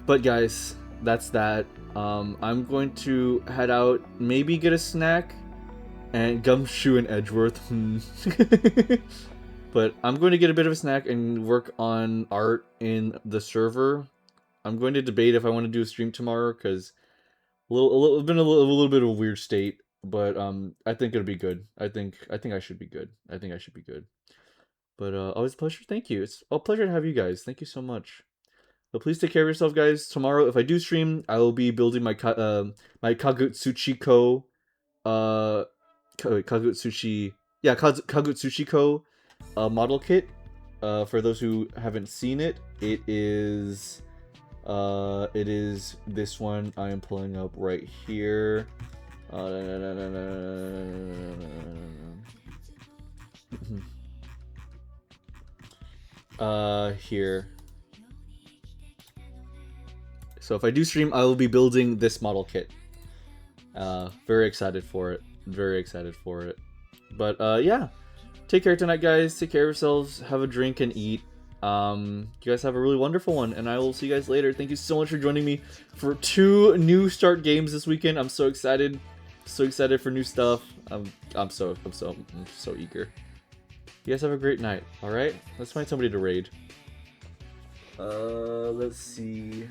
Speaker 2: But guys, that's that. I'm going to head out, maybe get a snack, and Gumshoe and Edgeworth. But I'm going to get a bit of a snack and work on art in the server. I'm going to debate if I want to do a stream tomorrow, because been a little bit of a weird state. But I think it'll be good. I think I should be good. I think I should be good. But always a pleasure. Thank you. It's a pleasure to have you guys. Thank you so much. But please take care of yourself, guys. Tomorrow, if I do stream, I will be building my my Kagutsuchi-ko Kagutsuchi-ko model kit. For those who haven't seen it, it is this one I am pulling up right here. Here. So if I do stream, I will be building this model kit. Very excited for it. Very excited for it. But yeah. Take care tonight, guys. Take care of yourselves. Have a drink and eat. You guys have a really wonderful one, and I will see you guys later. Thank you so much for joining me for 2 new start games this weekend. I'm so excited. So excited for new stuff. I'm so eager. You guys have a great night. All right, let's find somebody to raid. Let's see.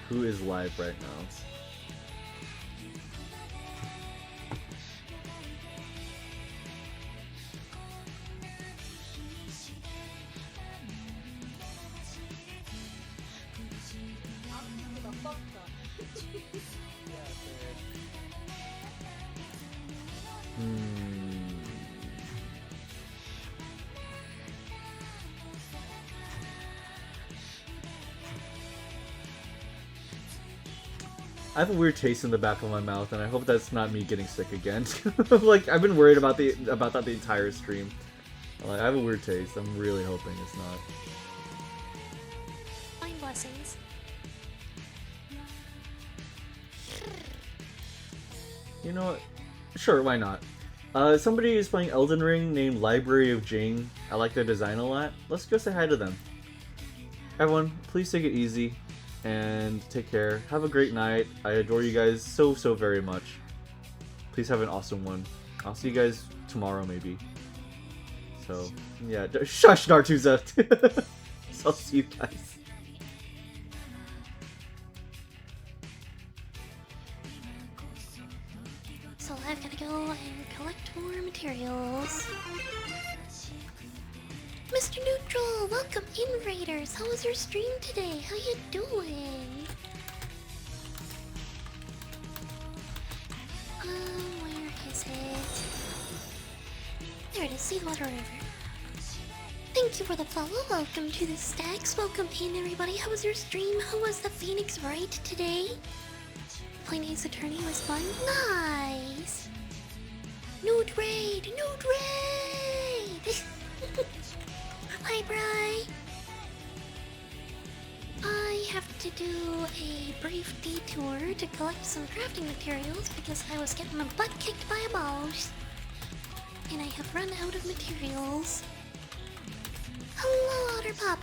Speaker 2: Who is live right now? I have a weird taste in the back of my mouth, and I hope that's not me getting sick again. Like, I've been worried about that the entire stream. Like, I have a weird taste. I'm really hoping it's not.
Speaker 1: Fine blessings.
Speaker 2: You know what? Sure, why not? Somebody is playing Elden Ring named Library of Jing. I like their design a lot. Let's go say hi to them. Everyone, please take it easy. And take care. Have a great night. I adore you guys so very much. Please have an awesome one. I'll see you guys tomorrow, maybe. So, yeah, shush, Nartuza! So I'll see you guys.
Speaker 1: So I've gotta go and collect more materials. Mr. Neutral, welcome in, Raiders. How was your stream today? How you doing? Where is it? There it is, Seawater River. Thank you for the follow. Welcome to the Stacks. Welcome in, everybody. How was your stream? How was the Phoenix Wright today? Playing Ace Attorney was fun. Nice! Noot Raid! Noot Raid! Hi, Bri! I have to do a brief detour to collect some crafting materials because I was getting my butt kicked by a boss. And I have run out of materials. Hello, Otterpop!